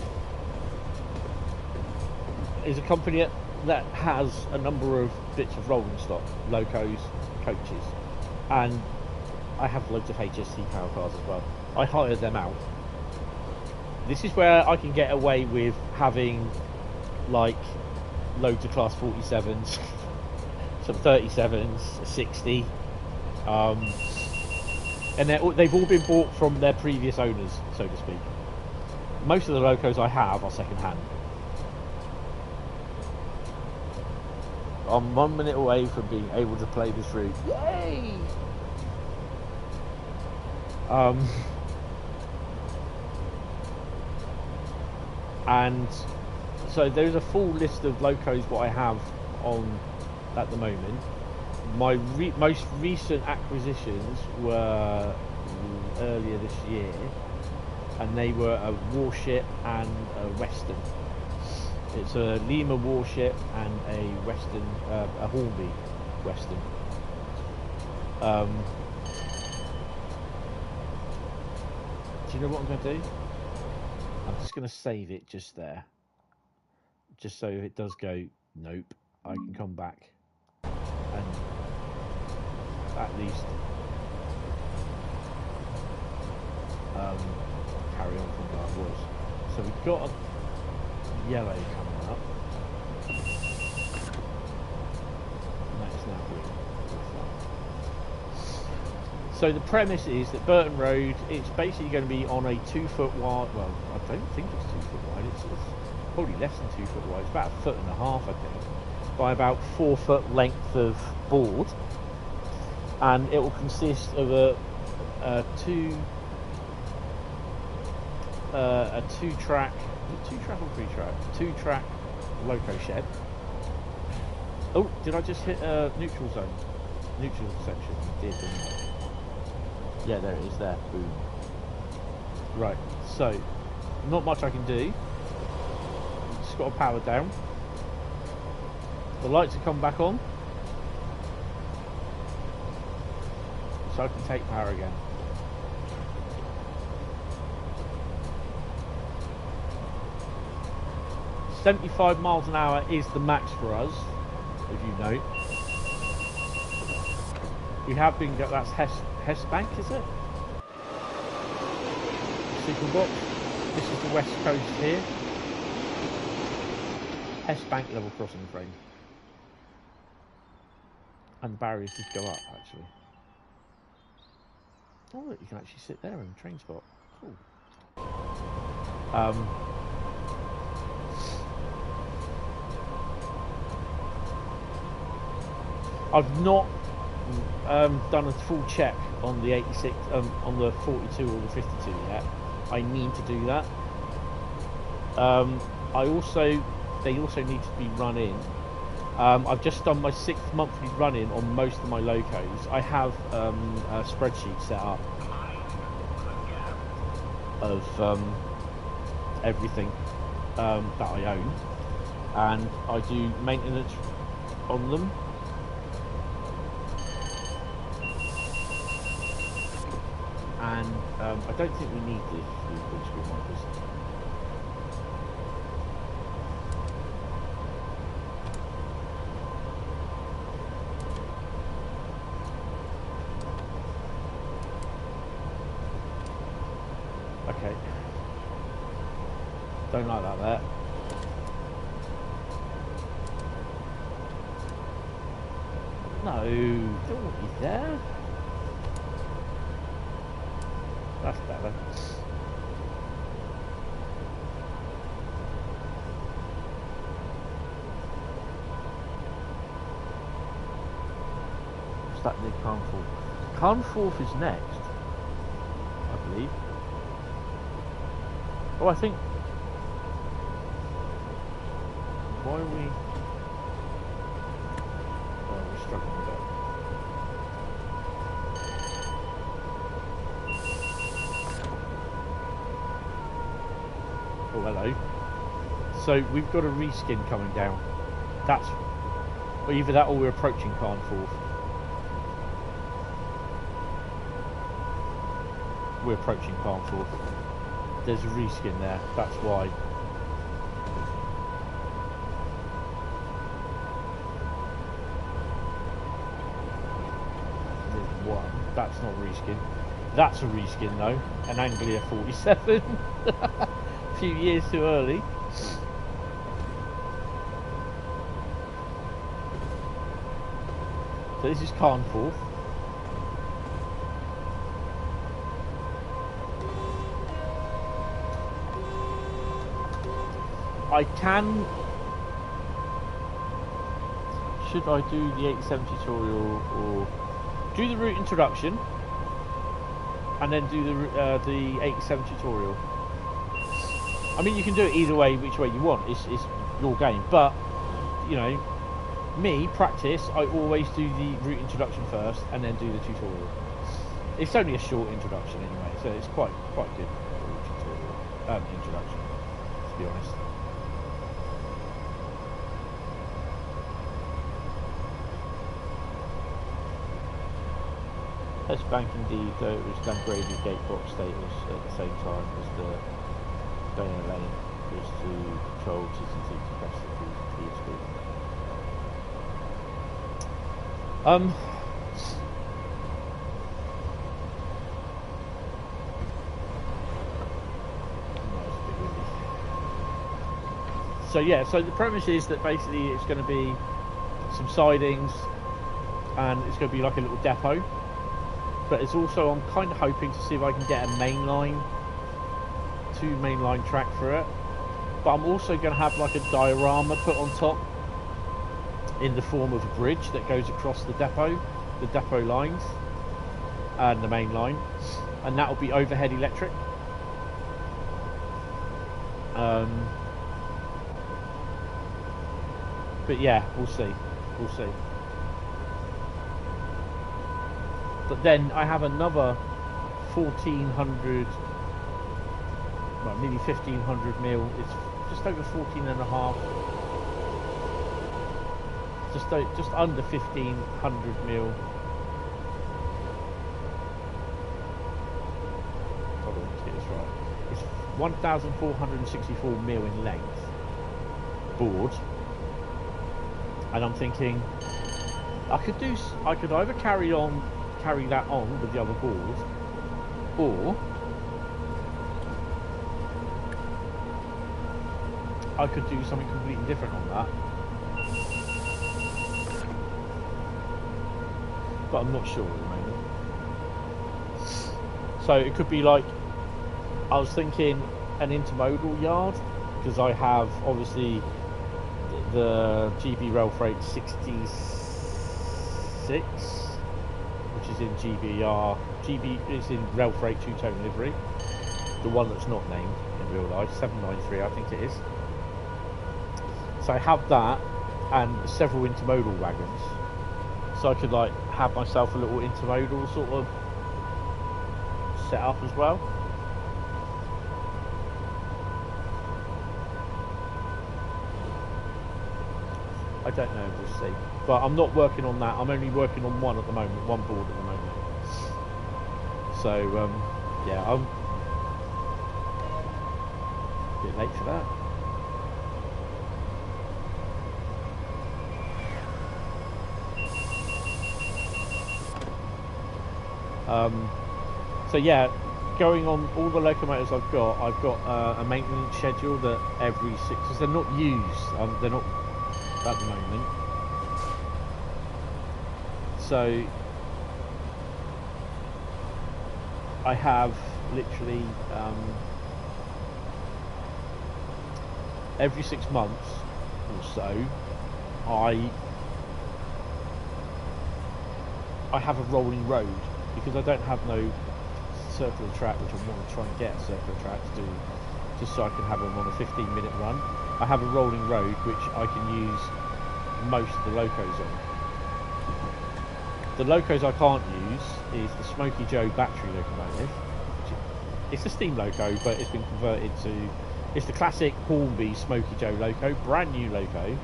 is a company that has a number of bits of rolling stock, locos, coaches, and I have loads of HSC power cars as well. I hire them out. This is where I can get away with having like loads of class 47s, some 37s, a 60, and they've all been bought from their previous owners, so to speak. Most of the locos I have are second hand. I'm 1 minute away from being able to play this route. Yay! And so there's a full list of locos what I have on at the moment. My most recent acquisitions were earlier this year, and they were a warship and a western. It's a Lima warship and a western, a Hornby western. Do you know what I'm going to do? I'm just going to save it just there. Just so if it does go, nope, I can come back and at least carry on from where I was. So we've got a yellow coming up. And that is now green. So the premise is that Burton Road, it's basically going to be on a 2 foot wide, well, I don't think it's 2 foot wide, it's probably less than 2 foot wide, it's about 1.5 foot, I think, by about 4 foot length of board, and it will consist of a two track or 3 track? 2 track loco shed. Oh, did I just hit a neutral zone? Neutral section, did, didn't I? Yeah, there it is, there, boom. Right, so, not much I can do. Just got to power down. The lights have come back on. So I can take power again. "75 miles an hour is the max for us, if you know. We have been, that's Hess Bank, is it? signal box. This is the West Coast here. S-Bank level crossing frame. And the barriers did go up, actually. Oh, look, you can actually sit there in the train spot. Cool. I've not done a full check on the 86, on the 42 or the 52 yet. I need to do that. They also need to be run in. I've just done my 6th monthly run-in on most of my locos. I have a spreadsheet set up of everything that I own, and I do maintenance on them. And I don't think we need these windscreen wipers. Okay. Don't like that there. No, don't want you there. That's better. What's that near Carnforth? Carnforth is next, I believe. Oh, I think. Why are we? Oh, we're struggling with that. Oh, hello. So we've got a reskin coming down. That's either that or we're approaching Carnforth. We're approaching Carnforth. There's a reskin there, that's why. There's one. That's not a reskin. That's a reskin though. An Anglia 47. A few years too early. So this is Carnforth. I can. Should I do the 87 tutorial or do the route introduction and then do the 87 tutorial? I mean, you can do it either way, which way you want. It's your game, but you know, me practice. I always do the route introduction first and then do the tutorial. It's only a short introduction anyway, so it's quite good tutorial introduction, to be honest. S-Bank indeed, though it was downgraded gatebox status at the same time as the donor lane was to control TCT capacity PSP. So yeah, so the premise is that basically it's going to be some sidings and it's going to be like a little depot. But it's also, I'm kind of hoping to see if I can get a mainline, 2 mainline track for it. But I'm also going to have like a diorama put on top in the form of a bridge that goes across the depot lines and the main line, and that will be overhead electric. But yeah, we'll see. But then I have another 1400, well, nearly 1500 mil. It's just over 14 and a half, just under 1500 mil. Hold on, let's get this right. It's 1464 mil in length board, and I'm thinking I could either carry that on with the other board, or I could do something completely different on that. But I'm not sure at the moment. So it could be like, I was thinking an intermodal yard, because I have obviously the GB Rail Freight 66, which is in GBR. It's in Rail Freight two-tone livery. The one that's not named in real life, 793 I think it is. So I have that and several intermodal wagons. So I could like have myself a little intermodal sort of set up as well. I don't know, we'll see. But I'm not working on that. I'm only working on one at the moment, one board at the moment. So yeah, I'm a bit late for that. So yeah, going on all the locomotives I've got a maintenance schedule that every 6, because they're not used, they're not at the moment. So I have literally every 6 months or so, I have a rolling road, because I don't have no circular track, which I want to try and get a circular track to do, just so I can have them on a 15-minute run. I have a rolling road which I can use most of the locos on. The locos I can't use is the Smoky Joe battery locomotive. It's a steam loco, but it's been converted to, it's the classic Hornby Smoky Joe loco, brand new loco.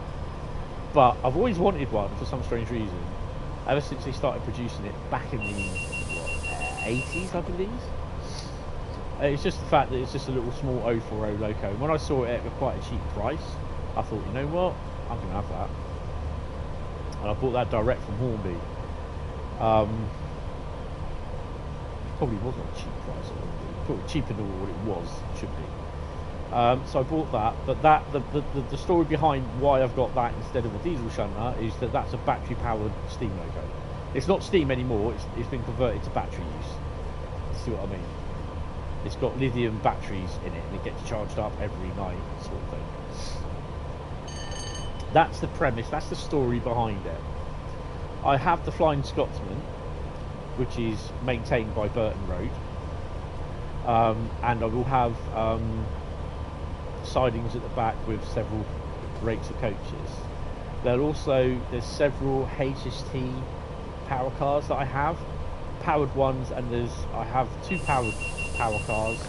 But I've always wanted one for some strange reason, ever since they started producing it back in the 80s, I believe. It's just the fact that it's just a little small 040 loco. And when I saw it at quite a cheap price, I thought, you know what, I'm going to have that. And I bought that direct from Hornby. Probably wasn't a cheap price at Hornby. Probably cheaper than what it was, should be. So I bought that, but that the story behind why I've got that instead of a diesel shunter is that that's a battery powered steam loco. It's not steam anymore, it's been converted to battery use. See what I mean? It's got lithium batteries in it and it gets charged up every night, sort of thing. That's the premise, that's the story behind it. I have the Flying Scotsman, which is maintained by Burton Road, and I will have sidings at the back with several rakes of coaches. There's several HST power cars that I have, powered ones, and I have 2 powered power cars,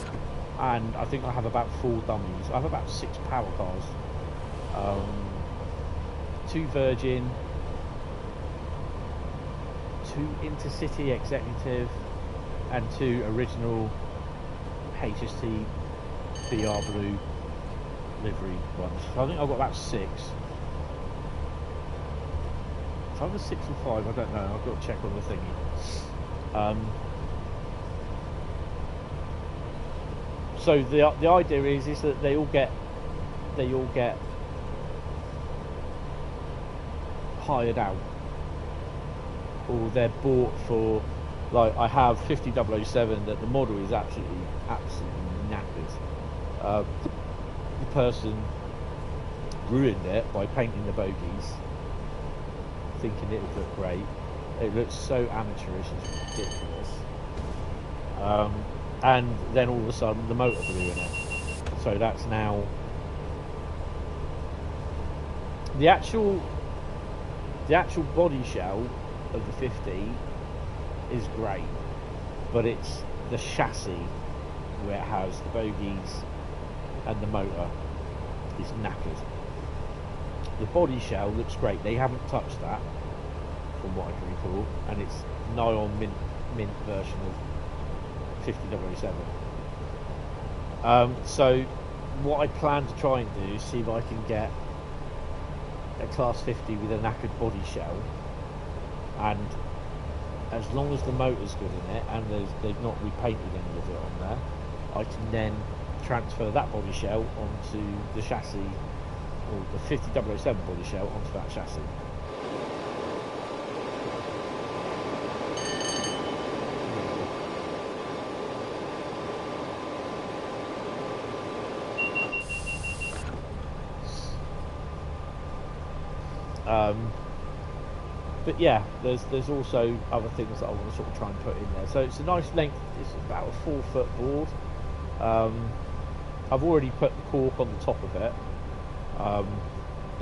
and I think I have about 4 dummies. I have about 6 power cars, 2 Virgin, 2 Intercity Executive, and 2 original HST BR Blue livery ones. So I think I've got about 6. If I was 6 or 5, I don't know. I've got to check on the thingy. So the idea is that they all get hired out, or they're bought for. Like I have 50007 that the model is absolutely knackered. The person ruined it by painting the bogies, thinking it would look great. It looks so amateurish, it's ridiculous. And then all of a sudden the motor blew in it. So that's now the actual body shell of the 50 is great, but it's the chassis where it has the bogies and the motor is knackered. The body shell looks great. They haven't touched that, from what I can recall, and it's nylon mint version of 50007. So what I plan to try and do is see if I can get a class 50 with a knackered body shell, and as long as the motor's good in it and they've not repainted any of it on there, I can then transfer that body shell onto the chassis or the 50007 body shell onto that chassis. But yeah, there's also other things that I want to sort of try and put in there. So it's a nice length. It's about a 4-foot board. I've already put the cork on the top of it, but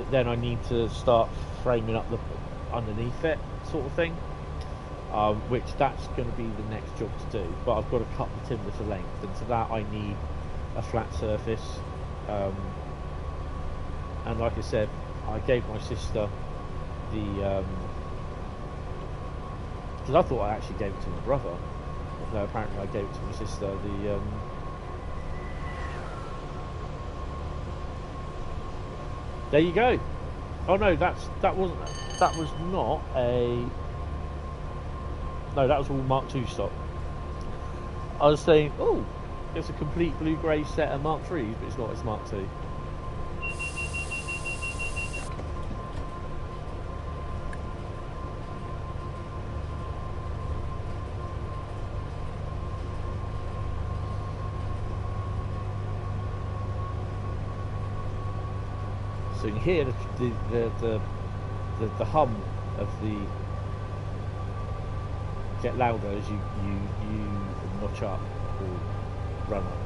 then I need to start framing up the underneath it, sort of thing. Which that's going to be the next job to do. But I've got to cut the timber to length, and to that I need a flat surface. And like I said, I gave my sister the because I thought I actually gave it to my brother. No, apparently I gave it to my sister. There you go. Oh no, that was not a. No, that was all Mark II stock. I was saying, oh, it's a complete blue-grey set of Mark IIIs, but it's not. It's Mark II. So you can hear the hum of the get louder as you notch up or run up.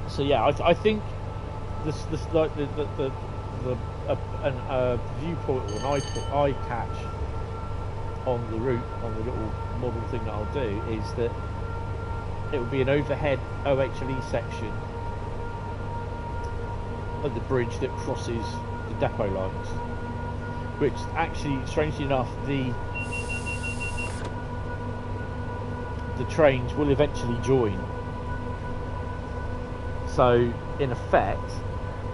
So yeah, I think this like the viewpoint or an eye catch on the route, on the little model thing that I'll do, is that it will be an overhead OHLE section of the bridge that crosses the depot lines, which actually, strangely enough, the trains will eventually join. So in effect,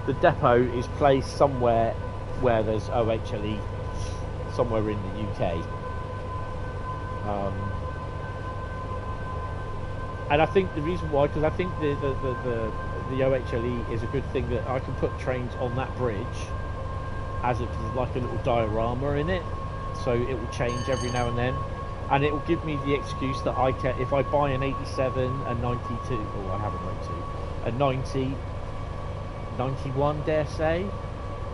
the depot is placed somewhere where there's OHLE, somewhere in the UK. And I think the reason why, because I think the OHLE is a good thing, that I can put trains on that bridge as if there's like a little diorama in it, so it will change every now and then, and it will give me the excuse that I can, if I buy an 87, a 92, oh I have a 92, a 90, 91 dare say,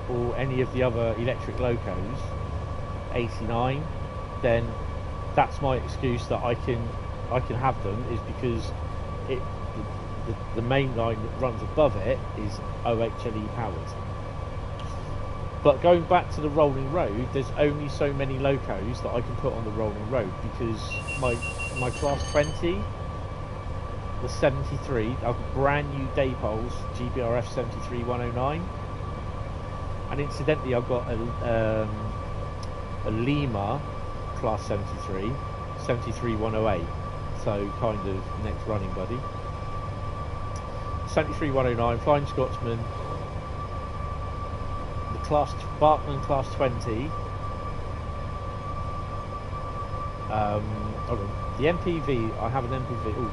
or any of the other electric locos, 89, then that's my excuse that I can have them, is because the main line that runs above it is OHLE powered. But going back to the rolling road, there's only so many locos that I can put on the rolling road, because my class 20, the 73, I've got brand new day poles, GBRF 73109, and incidentally I've got a Lima class 73 73108, so kind of next running buddy. 73109 Flying Scotsman, the Barkman class 20, hold on, the MPV, I have an MPV, ooh.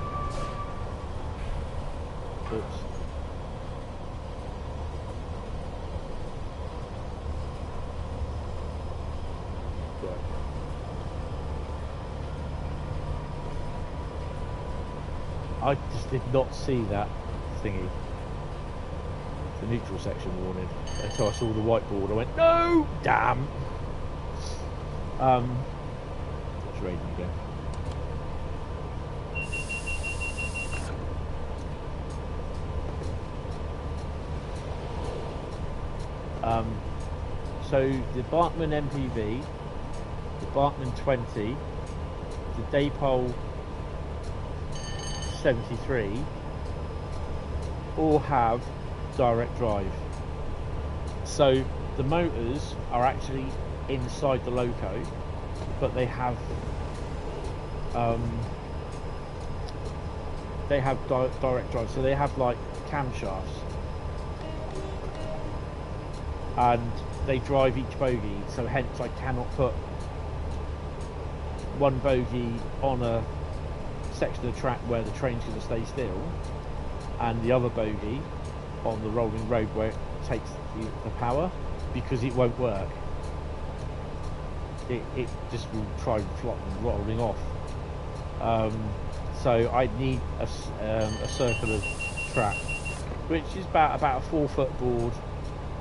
Oops. I just did not see that thingy, the neutral section warning, until I saw the whiteboard. I went, no, damn. What's raining again? So the Barkman MPV, the Barkman 20, the Daypole 73 all have direct drive. So the motors are actually inside the loco, but they have direct drive. So they have like camshafts, and they drive each bogie, so hence I cannot put one bogie on a section of the track where the train's going to stay still, and the other bogie on the rolling road where it takes the power, because it won't work. It just will try rolling off. So I need a circular track, which is about a 4 foot board,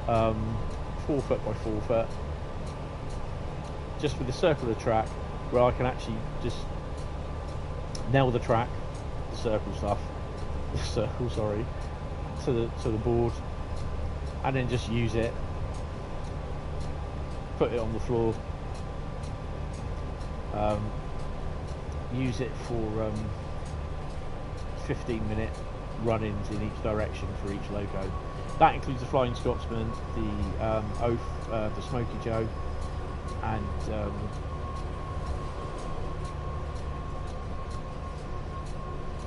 4 foot by 4 foot, just with a circular track where I can actually just nail the track, the circle, sorry, to the board, and then just use it, put it on the floor, use it for 15-minute run-ins in each direction for each logo. That includes the Flying Scotsman, the Oath, the Smoky Joe, and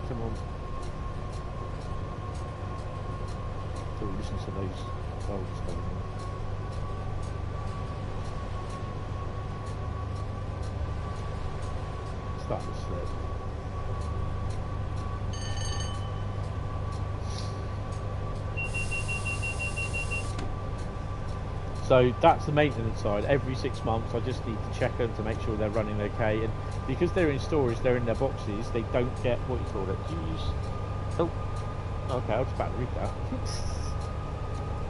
come on, so we listen to those dogs going on. Start the slip. So that's the maintenance side. Every 6 months I just need to check them to make sure they're running okay, and because they're in storage, they're in their boxes, they don't get, what you call it, do you use, oh, okay, I was about to read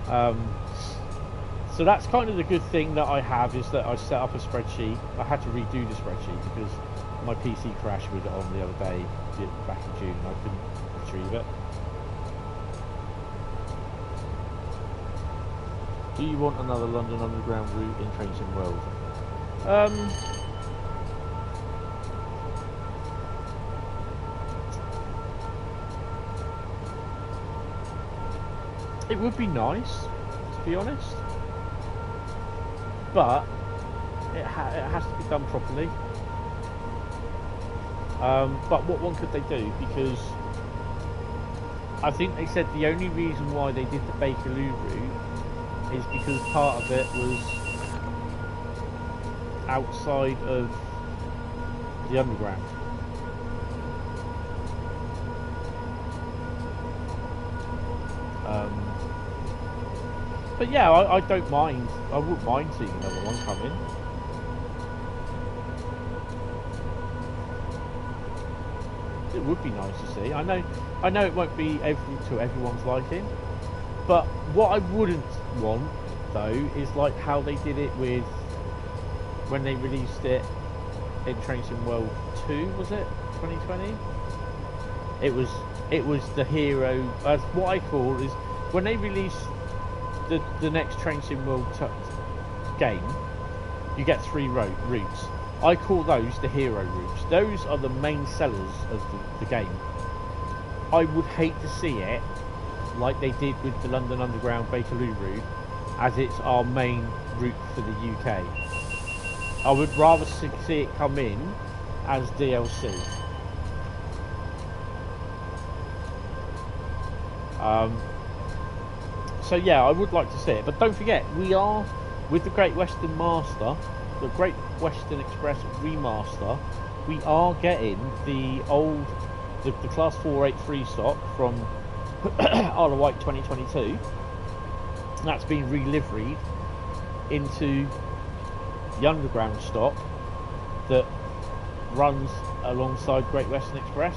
that. So that's kind of the good thing that I have, is that I set up a spreadsheet. I had to redo the spreadsheet because my PC crashed with it on the other day, back in June, and I couldn't retrieve it. Do you want another London Underground route in Trainsim World? It would be nice, to be honest, but it has to be done properly. But what one could they do? Because I think they said the only reason why they did the Bakerloo route is because part of it was outside of the underground. But yeah, I don't mind. I wouldn't mind seeing another one come in. It would be nice to see. I know it won't be to everyone's liking, but what I wouldn't want though is like how they did it with when they released it in Trainsim World 2, was it 2020? It was the hero, as what I call is when they release the next Trainsim World game, you get 3 routes. I call those the hero routes. Those are the main sellers of the game. I would hate to see it like they did with the London Underground Bakerloo route, as it's our main route for the UK. I would rather see it come in as DLC. So yeah, I would like to see it, but don't forget, we are with the Great Western Master, the Great Western Express Remaster. We are getting the old, the Class 483 stock from Isle of Wight 2022. That's been reliveried into the underground stock that runs alongside Great Western Express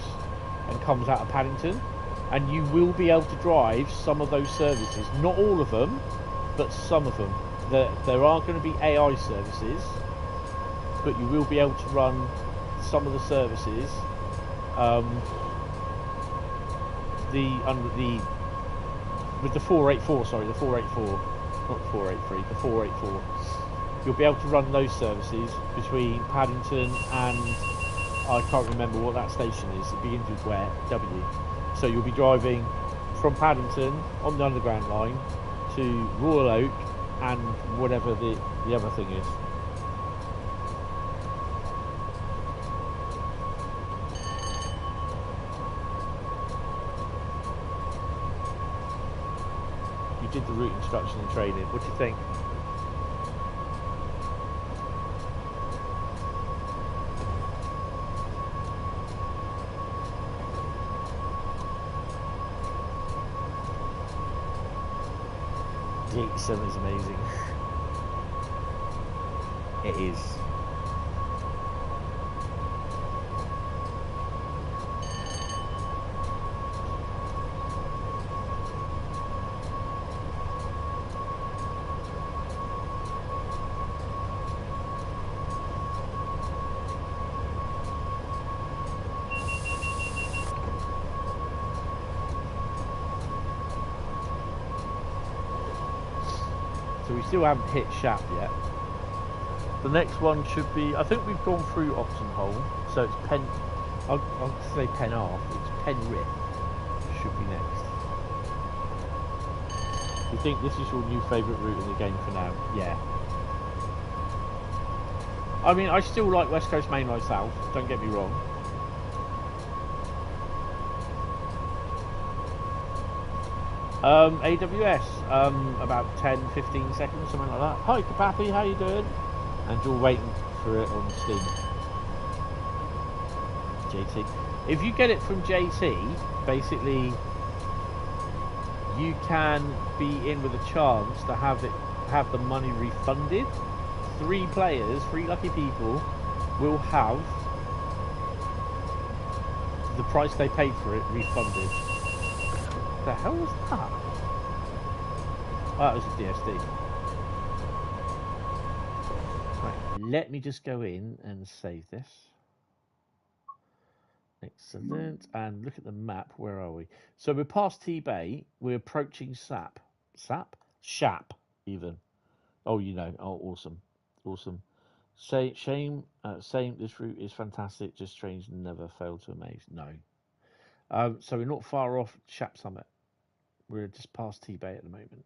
and comes out of Paddington, and you will be able to drive some of those services, not all of them, but some of them. There are going to be AI services, but you will be able to run some of the services with the 484, sorry, the 484, not the 483, the 484. You'll be able to run those services between Paddington and I can't remember what that station is. It begins with where? W. So you'll be driving from Paddington on the underground line to Royal Oak and whatever the other thing is. You did the route instruction and training. What do you think? The 87 is amazing. It is. We still haven't hit Shap yet. The next one should be, I think we've gone through Oxenholme, so it's I'll say Penarth, it's Penrith should be next. You think this is your new favourite route in the game for now? Yeah. I mean, I still like West Coast Mainline South, don't get me wrong. AWS, about 10-15 seconds, something like that. Hi Kapapi, how you doing? And you're waiting for it on Steam. JT. If you get it from JT, basically you can be in with a chance to have the money refunded. 3 players, 3 lucky people will have the price they paid for it refunded. What the hell was that? Oh, that was a DSD. Right, let me just go in and save this. Excellent. And look at the map. Where are we? So we're past T-Bay. We're approaching Shap. Shap, even. Oh, you know. Oh, awesome. Awesome. Same. This route is fantastic. Just trains never fail to amaze. No. So we're not far off Shap Summit. We're just past T-Bay at the moment.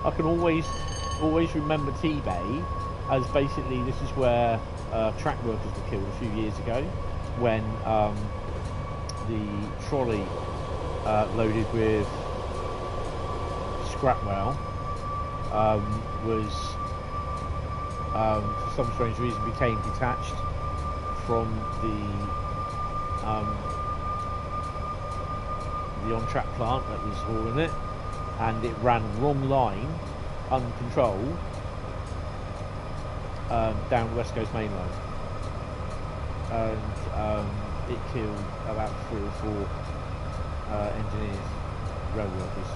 I can always remember T-Bay as basically this is where track workers were killed a few years ago when the trolley loaded with scrap rail was for some strange reason became detached from the on-track plant that was hauling it, and it ran wrong line, uncontrolled, down West Coast Mainline, and it killed about 3 or 4 engineers, rail workers.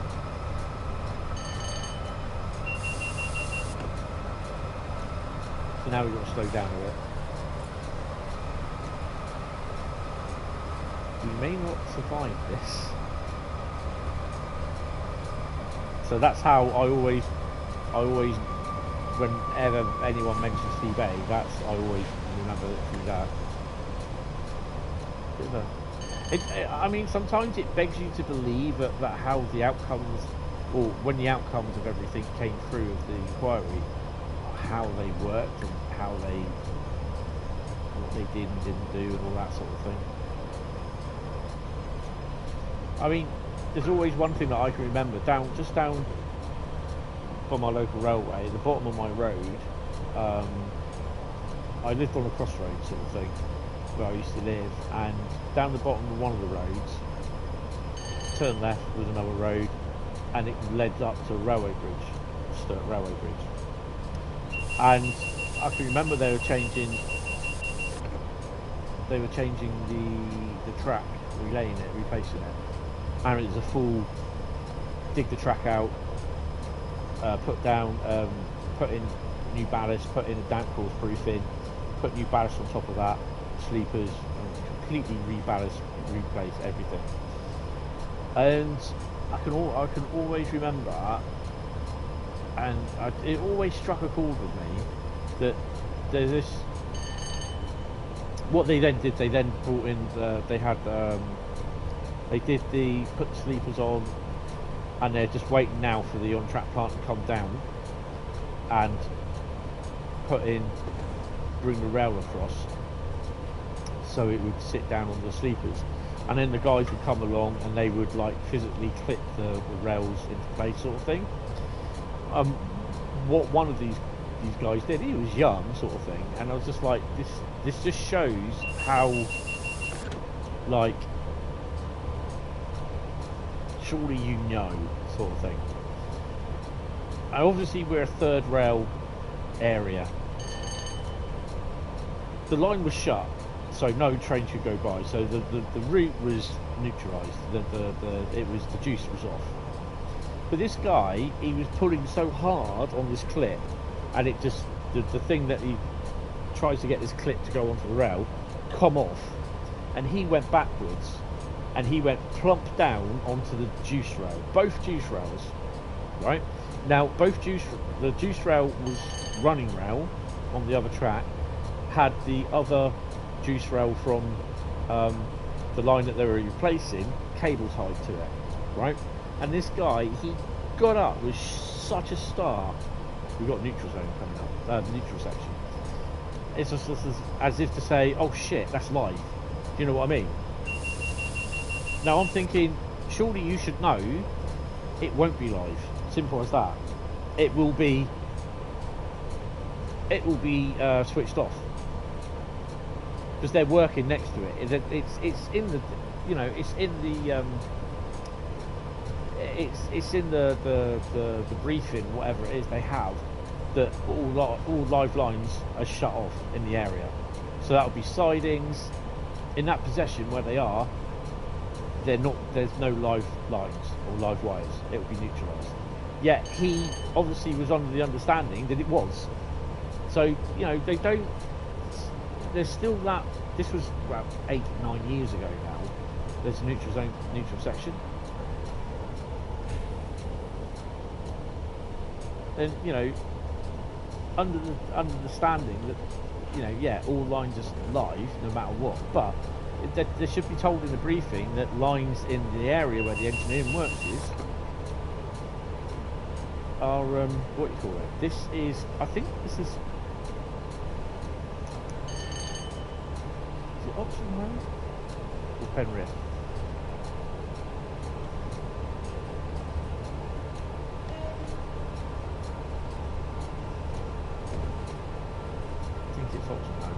So now we've got to slow down a bit. We may not survive this. So that's how I always, whenever anyone mentions T-Bay, I always remember it through that. I mean, sometimes it begs you to believe that how the outcomes, or when the outcomes of everything came through of the inquiry, how they worked and what they did and didn't do and all that sort of thing. I mean, there's always one thing that I can remember, just down from my local railway, at the bottom of my road, I lived on a crossroads sort of thing, where I used to live, and down the bottom of one of the roads, turn left was another road, and it led up to a railway bridge, Sturt railway bridge. And I can remember they were changing the track, relaying it, replacing it. And it was a full dig the track out, put in new ballast, put in a damp course proofing, put new ballast on top of that, sleepers, and completely reballast, replace everything. And I can always remember that, and it always struck a chord with me that there's this. What they then did, they then brought in they put the sleepers on, and they're just waiting now for the on-track plant to come down and bring the rail across, so it would sit down on the sleepers, and then the guys would come along and they would like physically clip the rails into place, sort of thing. What one of these these guys did. He was young, sort of thing, and I was just like, this just shows how, like, surely you know, sort of thing. And obviously we're a third rail area. The line was shut, so no train could go by. So the route was neutralised. The juice was off. But this guy, he was pulling so hard on this clip, and it just the thing that he tries to get this clip to go onto the rail, come off, and he went backwards, and he went plump down onto the juice rail. Both juice rails, right? Now the juice rail was running rail on the other track, had the other juice rail from the line that they were replacing cable tied to it, right? And this guy, he got up with such a start. We've got neutral zone coming up, neutral section. It's just as if to say, oh shit, that's live. Do you know what I mean? Now I'm thinking, surely you should know it won't be live. Simple as that. It will be switched off. Because they're working next to it. It's in the, you know, it's in the it's in the briefing, whatever it is they have, that all live lines are shut off in the area. So that would be sidings. In that possession where they are, there's no live lines or live wires. It will be neutralised. Yet he obviously was under the understanding that it was. So, you know, they don't. There's still that. This was about 8-9 years ago now. There's a neutral zone, neutral section. And, you know, under the standing that, you know, yeah, all lines are live no matter what, but they should be told in the briefing that lines in the area where the engineering works are what do you call it? This is, I think this is it Oxford Road or Penrith? I think it's Oxford Road.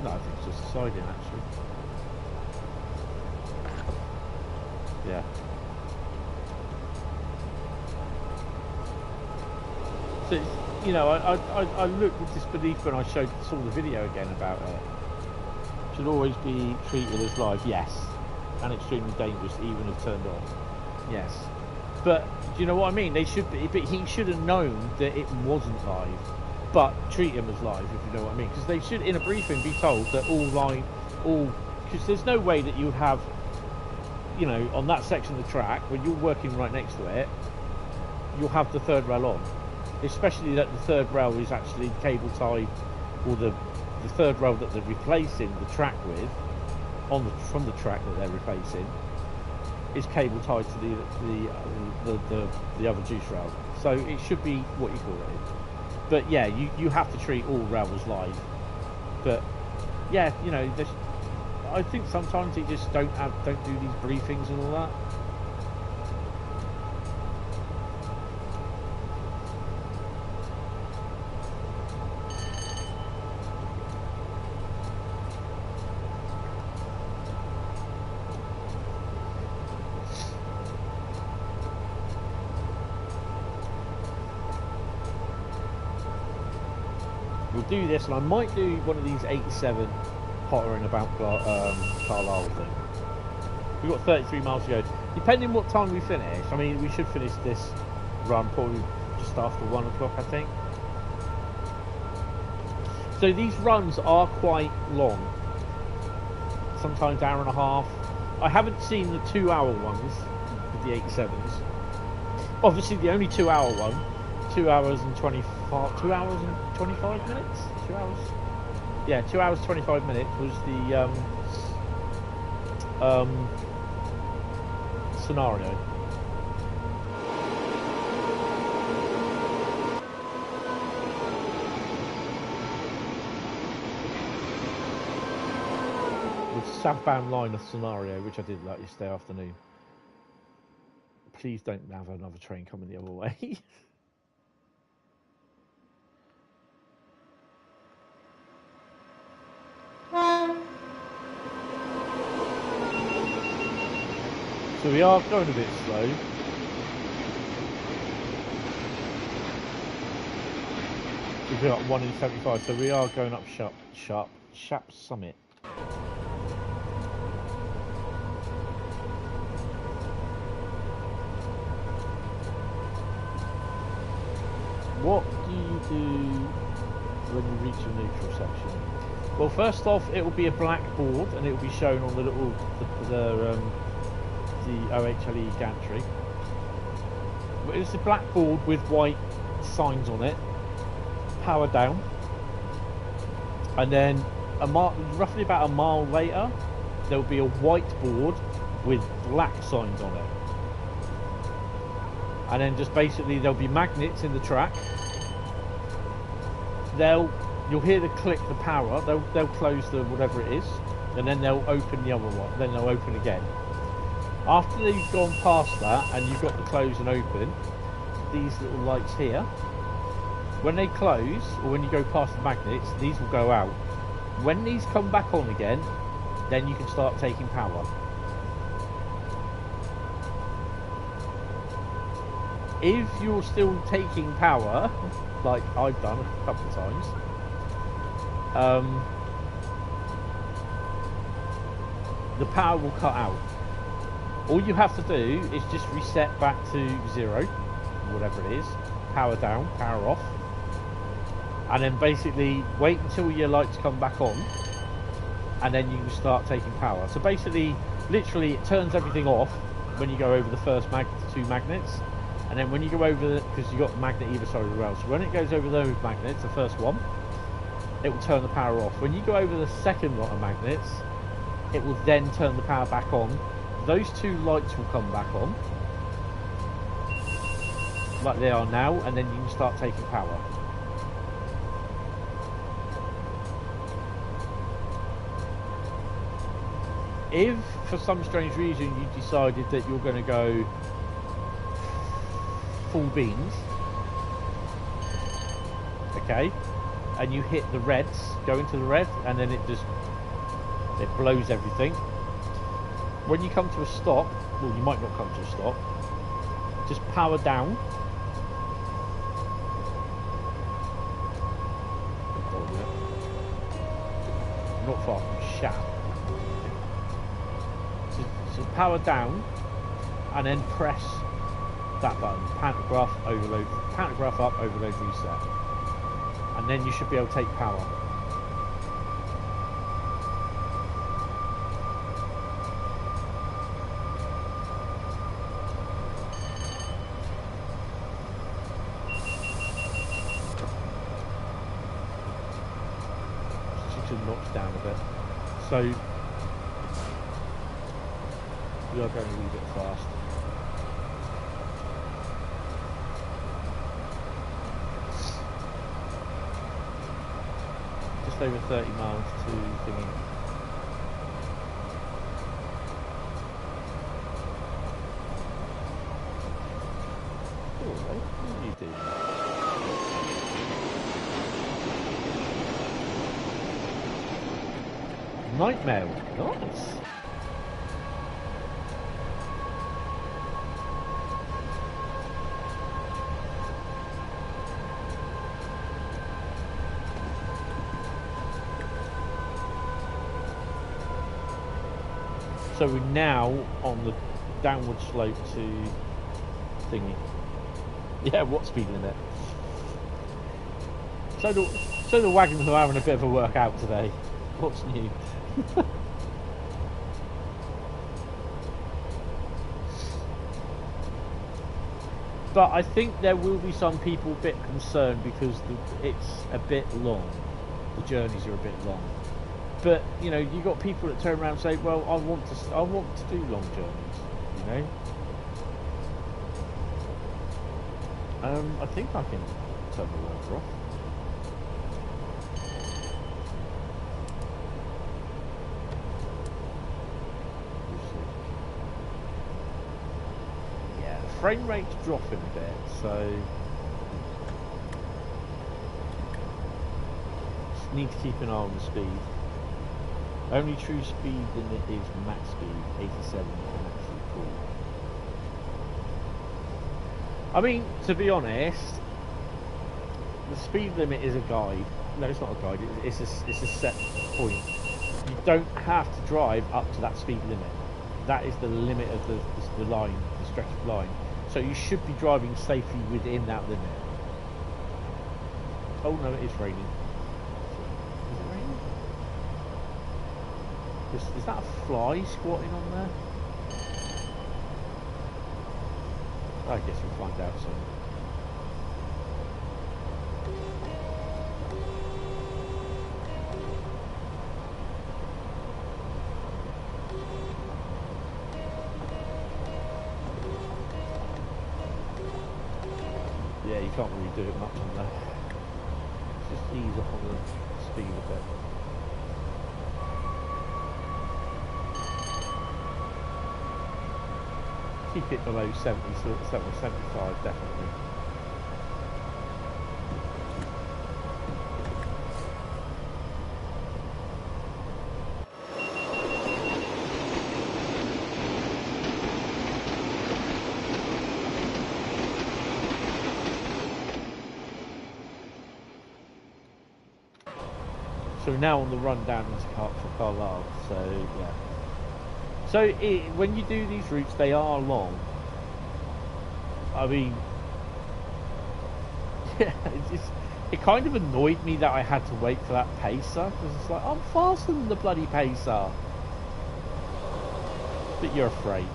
No, I think it's just a siding actually. Yeah. So, you know, I looked with disbelief when I saw the video again about it. Should always be treated as live, yes, and extremely dangerous, even if turned on, yes. But do you know what I mean? They should be, but he should have known that it wasn't live, but treat him as live, if you know what I mean. Because they should, in a briefing, be told that because there's no way that you would have, you know, on that section of the track when you're working right next to it, you'll have the third rail on. Especially that the third rail is actually cable tied, or the third rail that they're replacing the track with, from the track that they're replacing, is cable tied to the other juice rail. So it should be what you call it. But yeah, you have to treat all rail as live. But yeah, you know, I think sometimes they just don't do these briefings and all that. Do this, and I might do one of these 87 pottering about Carlisle thing. We've got 33 miles to go. Depending what time we finish, I mean, we should finish this run probably just after 1 o'clock, I think. So these runs are quite long, sometimes hour and a half. I haven't seen the 2-hour ones with the 87s. Obviously, the only 2-hour one, 2 hours and 25 minutes. 2 hours. Yeah, 2 hours 25 minutes was the scenario. With southbound line of scenario, which I did like yesterday afternoon. Please don't have another train coming the other way. So we are going a bit slow. We've got 1 in 75, so we are going up Shap Summit. What do you do when you reach a neutral section? Well, first off, it will be a black board, and it will be shown on the little the OHLE gantry. It's a black board with white signs on it. Power down, and then roughly about a mile later, there will be a white board with black signs on it. And then just basically there'll be magnets in the track. You'll hear the click, the power. They'll close the whatever it is, and then they'll open the other one. Then they'll open again. After they've gone past that and you've got the close and open, these little lights here, when they close or when you go past the magnets, these will go out. When these come back on again, then you can start taking power. If you're still taking power, like I've done a couple of times, the power will cut out. All you have to do is just reset back to 0, whatever it is, power down, power off, and then basically wait until your lights come back on, and then you can start taking power. So basically, literally, it turns everything off when you go over the first 2 magnets, and then when you go over, because you've got magnet either side of the rail, so when it goes over those magnets, the first one, it will turn the power off. When you go over the second lot of magnets, it will then turn the power back on. Those 2 lights will come back on, like they are now, and then you can start taking power. If, for some strange reason, you decided that you're going to go full beams, okay, and you hit the reds, go into the red, and then it blows everything. When you come to a stop, well, you might not come to a stop, just power down. Not far from Shap. So power down, and then press that button, pantograph overload, pantograph up, overload reset, and then you should be able to take power. Notch down a bit, so we are going a wee bit fast. Just over 30 miles to thingy. What are you doing? Night mail, nice. So we're now on the downward slope to thingy. Yeah, what speed limit? So the wagons are having a bit of a workout today. What's new? But I think there will be some people a bit concerned because it's a bit long. The journeys are a bit long. But you know, you got people that turn around and say, "Well, I want to do long journeys." You know. I think I can turn the water off. frame rate's dropping a bit, so just need to keep an eye on the speed. Only true speed limit is max speed, 87 and actually cool. I mean, to be honest, the speed limit is a guide. No, it's not a guide. It's a set point. You don't have to drive up to that speed limit. That is the limit of the line, the stretch of line. So you should be driving safely within that limit. Oh no, it is raining. Is it raining? Is that a fly squatting on there? I guess we'll find out soon. Yeah, you can't really do it much on there. Just ease off on the speed a bit. Keep it below 70, so 75 definitely. So now on the run down into Carlisle, so yeah. So when you do these routes, they are long. I mean, yeah, it kind of annoyed me that I had to wait for that pacer, because it's like, I'm faster than the bloody pacer. But you're afraid.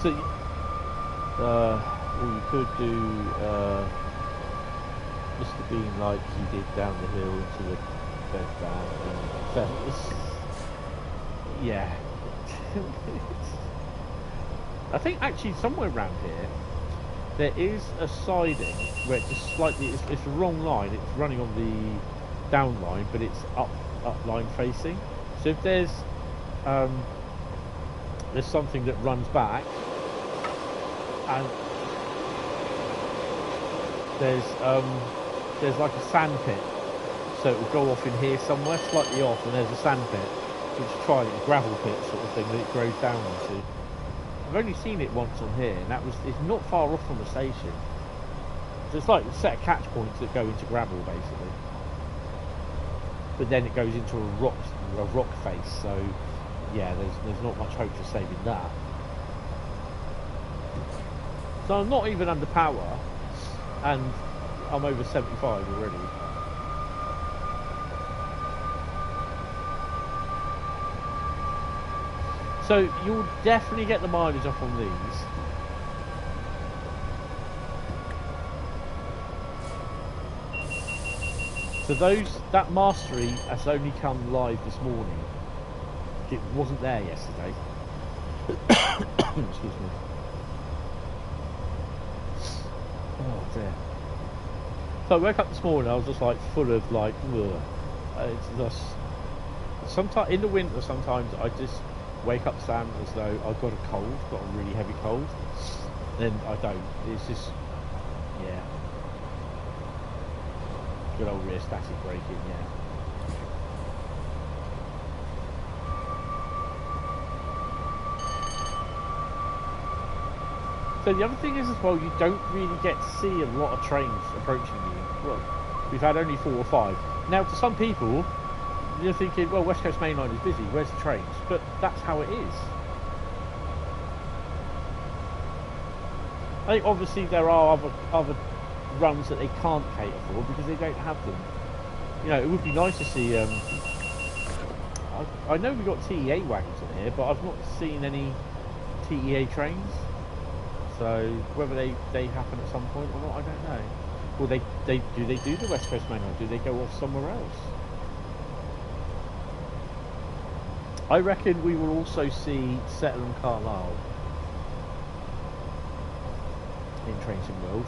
So, or you could do Mr. Bean like he did down the hill into the bed van and fence. Yeah. I think actually somewhere around here there is a siding where it just slightly, it's the wrong line, it's running on the down line, but it's up line facing. So if there's something that runs back, and there's like a sand pit, so it will go off in here somewhere, slightly off, and there's a sand pit, which is trying a gravel pit sort of thing that it goes down into. I've only seen it once on here, and it's not far off from the station. So it's like a set of catch points that go into gravel basically, but then it goes into a rock face. So yeah, there's not much hope for saving that. So I'm not even under power, and I'm over 75 already. So you'll definitely get the mileage off on these. So that mastery has only come live this morning. It wasn't there yesterday. Excuse me. Oh dear. So I woke up this morning, I was just like full of like, ugh. It's just, sometimes in the winter, sometimes I just wake up Sam as though I've got a cold, got a really heavy cold. Then I don't. It's just, yeah. Good old rear static braking, yeah. So the other thing is as well, you don't really get to see a lot of trains approaching you. Well, we've had only 4 or 5. Now, to some people, you're thinking, well, West Coast Mainline is busy, where's the trains? But that's how it is. I think obviously there are other runs that they can't cater for because they don't have them. You know, it would be nice to see, I know we've got TEA wagons in here, but I've not seen any TEA trains. So whether they happen at some point or not, I don't know. Well, do they do the West Coast Mainline? Do they go off somewhere else? I reckon we will also see Settle and Carlisle in Trains in World.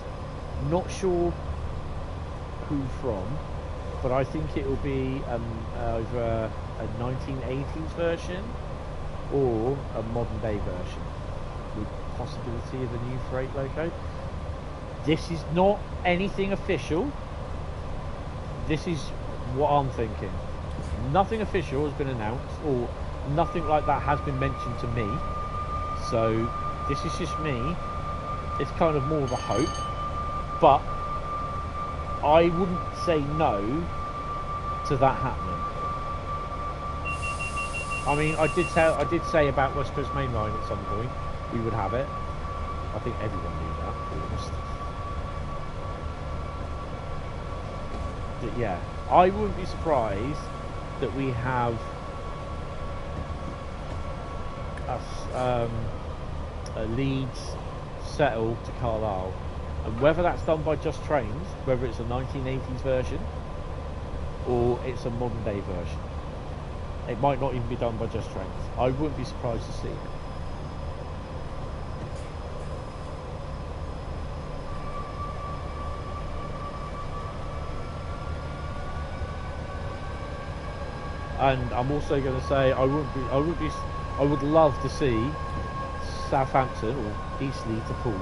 Not sure who from, but I think it will be either a 1980s version or a modern day version with possibility of a new freight loco. This is not anything official. This is what I'm thinking. Nothing official has been announced, or nothing like that has been mentioned to me. So this is just me. It's kind of more of a hope, but I wouldn't say no to that happening. I mean, I did say about West Coast Mainline at some point we would have it. I think everyone knew that, to be honest. But yeah, I wouldn't be surprised that we have Leeds settle to Carlisle, and whether that's done by Just Trains, whether it's a 1980s version or it's a modern day version, it might not even be done by Just Trains. I wouldn't be surprised to see it. And I'm also going to say I would love to see Southampton or Eastleigh to Poole.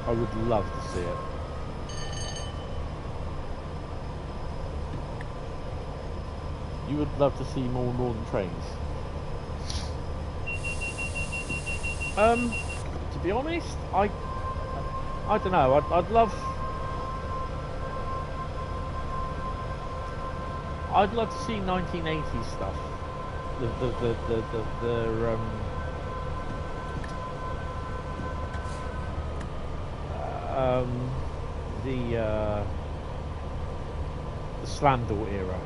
I would love to see it. You would love to see more northern trains. To be honest, I don't know. I'd love to see 1980s stuff. The Slandal era,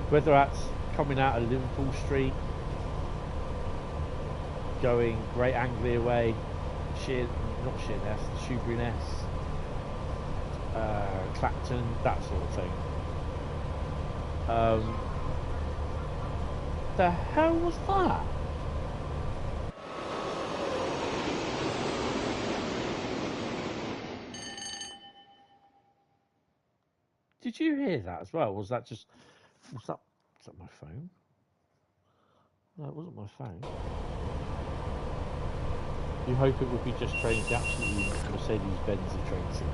whether that's coming out of Liverpool Street, going Great Anglia Way, not Sheerness, Shoebury-Ness, Clapton, that sort of thing. The hell was that? Did you hear that as well? Was that my phone? No, it wasn't my phone. You hope it would be Just Trains, the absolutely Mercedes-Benz train scene.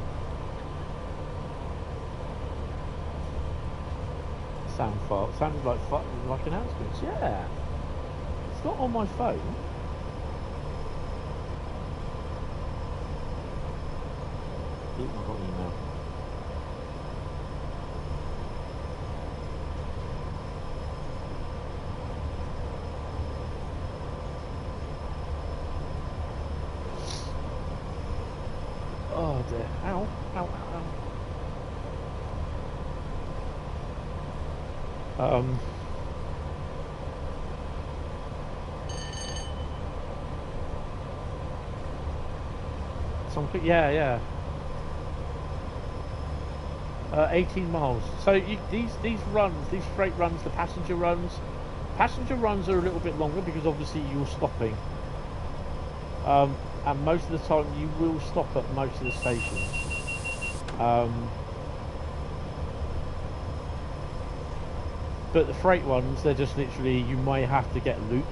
Sounds like announcements. Yeah, it's not on my phone. Ooh, I got an email. Oh dear! Ow! Ow! Ow! Yeah. 18 miles. So these runs, these freight runs, the passenger runs are a little bit longer because obviously you're stopping. And most of the time you will stop at most of the stations. But the freight ones, they're just literally, you may have to get looped,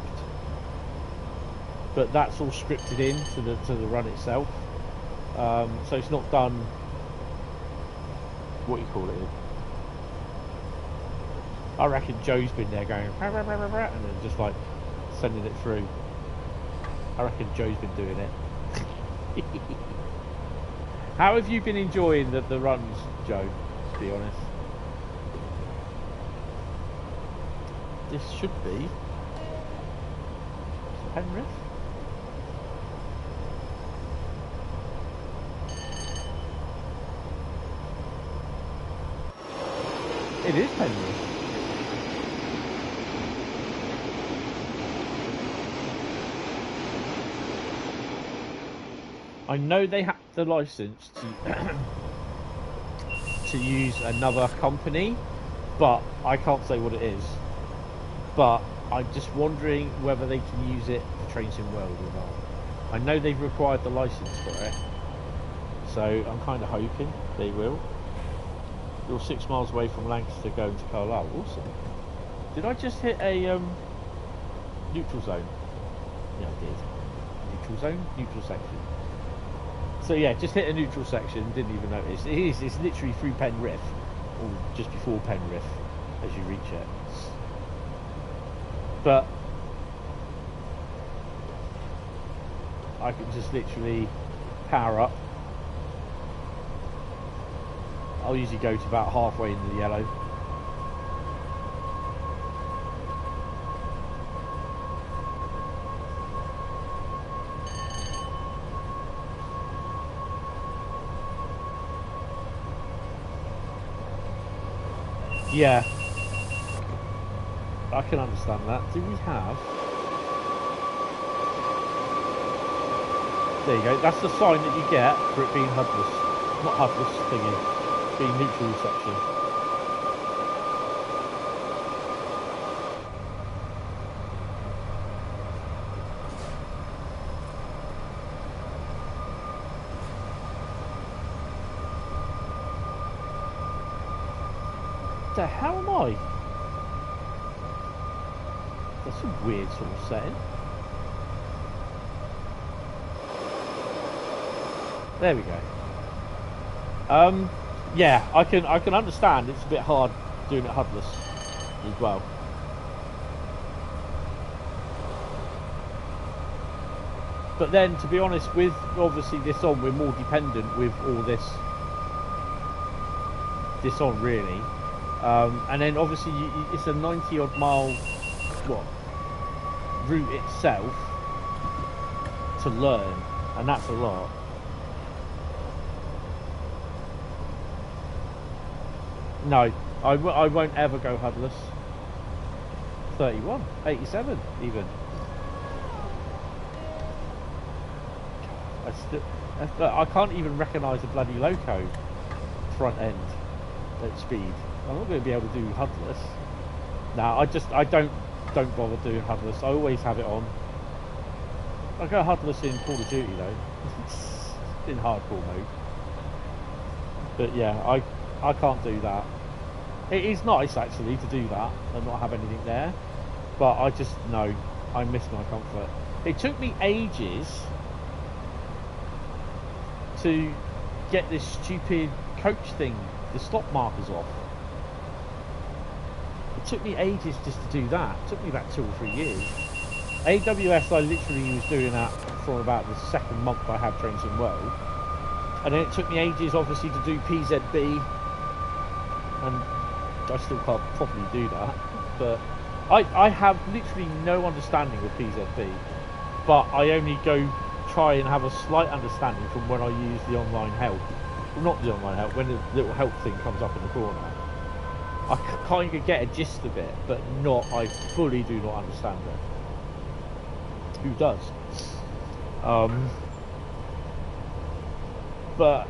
but that's all scripted in to the run itself. So it's not done, what you call it. I reckon Joe's been there going, and then just like sending it through. I reckon Joe's been doing it. How have you been enjoying the runs, Joe, to be honest? This should be Penrith. It is Penrith. I know they have the license to use another company, but I can't say what it is. But I'm just wondering whether they can use it for Trains in World or not. I know they've required the license for it, so I'm kind of hoping they will. You're 6 miles away from Lancaster going to Carlisle. Awesome. Did I just hit a neutral zone? Yeah, I did. Neutral zone? Neutral section. So yeah, just hit a neutral section, didn't even notice. It's literally through Penrith, or just before Penrith, as you reach it. But I can just literally power up. I'll usually go to about halfway into the yellow. Yeah, I can understand that. Do we have? There you go. That's the sign that you get for it being HUDless. Not HUDless thingy, being neutral section. The hell am I? That's a weird sort of setting. There we go. Yeah, I can understand it's a bit hard doing it HUDless as well. But then, to be honest, with obviously this on, we're more dependent with all this on really. And then obviously it's a 90 odd mile route itself to learn, and that's a lot. No, I won't ever go HUDless. 31, 87 even. I can't even recognise the bloody loco front end at speed. I'm not going to be able to do HUDless. No, I don't bother doing HUDless. I always have it on. I go HUDless in Call of Duty though, in hardcore mode. But yeah, I can't do that. It is nice actually to do that and not have anything there, but I just know I miss my comfort. It took me ages to get this stupid coach thing, the stop markers off. It took me ages just to do that. It took me about 2 or 3 years. AWS, I literally was doing that for about the second month I had Trains in World. And then it took me ages, obviously, to do PZB. And I still can't properly do that. But I have literally no understanding of PZB. But I only try and have a slight understanding from when I use the online help. Well, not the online help, when the little help thing comes up in the corner. I kind of get a gist of it, but I fully do not understand it. Who does? But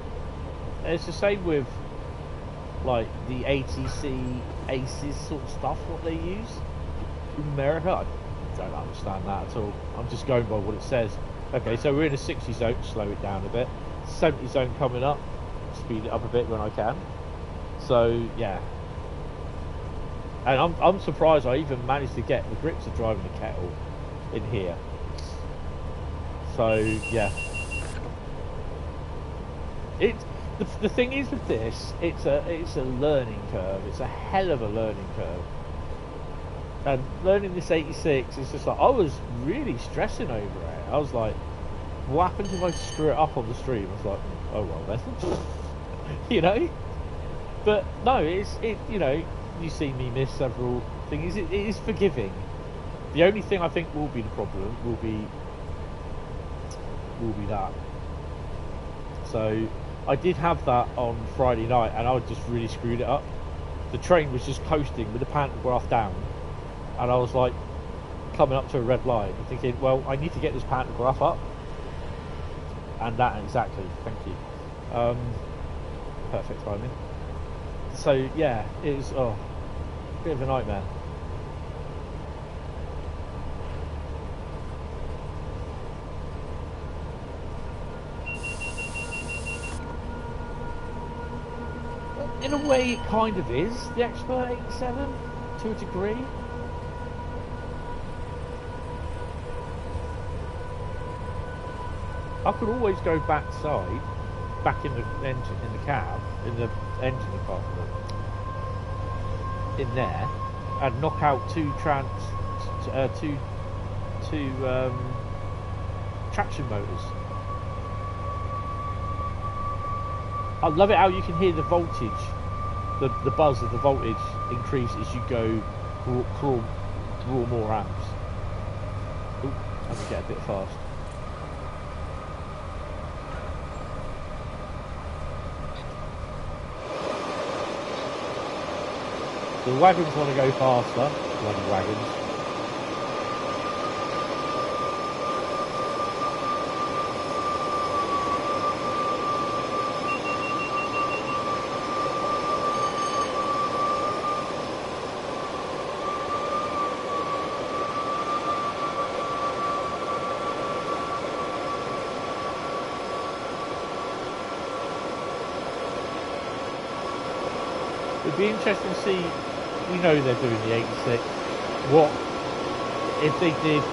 it's the same with like the ATC ACES sort of stuff, what they use in America. I don't understand that at all. I'm just going by what it says. Okay, so we're in a 60 zone, slow it down a bit. 70 zone coming up, speed it up a bit when I can. So yeah. And I'm surprised I even managed to get the grips of driving the kettle in here. So yeah. The thing is with this, it's a learning curve. It's a hell of a learning curve. And learning this 86 is just like, I was really stressing over it. I was like, what happens if I screw it up on the stream? I was like, oh well then. You know? But no, you know, you see me miss several things. It is forgiving. The only thing I think will be the problem will be that. So I did have that on Friday night, and I just really screwed it up. The train was just coasting with the pantograph down, and I was like coming up to a red line and thinking, well, I need to get this pantograph up, and that exactly. Thank you. Perfect timing. So yeah, it was a bit of a nightmare. In a way, it kind of is the Expert 87 to a degree. I could always go backside, back in the engine, in the cab, in the engine department, in there, and knock out two traction motors. I love it how you can hear the voltage, the buzz of the voltage increase as you go draw more amps. Ooh, I can get a bit fast. The wagons want to go faster, bloody wagons. It'd be interesting to see. We know they're doing the 86. What if they did?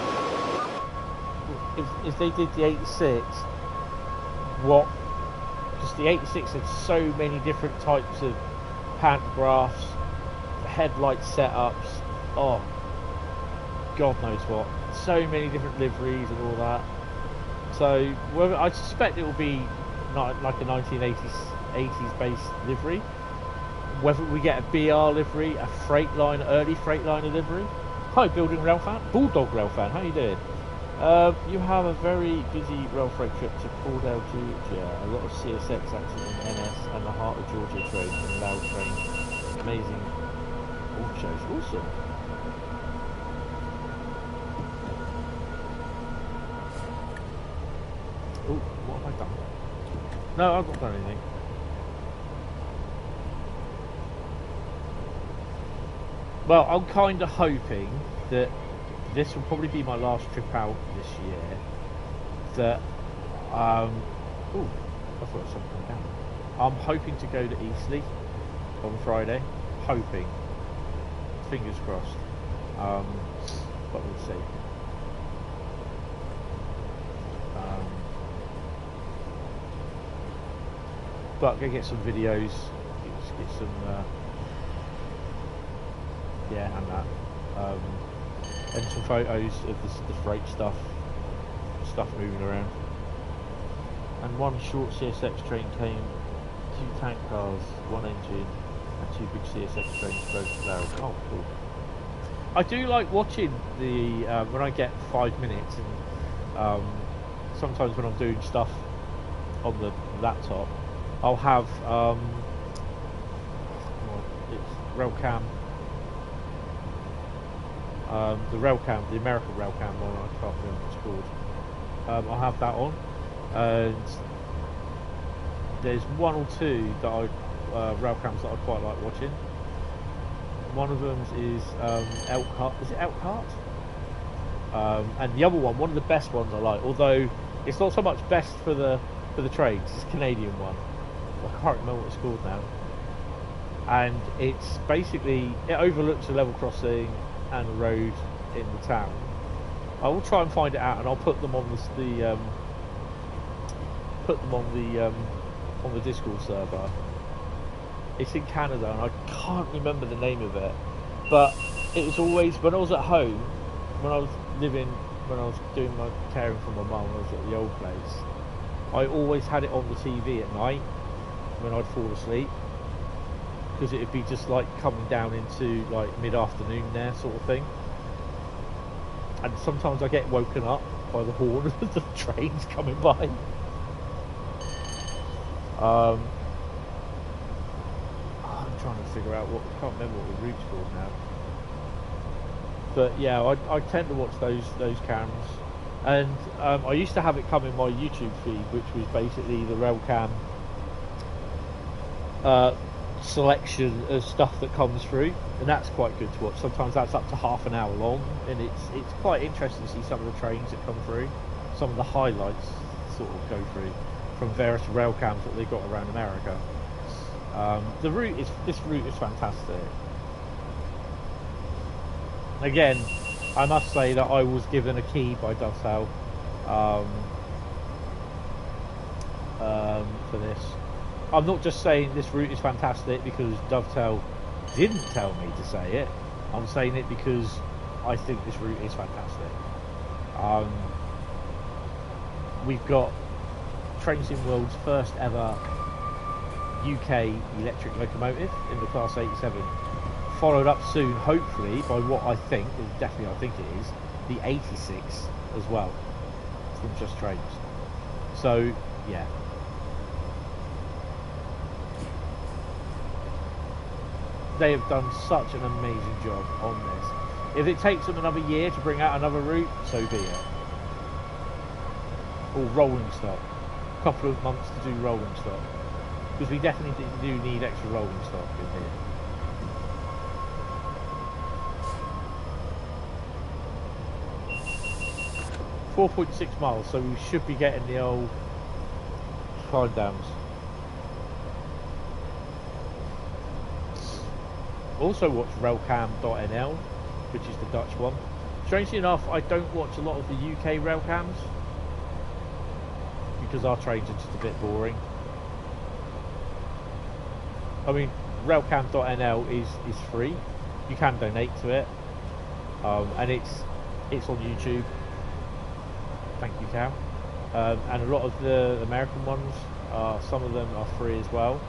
If they did the 86, what? Because the 86 had so many different types of pantographs, headlight setups. Oh, God knows what. So many different liveries and all that. So, well, I suspect it will be not like a 1980s based livery. Whether we get a BR livery, a early Freightliner livery. Hi, building rail fan, Bulldog rail fan. How you doing? You have a very busy rail freight trip to Caldwell, Georgia. A lot of CSX action in NS and the Heart of Georgia train and Loud train. Amazing all shows. Awesome. Oh, what have I done? No, I've not done anything. Well, I'm kind of hoping that this will probably be my last trip out this year. That, oh, I thought something down. I'm hoping to go to Eastleigh on Friday. Hoping, fingers crossed. But we'll see. But I'm gonna get some videos, get some. Yeah, and that, and some photos of the freight stuff moving around. And one short CSX train came, 2 tank cars, 1 engine, and 2 big CSX trains both barrels. Oh, cool. I do like watching the when I get 5 minutes, and sometimes when I'm doing stuff on the laptop, I'll have it's Railcam. The Railcam, the American Railcam one, I can't remember what it's called. I'll have that on, and there's 1 or 2 that Railcams that I quite like watching. One of them is Elkhart. Is it Elkhart? And the other one of the best ones I like, although it's not so much best for the trains. It's a Canadian one. I can't remember what it's called now. And it's basically, it overlooks a level crossing and a road in the town. I will try and find it out, and I'll put them on on the Discord server. It's in Canada, and I can't remember the name of it. But it was always, when I was at home, when I was doing my caring for my mum, when I was at the old place, I always had it on the TV at night when I'd fall asleep. Because it would be just like coming down into like mid-afternoon there sort of thing, and sometimes I get woken up by the horn of the trains coming by. I'm trying to figure out I can't remember what the route's called now, but yeah, I tend to watch those cams, and I used to have it come in my YouTube feed, which was basically the Railcam selection of stuff that comes through, and that's quite good to watch. Sometimes that's up to half an hour long, and it's quite interesting to see some of the trains that come through, some of the highlights sort of go through from various rail cams that they've got around America. The route is this route is fantastic. Again, I must say that I was given a key by Dovetail for this. I'm not just saying this route is fantastic because Dovetail didn't tell me to say it. I'm saying it because I think this route is fantastic. We've got Train Sim World's first ever UK electric locomotive in the Class 87, followed up soon, hopefully, by what I think, definitely I think it is, the 86 as well, from Just Trains. So, yeah. They have done such an amazing job on this. If it takes them another year to bring out another route, so be it. Or rolling stock. A couple of months to do rolling stock. Because we definitely do need extra rolling stock in here. .6 miles, so we should be getting the old climb downs. Also watch Railcam.nl, which is the Dutch one. Strangely enough, I don't watch a lot of the UK Railcams because our trains are just a bit boring. I mean, Railcam.nl is free. You can donate to it, and it's on YouTube. Thank you, Cal. And a lot of the American ones, some of them are free as well.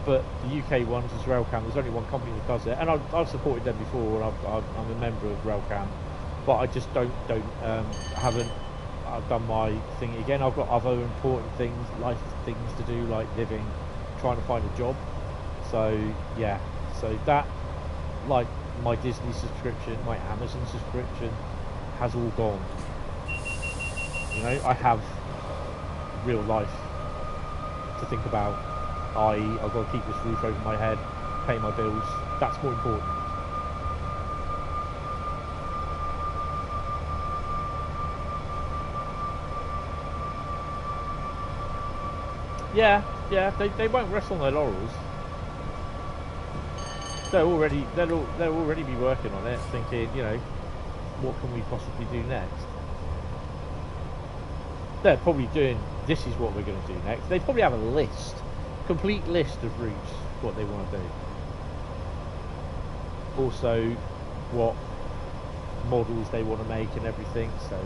But the UK ones is Railcam. There's only one company that does it, and I've supported them before, and I'm a member of Railcam, but I just haven't done my thing again. I've got other important things, life things to do, like living, trying to find a job. So yeah, so that, like my Disney subscription, my Amazon subscription, has all gone. You know, I have real life to think about. I've got to keep this roof over my head, pay my bills. That's more important. Yeah, they won't rest on their laurels. They'll already be working on it, thinking, you know, what can we possibly do next? They're probably doing, this is what we're going to do next. They probably have a list. Complete list of routes, what they want to do. Also, what models they want to make and everything. So,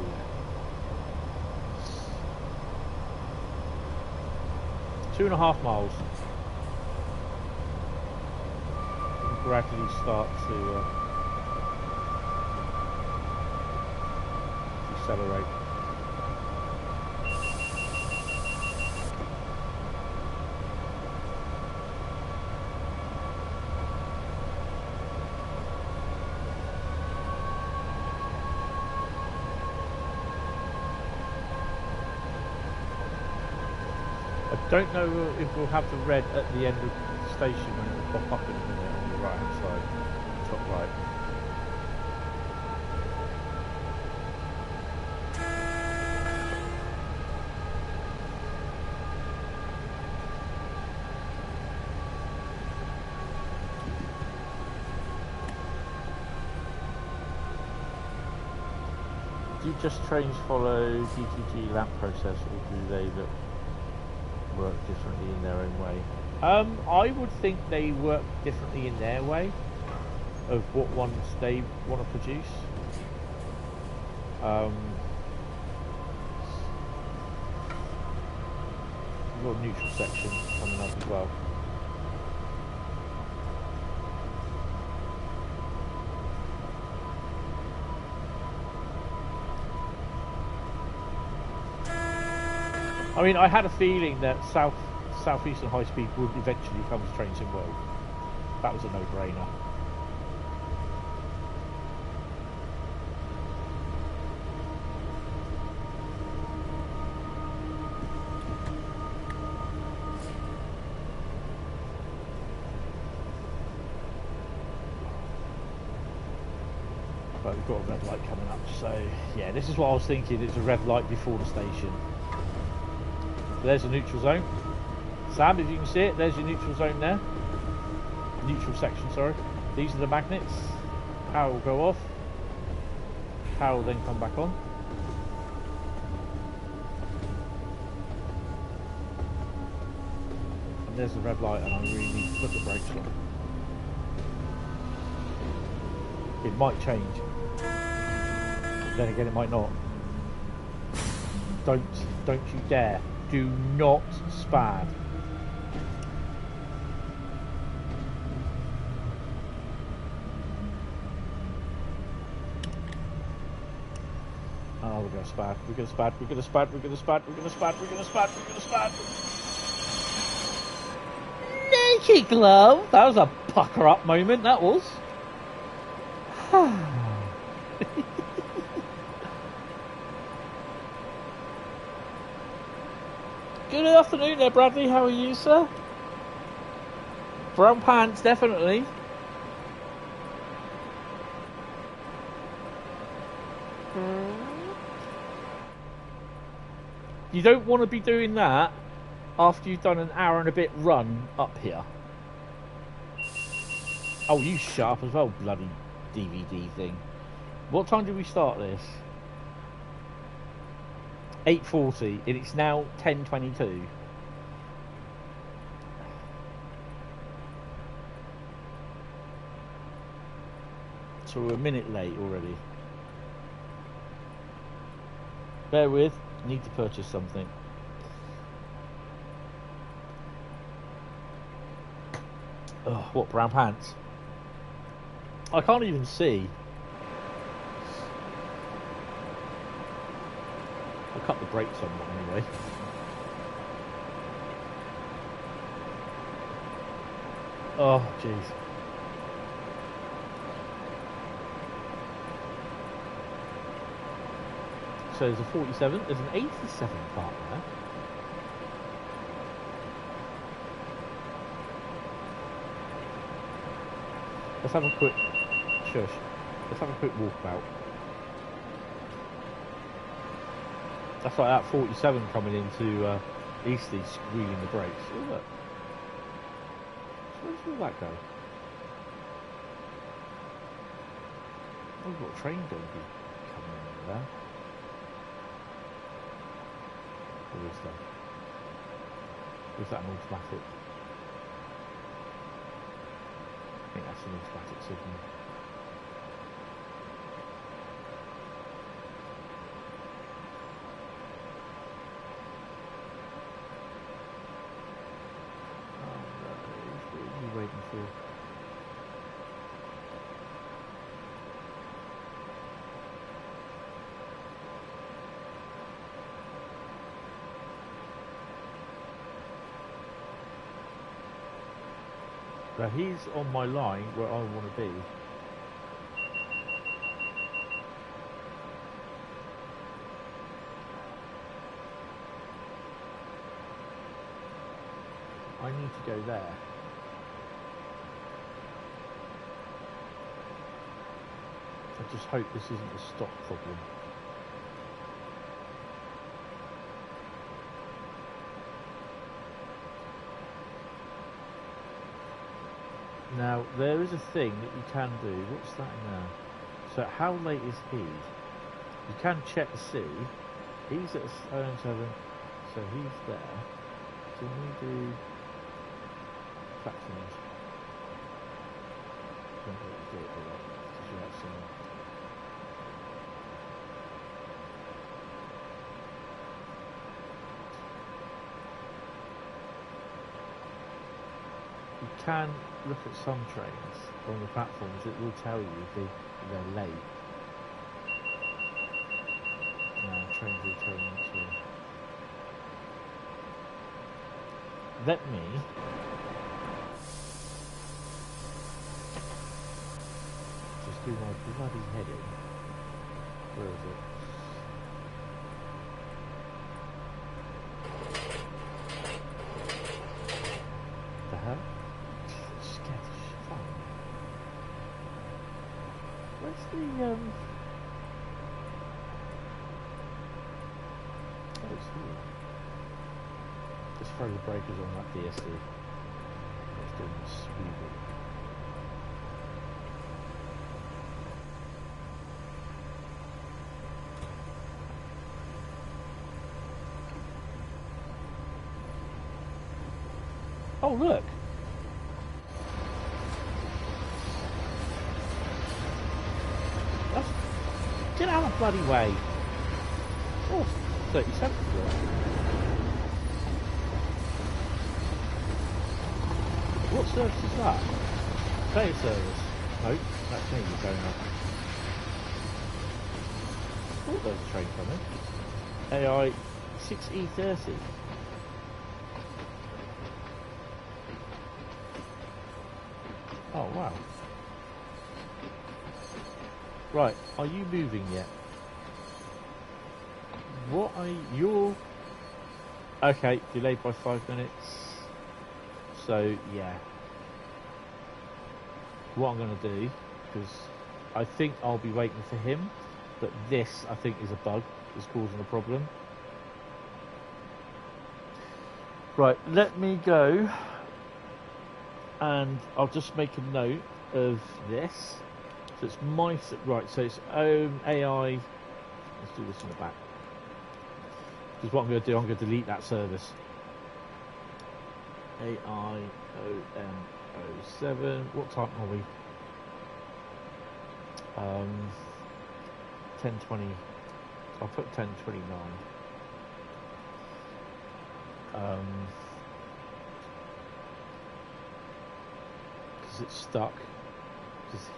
yeah. 2.5 miles. And gradually start to accelerate. I don't know if we'll have the red at the end of the station when it will pop up in a minute on the right hand side, top right. Do Just Trains follow DTG lamp process, or do they work differently in their own way? I would think they work differently in their way of what ones they want to produce. We've got a neutral section coming up as well. I mean, I had a feeling that Southeastern Highspeed would eventually come to Train Sim World. That was a no-brainer. But we've got a red light coming up, so yeah, this is what I was thinking. It's a red light before the station. There's a neutral zone. Sam, if you can see it, there's your neutral zone there. Neutral section, sorry. These are the magnets. Power will go off. Power will then come back on. And there's the red light, and I really need to put the brakes on. It might change. Then again, it might not. Don't you dare. Do not spad. Oh, we're gonna spad. We're gonna spad. We're gonna spad. We're gonna spad. We're gonna spad. We're gonna spad. We're gonna spad. Naked glove. That was a pucker up moment. That was. Good afternoon there, Bradley. How are you, sir? Brown pants, definitely. You don't want to be doing that after you've done an hour and a bit run up here. Oh, you sharp as well, bloody DVD thing. What time did we start this? 8:40, and it's now 10:22. So we're a minute late already. Bear with, need to purchase something. Oh, what, brown pants? I can't even see. I'll cut the brakes on one anyway. Oh, jeez. So there's a 47, there's an 87 part there. Let's have a quick, shush, let's have a quick walkabout. That's like that 47 coming into Eastley squealing the brakes. Oh, look. So where's all that go? Oh, we've got a train going to be coming in there. Or is that? Or is that an automatic? I think that's an automatic signal. Waiting for. Now he's on my line where I want to be. I need to go there. I just hope this isn't a stock problem. Now, there is a thing that you can do. What's that in there? So, how late is he? You can check to see. He's at 7, so he's there. So, we do factions. You can look at some trains on the platforms, it will tell you if they're late. Trains will turn into. Let me just do my bloody heading. Where is it? The hell? Scared the shit out of me. Where's the Oh, it's here. The Just throw the breakers on that DSD. It's doing the sweeping. Oh, look. That's... Get out of the bloody way. Oh, 37. What service is that? Player service. Nope, that's me going up. Oh, there's a train coming. AI 6E30. Oh, wow. Right, are you moving yet? What are you... Okay, delayed by 5 minutes. So, yeah. What I'm going to do, because I think I'll be waiting for him, but this, I think, is a bug that's causing a problem. Right, let me go, and I'll just make a note of this. So it's my... Right, so it's AI... Let's do this in the back. Because what I'm going to do, I'm going to delete that service. AIOM07. What time are we? 10:20. I'll put 10:29. Because it's stuck. Because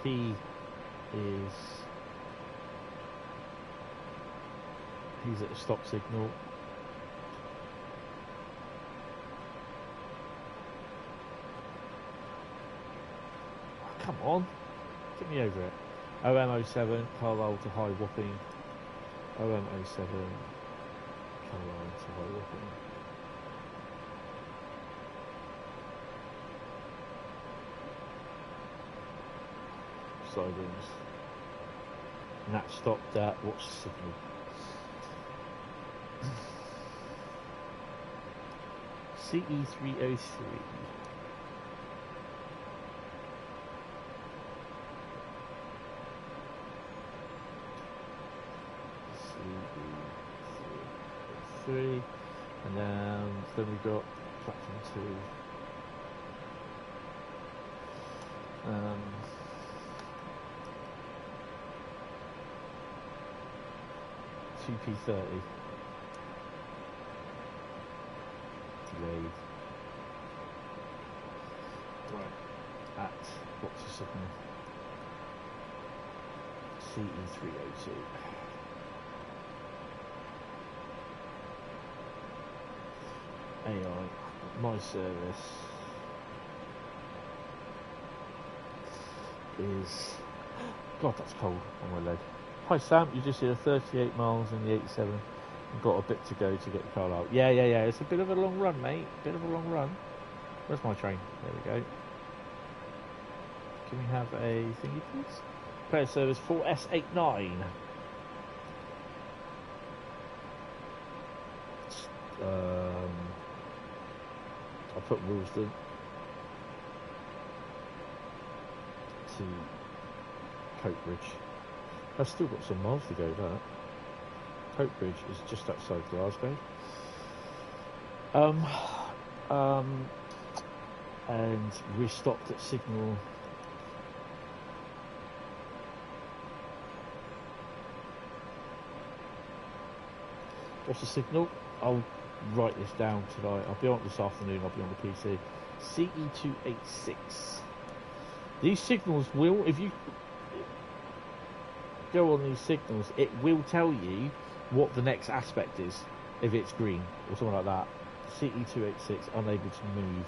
he's at a stop signal. Come on, get me over it. OM07, Carlisle to High Wapping. OM07, Carlisle to High Wapping. Sidings. And that stopped at what's the signal? CE303. CE303. And then we've got platform 2. TP30. Delayed. Right. At what's the signal? CE302. AI, my service is... God, that's cold on my leg. Hi Sam, you just did 38 miles in the 87 and got a bit to go to get the car out. Yeah, it's a bit of a long run, mate. Bit of a long run. Where's my train? There we go. Can we have a thingy, please? Player service 4S89. I'll put Woolston to Coatbridge. I've still got some miles to go, that. Coatbridge is just outside Glasgow. And we stopped at signal. What's the signal? I'll write this down tonight. I'll be on this afternoon. I'll be on the PC. CE286. These signals will, if you go on these signals, it will tell you what the next aspect is if it's green or something like that. CE286, unable to move.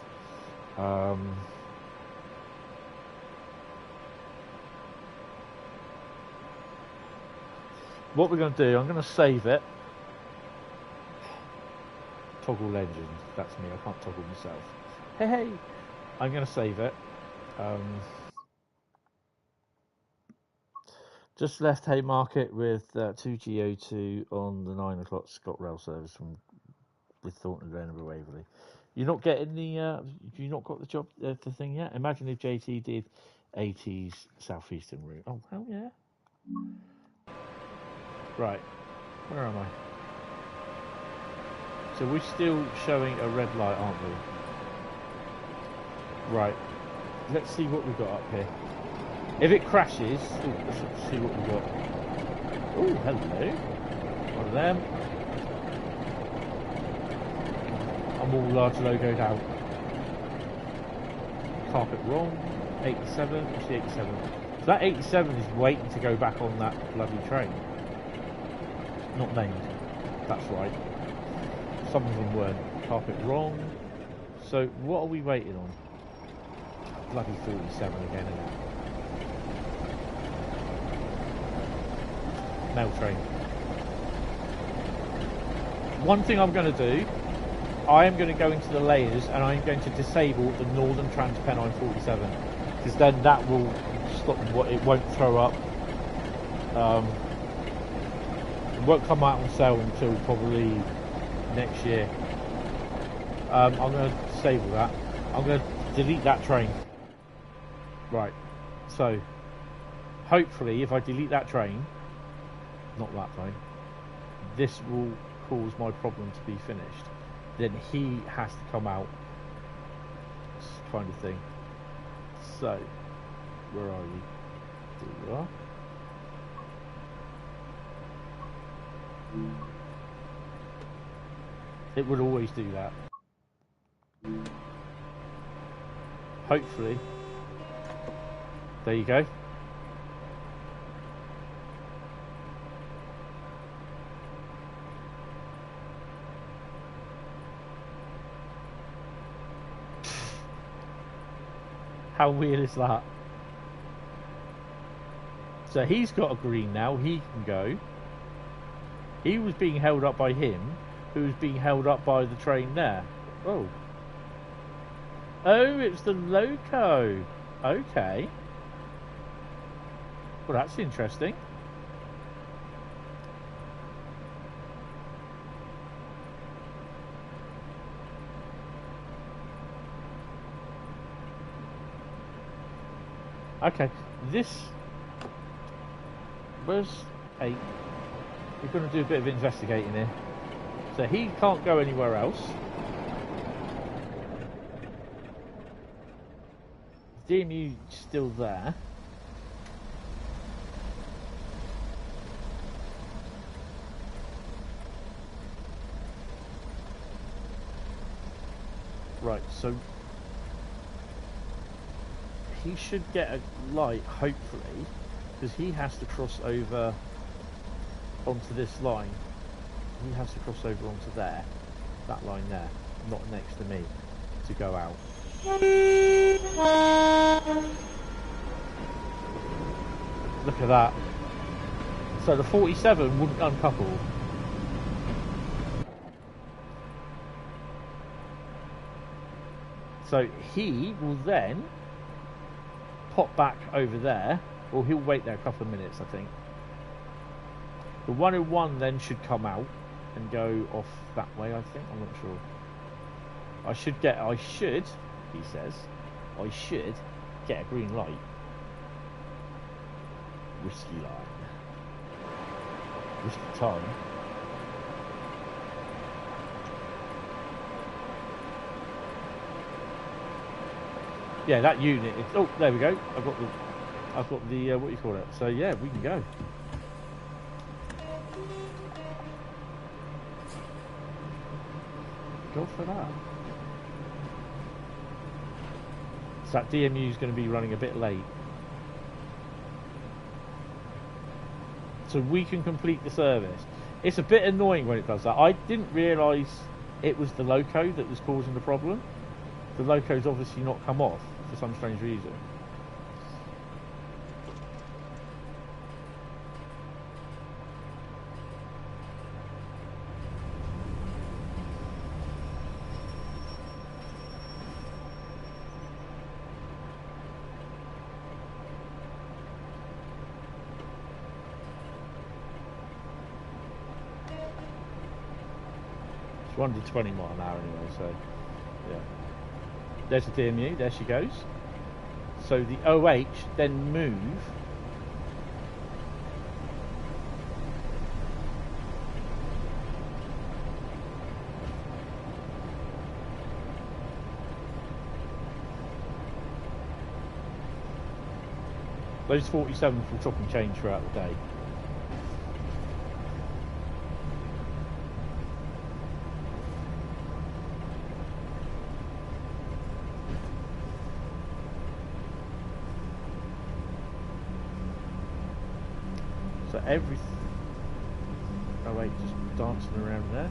What we're going to do, I'm going to save it. Toggle engine, that's me, I can't toggle myself. Hey, I'm going to save it. Just left Haymarket with 2GO2 on the 9 o'clock ScotRail service from with Thornton Glen and Waverley. You're not getting the. You not got the job, the thing yet? Imagine if JT did 80s Southeastern route. Oh hell yeah! Right, where am I? So we're still showing a red light, aren't we? Right. Let's see what we've got up here. If it crashes, let's see what we've got. Oh, hello. One of them. I'm all large logoed out. Carpet wrong. 87. What's the 87? So that 87 is waiting to go back on that bloody train. Not named. That's right. Some of them weren't. Carpet wrong. So what are we waiting on? Bloody 47 again, isn't it? Mail train. One thing I'm going to do, I am going to go into the layers and I'm going to disable the Northern Trans Pennine 47, because then that will stop what it won't throw up. It won't come out on sale until probably next year. I'm going to disable that. I'm going to delete that train. Right, so hopefully if I delete that train, not that train, this will cause my problem to be finished. Then he has to come out, kind of thing. So, where are you? There you are. It would always do that. Hopefully. There you go. How weird is that? So he's got a green now, he can go. He was being held up by him, who was being held up by the train there. Oh. Oh, it's the loco. Okay. Well, that's interesting. Okay, this... Where's 8? We're going to do a bit of investigating here. So he can't go anywhere else. DMU still there. Right, so he should get a light, hopefully, because he has to cross over onto this line. He has to cross over onto there, that line there, not next to me, to go out. Look at that. So the 47 wouldn't uncouple. So he will then pop back over there, or he'll wait there a couple of minutes, I think. The 101 then should come out and go off that way, I think. I'm not sure. I should, he says, I should get a green light. Risky line. Risky time. Yeah, that unit. Oh, there we go. I've got the what do you call it? So yeah, we can go. Go for that. So that DMU is going to be running a bit late. So we can complete the service. It's a bit annoying when it does that. I didn't realise it was the loco that was causing the problem. The loco's obviously not come off for some strange reason. It's 120 mile an hour anyway, so yeah. There's the DMU, there she goes. So the OH then move those 47s will chop and change throughout the day. So everything. Oh wait, just dancing around there.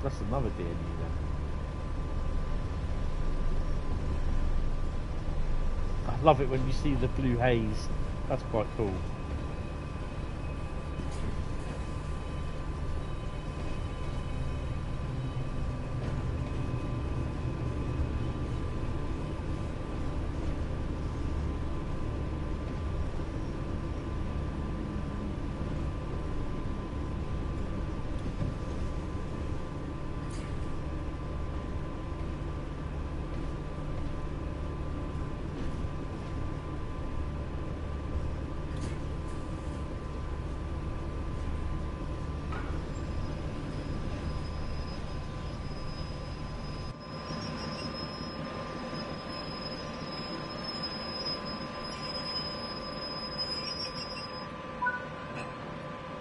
That's another DNU then. I love it when you see the blue haze. That's quite cool.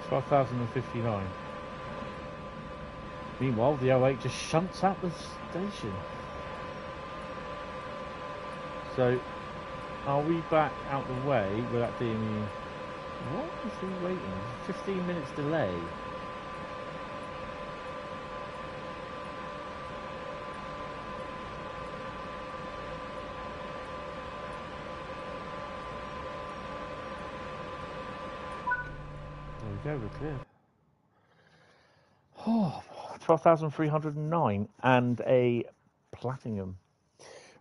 It's 5,059. Meanwhile, the 08 just shunts out the station. So, are we back out the way with that DMU? What is he waiting? 15 minutes delay. There we go, we're clear. Oh, 12,309 and a platinum.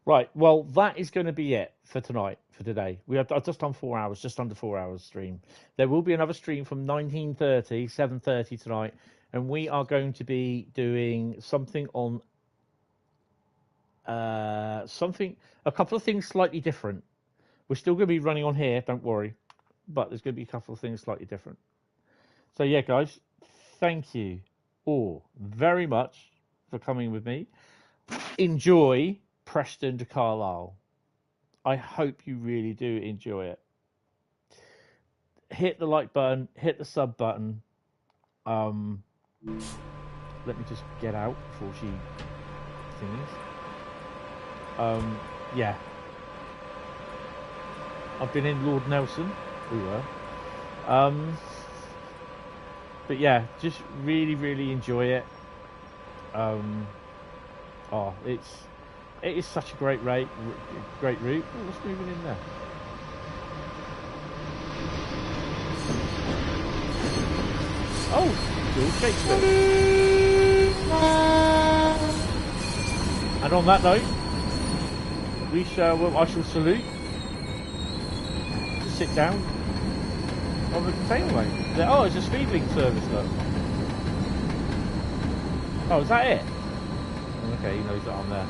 Right, well, that is going to be it for tonight, for today. I've just done 4 hours, just under 4 hours stream. There will be another stream from 19:30, 7:30 tonight, and we are going to be doing something on a couple of things slightly different. We're still going to be running on here, don't worry, but there's going to be a couple of things slightly different. So yeah, guys, thank you all very much for coming with me. Enjoy Preston to Carlisle. I hope you really do enjoy it. Hit the like button, hit the sub button. Let me just get out before she thingies. Yeah. I've been in Lord Nelson. We were. But yeah, just really, really enjoy it. It is such a great route. Oh, what's moving in there? Oh, George Shakespeare. And on that note, I shall salute. Just sit down on the container lane. Oh, it's a speedlink service, look. Oh, is that it? Okay, he knows that I'm there.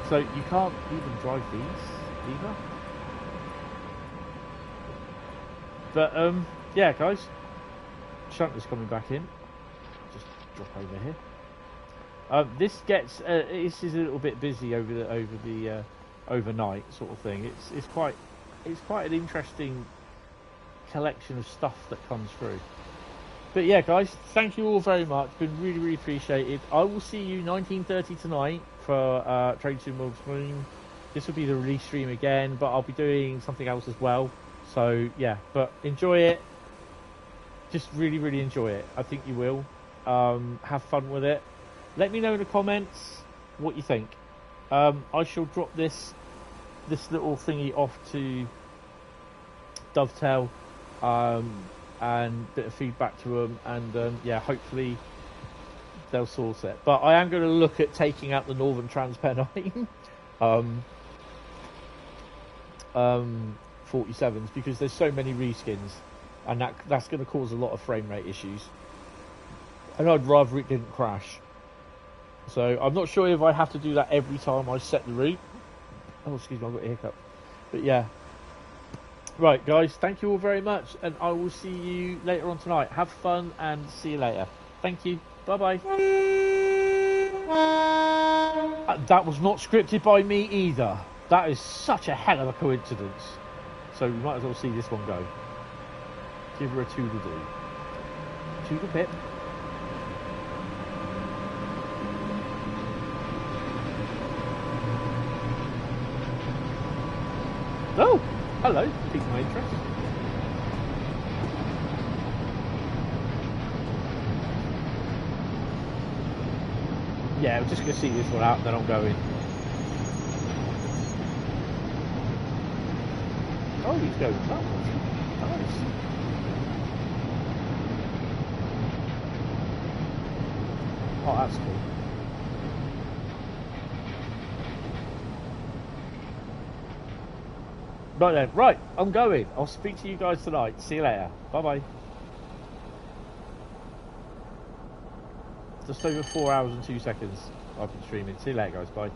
So you can't even drive these either. But yeah, guys, Shunter's coming back in. Just drop over here. This is a little bit busy over the overnight sort of thing. It's quite an interesting collection of stuff that comes through. But yeah, guys, thank you all very much. Been really, really appreciated. I will see you 19:30 tonight for Train Sim World Stream. This will be the release stream again, but I'll be doing something else as well. So yeah, but enjoy it. Just really, really enjoy it. I think you will. Have fun with it. Let me know in the comments what you think. I shall drop this this little thingy off to Dovetail, and bit of feedback to them, and yeah, hopefully they'll sort it. But I am going to look at taking out the Northern Trans Pennine 47s, because there's so many reskins, and that's going to cause a lot of frame rate issues, and I'd rather it didn't crash. So I'm not sure if I have to do that every time I set the route. Oh, excuse me, I've got a hiccup. But yeah. Right, guys, thank you all very much, and I will see you later on tonight. Have fun, and see you later. Thank you. Bye-bye. That was not scripted by me either. That is such a hell of a coincidence. So we might as well see this one go. Give her a toodle-doo. Toodle-pip. Oh, hello. Piqued my interest. Yeah, I'm just going to see this one out, and then I'm going. Oh, he's going up. Nice. Oh, that's cool. Right then, right, I'm going. I'll speak to you guys tonight. See you later. Bye-bye. Just over 4 hours and 2 seconds I've been streaming. See you later, guys. Bye.